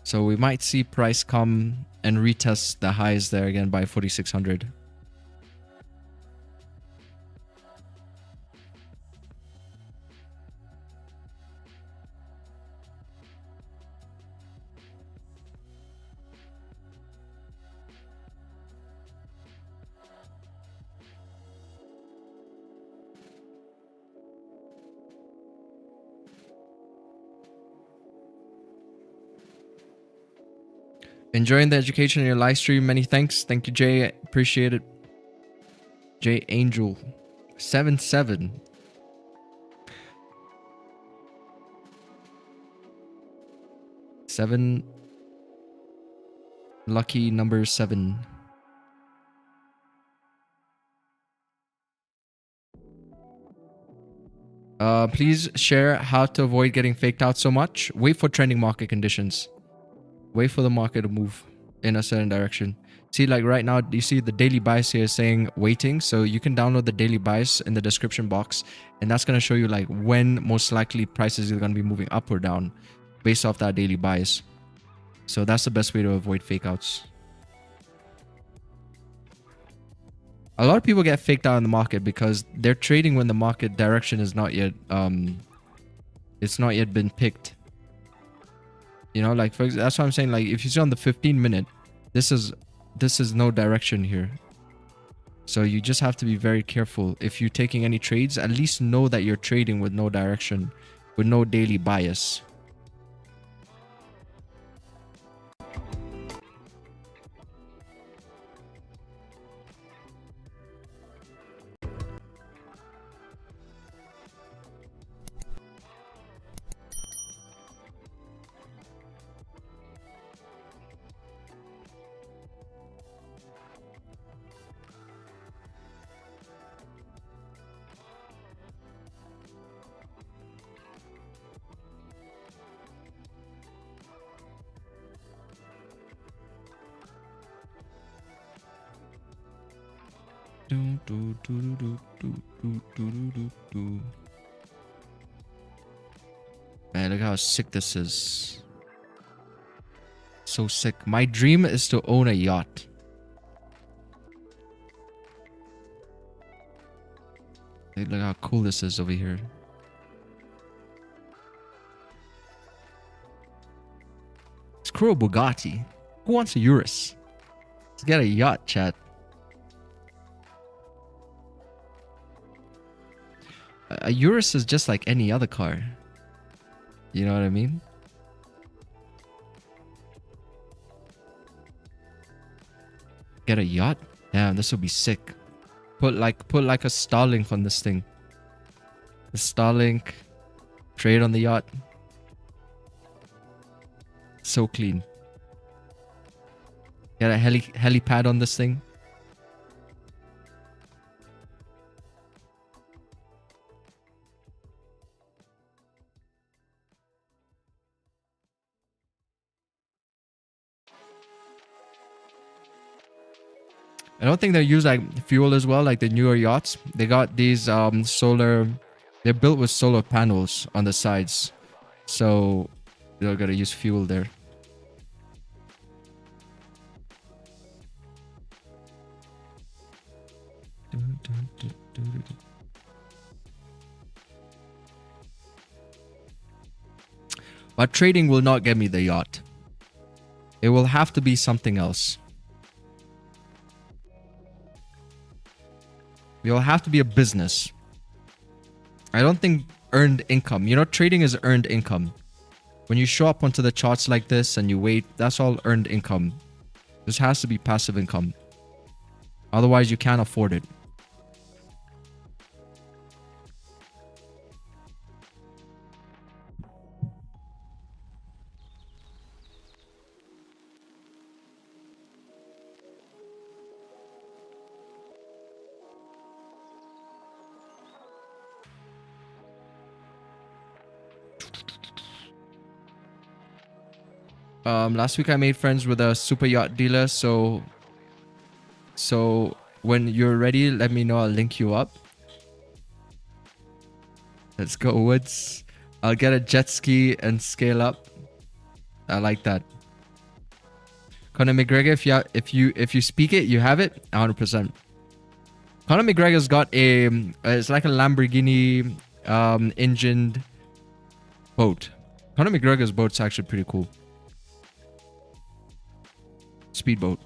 So we might see price come and retest the highs there again by 4,600. Enjoying the education in your live stream. Many thanks. Thank you, Jay. Appreciate it. Jay Angel. 7-7. Seven. Lucky number 7. Please share how to avoid getting faked out so much. Wait for trending market conditions. Wait for the market to move in a certain direction. See, like right now, you see the daily bias here saying waiting. So you can download the daily bias in the description box. And that's going to show you like when most likely prices are going to be moving up or down based off that daily bias. So that's the best way to avoid fake outs. A lot of people get faked out in the market because they're trading when the market direction is not yet, it's not yet been picked. You know, like, for example, that's what I'm saying. Like, if you see on the 15-minute, this is no direction here. So you just have to be very careful. If you're taking any trades, at least know that you're trading with no direction, with no daily bias. Man, look how sick this is. So sick. My dream is to own a yacht. Hey, look how cool this is over here. Screw a Bugatti. Who wants a Urus? Let's get a yacht, chat. A Urus is just like any other car. You know what I mean? Get a yacht? Damn, this would be sick. Put like a Starlink on this thing. The Starlink. Trade on the yacht. So clean. Get a helipad on this thing. I don't think they use like fuel as well, like the newer yachts. They got these solar. They're built with solar panels on the sides, so they're gonna use fuel there. But trading will not get me the yacht. It will have to be something else. It'll have to be a business. I don't think earned income. You know, trading is earned income. When you show up onto the charts like this and you wait, that's all earned income. This has to be passive income. Otherwise, you can't afford it. Last week I made friends with a super yacht dealer, so when you're ready, let me know. I'll link you up. Let's go, Woods. I'll get a jet ski and scale up. I like that. Conor McGregor, if you speak it, you have it 100%. Conor McGregor's got a it's like a Lamborghini engined boat. Conor McGregor's boat's actually pretty cool. Speedboat.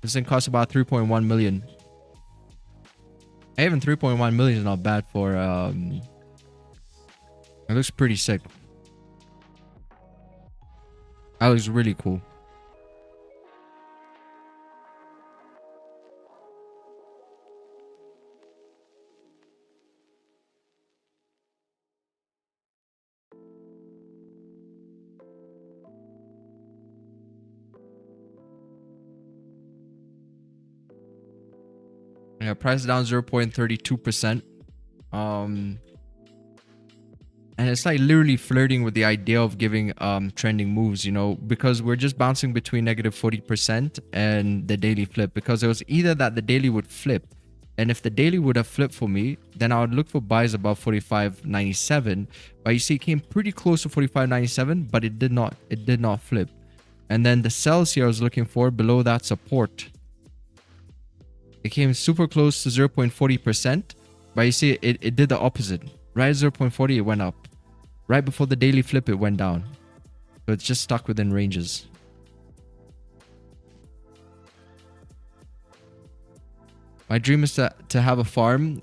This thing costs about 3.1 million. Even 3.1 million is not bad for it looks pretty sick. That looks really cool. Yeah, price down 0.32%. And it's like literally flirting with the idea of giving trending moves, you know, because we're just bouncing between negative 40% and the daily flip, because it was either that the daily would flip, and if the daily would have flipped for me, then I would look for buys above 45.97. But you see, it came pretty close to 45.97, but it did not flip. And then the sells here I was looking for below that support. It came super close to 0.40%, but you see, it did the opposite. Right at 0.40, it went up. Right before the daily flip, it went down. So it's just stuck within ranges. My dream is to have a farm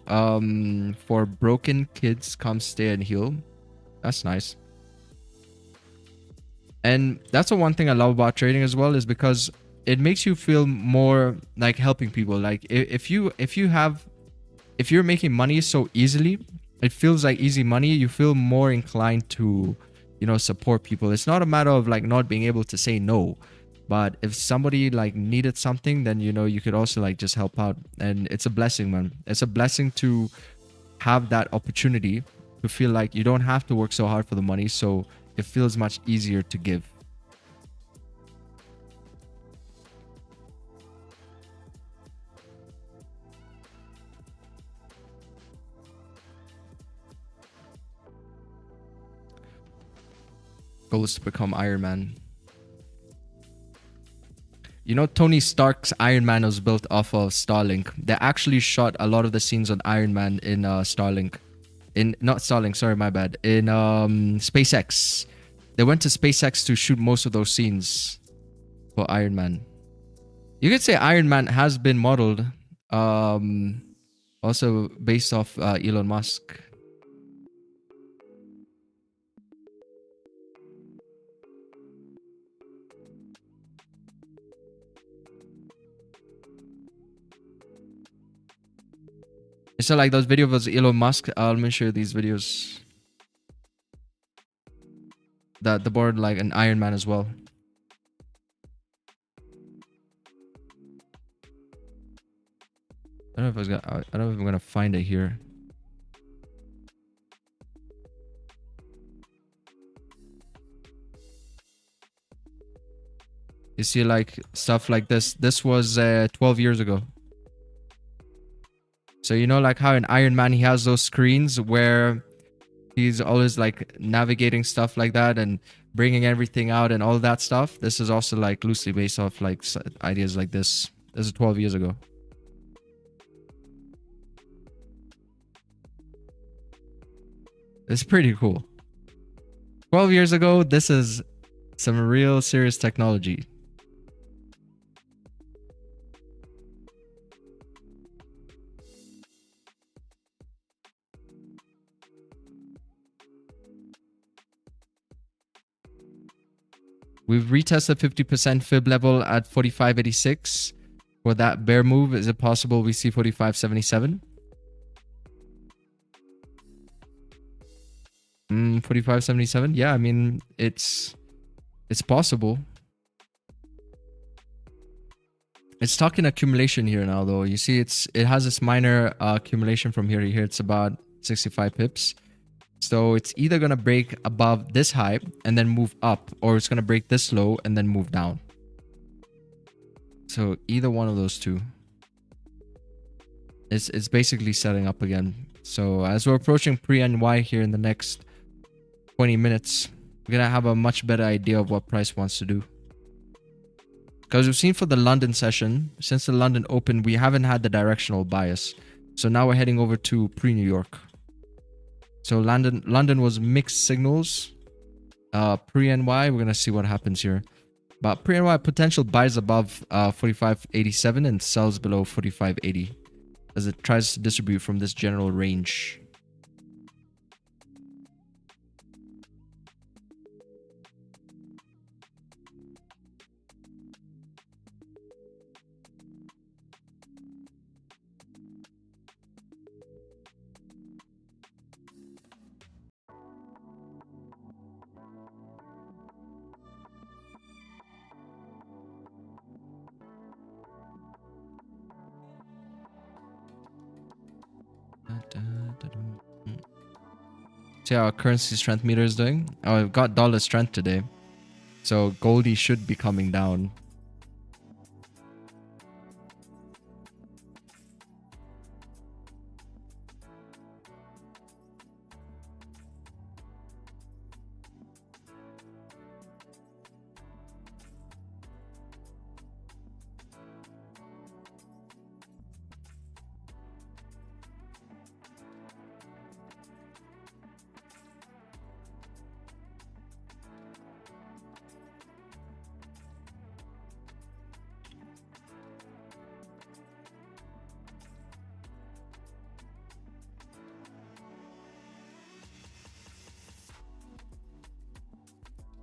for broken kids come stay and heal. That's nice. And that's the one thing I love about trading as well, is because it makes you feel more like helping people. Like if you're making money so easily, it feels like easy money. You feel more inclined to, you know, support people. It's not a matter of like not being able to say no, but if somebody like needed something, then, you know, you could also like just help out. And it's a blessing, man. It's a blessing to have that opportunity to feel like you don't have to work so hard for the money. So it feels much easier to give. goals to become Iron Man. You know, Tony Stark's Iron Man was built off of Starlink. They actually shot a lot of the scenes on Iron Man in Starlink. Not Starlink, sorry, my bad. In SpaceX. They went to SpaceX to shoot most of those scenes for Iron Man. You could say Iron Man has been modeled, also based off Elon Musk. So like those videos of Elon Musk, let me show you these videos. The board like an Iron Man as well. I don't know if I'm gonna find it here. You see like stuff like this. This was 12 years ago. So you know like how in Iron Man he has those screens where he's always like navigating stuff like that and bringing everything out and all that stuff. This is also like loosely based off like ideas like this. This is 12 years ago. It's pretty cool. 12 years ago, this is some real serious technology. We've retested 50% fib level at 45.86. For that bear move, is it possible we see 45.77? 45.77? Yeah, I mean, it's possible. It's talking accumulation here now, though. You see, it has this minor accumulation from here to here. It's about 65 pips. So it's either going to break above this high and then move up, or it's going to break this low and then move down. So either one of those two. It's basically setting up again. So as we're approaching pre-NY here in the next 20 minutes, we're going to have a much better idea of what price wants to do. Because we've seen for the London session, since the London open, we haven't had the directional bias. So now we're heading over to pre-New York. So London was mixed signals. Pre-NY, we're going to see what happens here. But pre-NY potential buys above 45.87 and sells below 45.80 as it tries to distribute from this general range. See how our currency strength meter is doing? Oh, we've got dollar strength today. So Goldie should be coming down.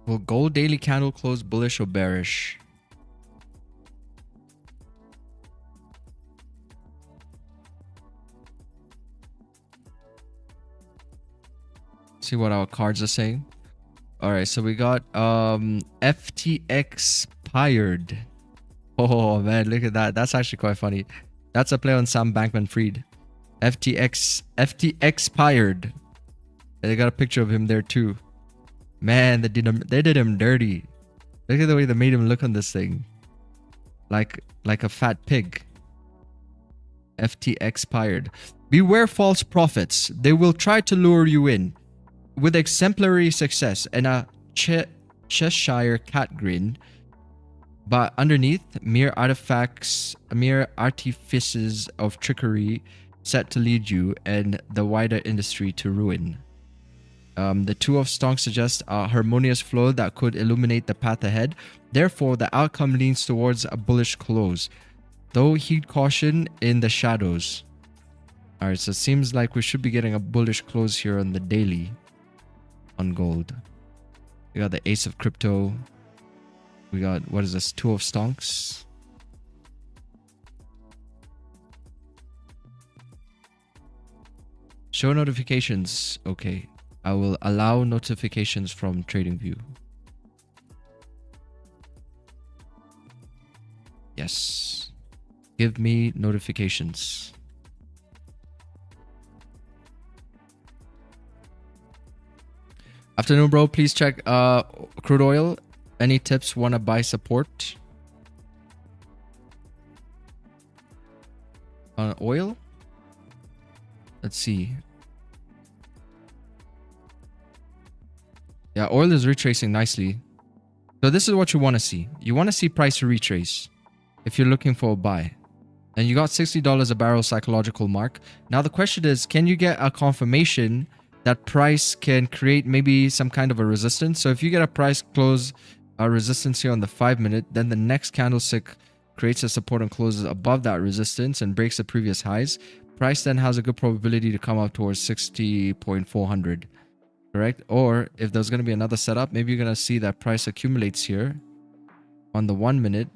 Will gold daily candle close bullish or bearish? See what our cards are saying. All right, so we got FTX pired. Oh man, look at that. That's actually quite funny. That's a play on Sam Bankman-Fried. FTX pired. They got a picture of him there too. Man, they did him dirty. Look at the way they made him look on this thing. Like a fat pig. FTX expired. Beware false prophets. They will try to lure you in with exemplary success and a Cheshire cat grin, but underneath, mere artifices of trickery set to lead you and the wider industry to ruin. The two of stonks suggest a harmonious flow that could illuminate the path ahead. Therefore, the outcome leans towards a bullish close, though heed caution in the shadows. Alright, so it seems like we should be getting a bullish close here on the daily on gold. We got the ace of crypto. We got, what is this, two of stonks. Show notifications. Okay. I will allow notifications from TradingView. Yes. Give me notifications. Afternoon, bro. Please check crude oil. Any tips? Want to buy support on oil? Let's see. Yeah, oil is retracing nicely. So this is what you want to see. You want to see price retrace if you're looking for a buy. And you got $60 a barrel psychological mark. Now the question is, can you get a confirmation that price can create maybe some kind of a resistance? So if you get a price close resistance here on the 5-minute, then the next candlestick creates a support and closes above that resistance and breaks the previous highs. Price then has a good probability to come up towards 60.400. Correct? Or if there's going to be another setup, maybe you're going to see that price accumulates here on the 1-minute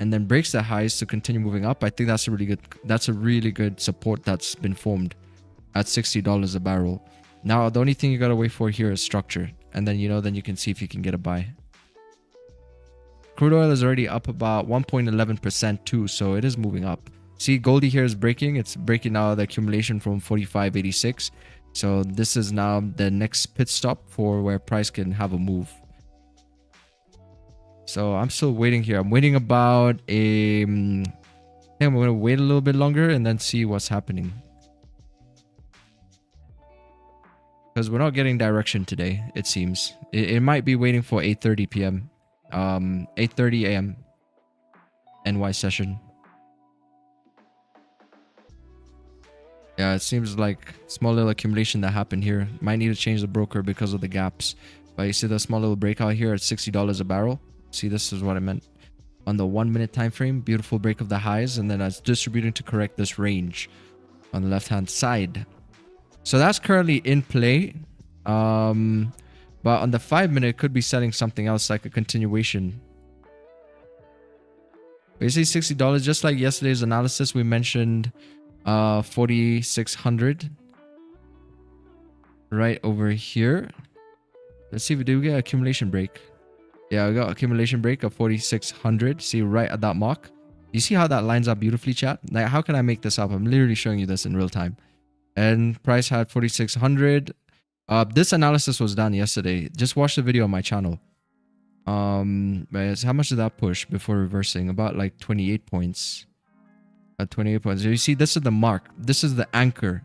and then breaks the highs to continue moving up. I think that's a really good support that's been formed at $60 a barrel. Now the only thing you got to wait for here is structure, and then then you can see if you can get a buy. Crude oil is already up about 1.11% too, so it is moving up. See, Goldie here is breaking. It's breaking now the accumulation from 45.86. So this is now the next pit stop for where price can have a move. So I'm still waiting here. I'm waiting about I think I'm going to wait a little bit longer and then see what's happening. Because we're not getting direction today, it seems. It might be waiting for 8:30 p.m. 8:30 a.m. NY session. Yeah, it seems like small little accumulation that happened here. Might need to change the broker because of the gaps. But you see the small little breakout here at $60 a barrel. See, this is what I meant. On the 1-minute time frame, beautiful break of the highs, and then it's distributing to correct this range on the left-hand side. So that's currently in play. But on the 5-minute, it could be setting something else like a continuation. But you see $60, just like yesterday's analysis, we mentioned 4,600 right over here. Let's see if we do get accumulation break. Yeah, we got accumulation break of 4,600. See, right at that mark. You see how that lines up beautifully, chat? Like, how can I make this up? I'm literally showing you this in real time. And price had 4,600. This analysis was done yesterday. Just watch the video on my channel. But how much did that push before reversing? About like 28 points. 28 points. So you see, this is the mark. This is the anchor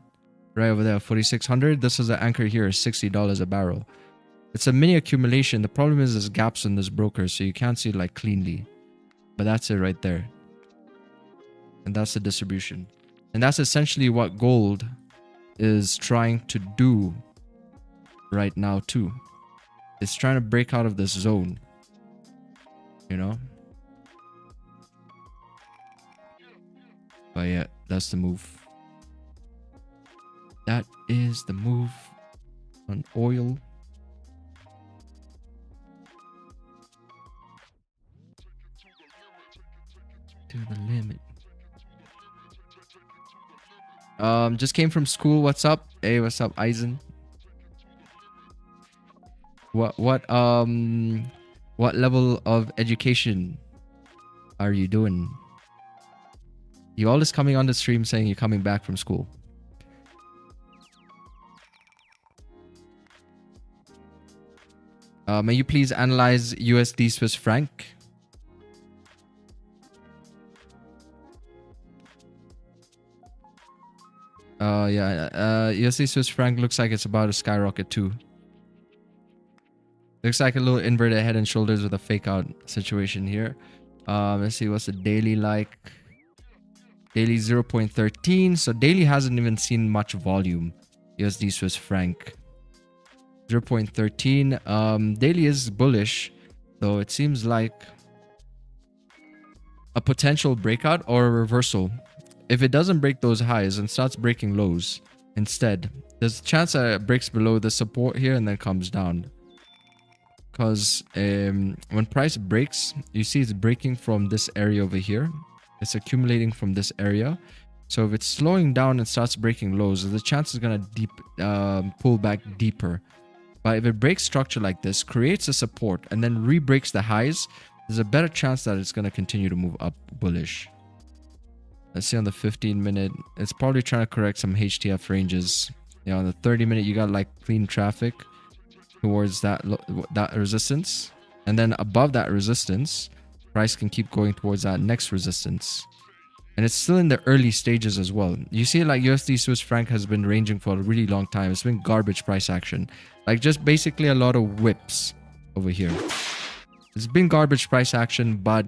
right over there, 4,600. This is the anchor here, $60 a barrel. It's a mini accumulation. The problem is there's gaps in this broker, so you can't see it like cleanly. But that's it right there. And that's the distribution. And that's essentially what gold is trying to do right now too. It's trying to break out of this zone. But yeah, that's the move. That is the move on oil. To the limit. Just came from school. What's up? Hey, what's up, Eisen? What level of education are you doing? You always coming on the stream saying you're coming back from school. May you please analyze USD Swiss franc? USD Swiss franc looks like it's about to skyrocket too. Looks like a little inverted head and shoulders with a fake out situation here. Let's see what's the daily like. Daily 0.13. So daily hasn't even seen much volume. USD Swiss franc 0.13. Daily is bullish, though it seems like a potential breakout or a reversal. If it doesn't break those highs and starts breaking lows instead, there's a chance that it breaks below the support here and then comes down. Because when price breaks, you see it's breaking from this area over here. It's accumulating from this area. So if it's slowing down and starts breaking lows, the chance is going to pull back deeper. But if it breaks structure like this, creates a support, and then re-breaks the highs, there's a better chance that it's going to continue to move up bullish. Let's see on the 15-minute. It's probably trying to correct some HTF ranges. You know, on the 30-minute, you got like clean traffic towards that resistance. And then above that resistance, price can keep going towards that next resistance. And it's still in the early stages as well. You see like USD Swiss franc has been ranging for a really long time. It's been garbage price action. Like just basically a lot of whips over here. It's been garbage price action, but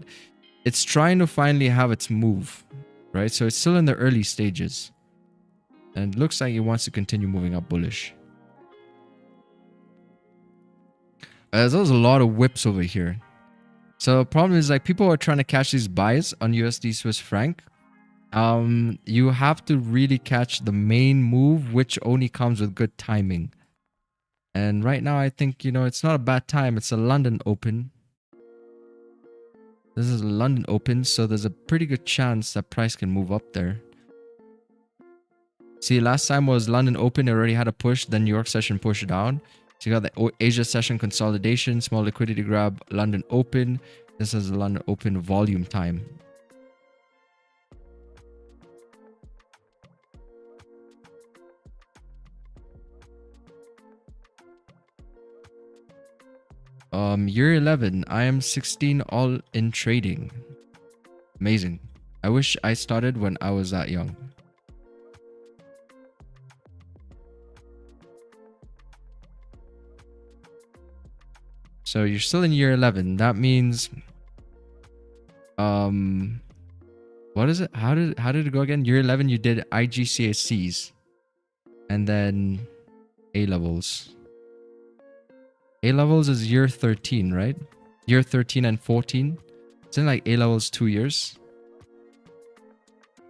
it's trying to finally have its move, right? So it's still in the early stages. And it looks like it wants to continue moving up bullish. There's a lot of whips over here. So the problem is like people are trying to catch these buys on USD Swiss franc. You have to really catch the main move, which only comes with good timing. And right now, I think, you know, it's not a bad time. It's a London Open. This is a London Open, so there's a pretty good chance that price can move up there. See, last time was London Open. It already had a push. Then New York session pushed down. So you got the Asia session consolidation, small liquidity grab, London Open. This is the London Open volume time. Year 11, I am 16 all in trading. Amazing. I wish I started when I was that young. So you're still in year 11. That means what is it? How did it go again? Year 11 you did IGCSEs and then A levels. A levels is year 13, right? Year 13 and 14. Isn't like A levels 2 years?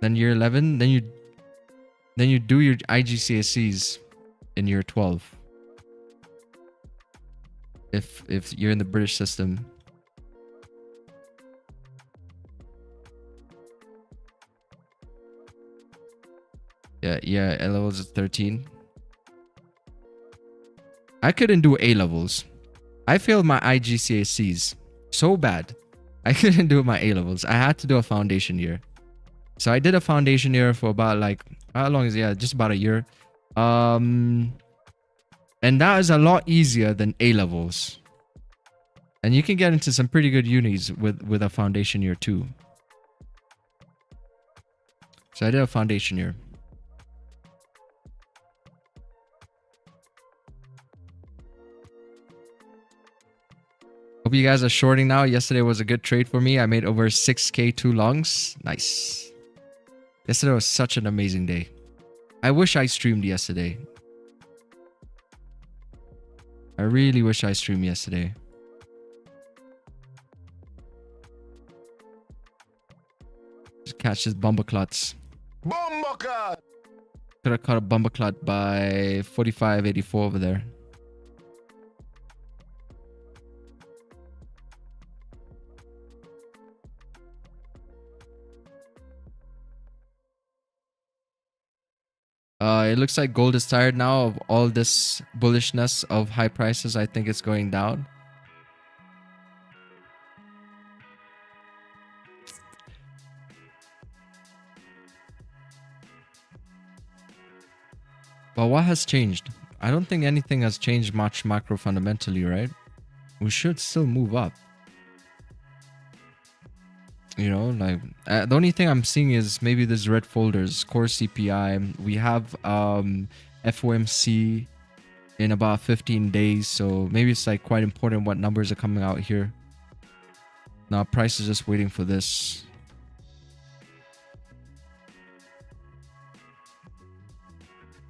Then year 11, then you do your IGCSEs in year 12. If you're in the British system. Yeah, A levels is 13. I couldn't do A levels. I failed my IGCSEs so bad. I couldn't do my A levels. I had to do a foundation year. So I did a foundation year for about like, how long is it? Yeah, just about a year. And that is a lot easier than A levels. And you can get into some pretty good unis with a foundation year too. So I did a foundation year. Hope you guys are shorting now. Yesterday was a good trade for me. I made over 6K 2 longs. Nice. Yesterday was such an amazing day. I wish I streamed yesterday. I really wish I streamed yesterday. Just catch this Bumblecluts. Bumbleclut! Could have caught a Bumbleclut by 45.84 over there. It looks like gold is tired now of all this bullishness of high prices. I think it's going down. But what has changed? I don't think anything has changed much macro fundamentally, right? We should still move up. You know, like the only thing I'm seeing is maybe these red folders, core CPI. We have FOMC. in about 15 days. So maybe it's like quite important what numbers are coming out here. Now price is just waiting for this.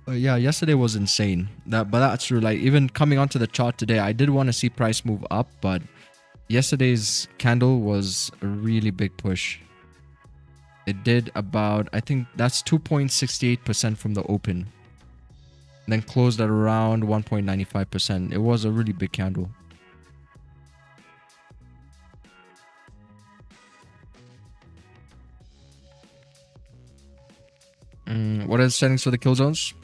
But yeah, yesterday was insane. But that's true. Like even coming onto the chart today, I did want to see price move up, but yesterday's candle was a really big push. It did about, I think that's 2.68% from the open. And then closed at around 1.95%. It was a really big candle. What are the settings for the kill zones?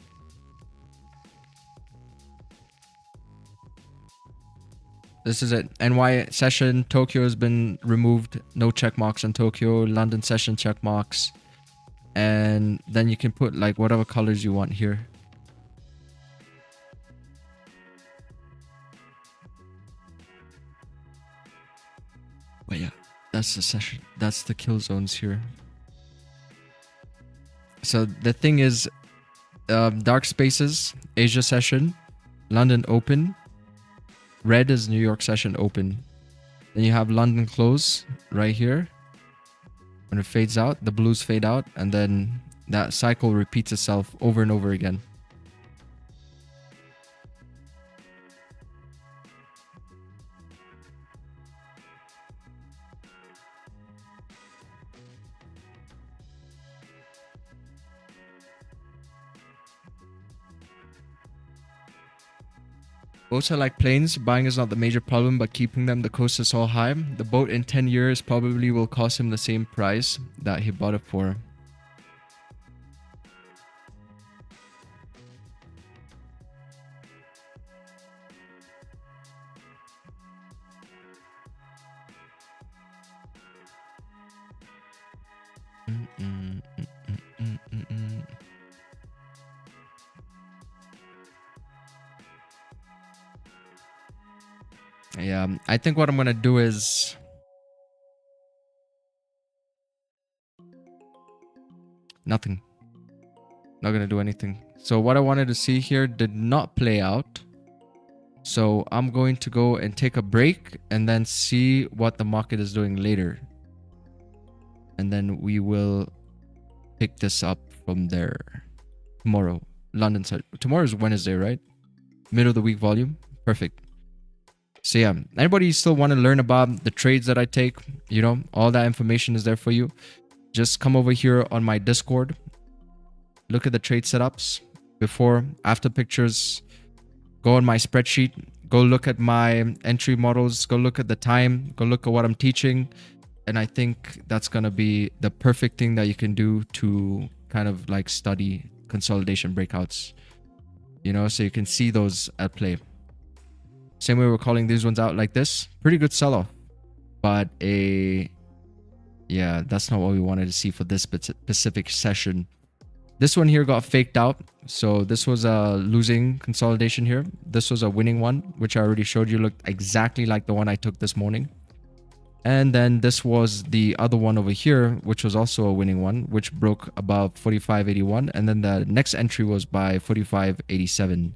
This is it. NY session, Tokyo has been removed. No check marks on Tokyo. London session check marks. And then you can put like whatever colors you want here. But yeah, that's the session. That's the kill zones here. So the thing is, dark spaces, Asia session, London open. Red is New York session open. Then you have London close right here. When it fades out, the blues fade out, and then that cycle repeats itself over and over again. Boats are like planes. Buying is not the major problem, but keeping them, the cost is so high. The boat in 10 years probably will cost him the same price that he bought it for. Yeah, I think what I'm gonna do is nothing. Not gonna do anything. So what I wanted to see here did not play out. So I'm going to go and take a break and then see what the market is doing later. And then we will pick this up from there. Tomorrow, London side. Tomorrow is Wednesday, right? Middle of the week volume. Perfect. So yeah, anybody still want to learn about the trades that I take, you know, all that information is there for you. Just come over here on my Discord. Look at the trade setups, before, after pictures. Go on my spreadsheet. Go look at my entry models. Go look at the time. Go look at what I'm teaching. And I think that's going to be the perfect thing that you can do to kind of like study consolidation breakouts. You know, so you can see those at play. Same way we're calling these ones out like this. Pretty good sell-off. But yeah, that's not what we wanted to see for this specific session. This one here got faked out. So this was a losing consolidation here. This was a winning one, which I already showed you looked exactly like the one I took this morning. And then this was the other one over here, which was also a winning one, which broke above 45.81. And then the next entry was by 45.87.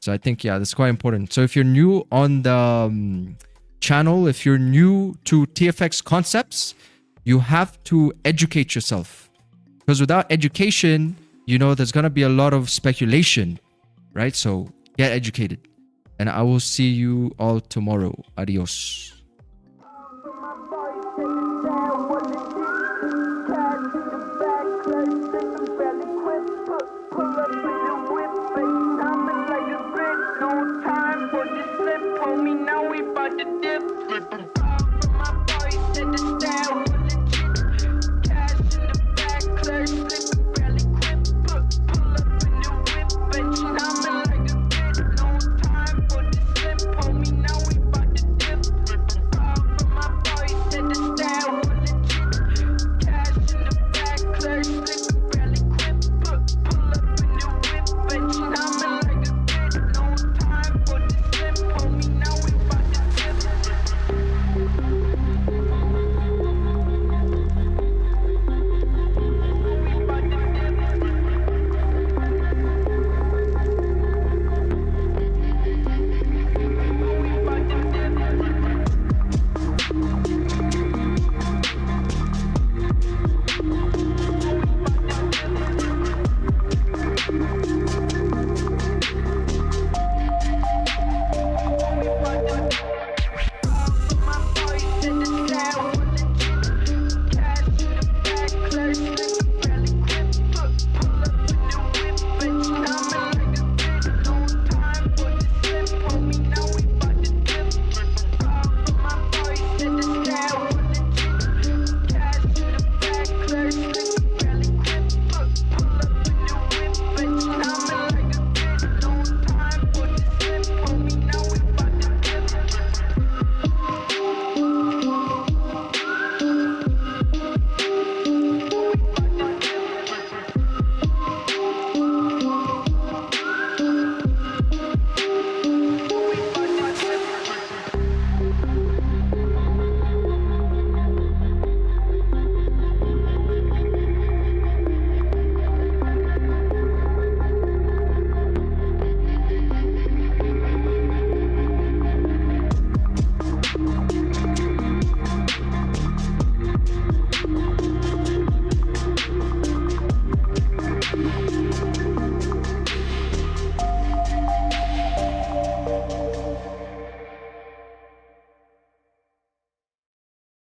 So I think, yeah, that's quite important. So if you're new on the channel, if you're new to TFX concepts, you have to educate yourself. Because without education, you know, there's going to be a lot of speculation, right? So get educated. And I will see you all tomorrow. Adios.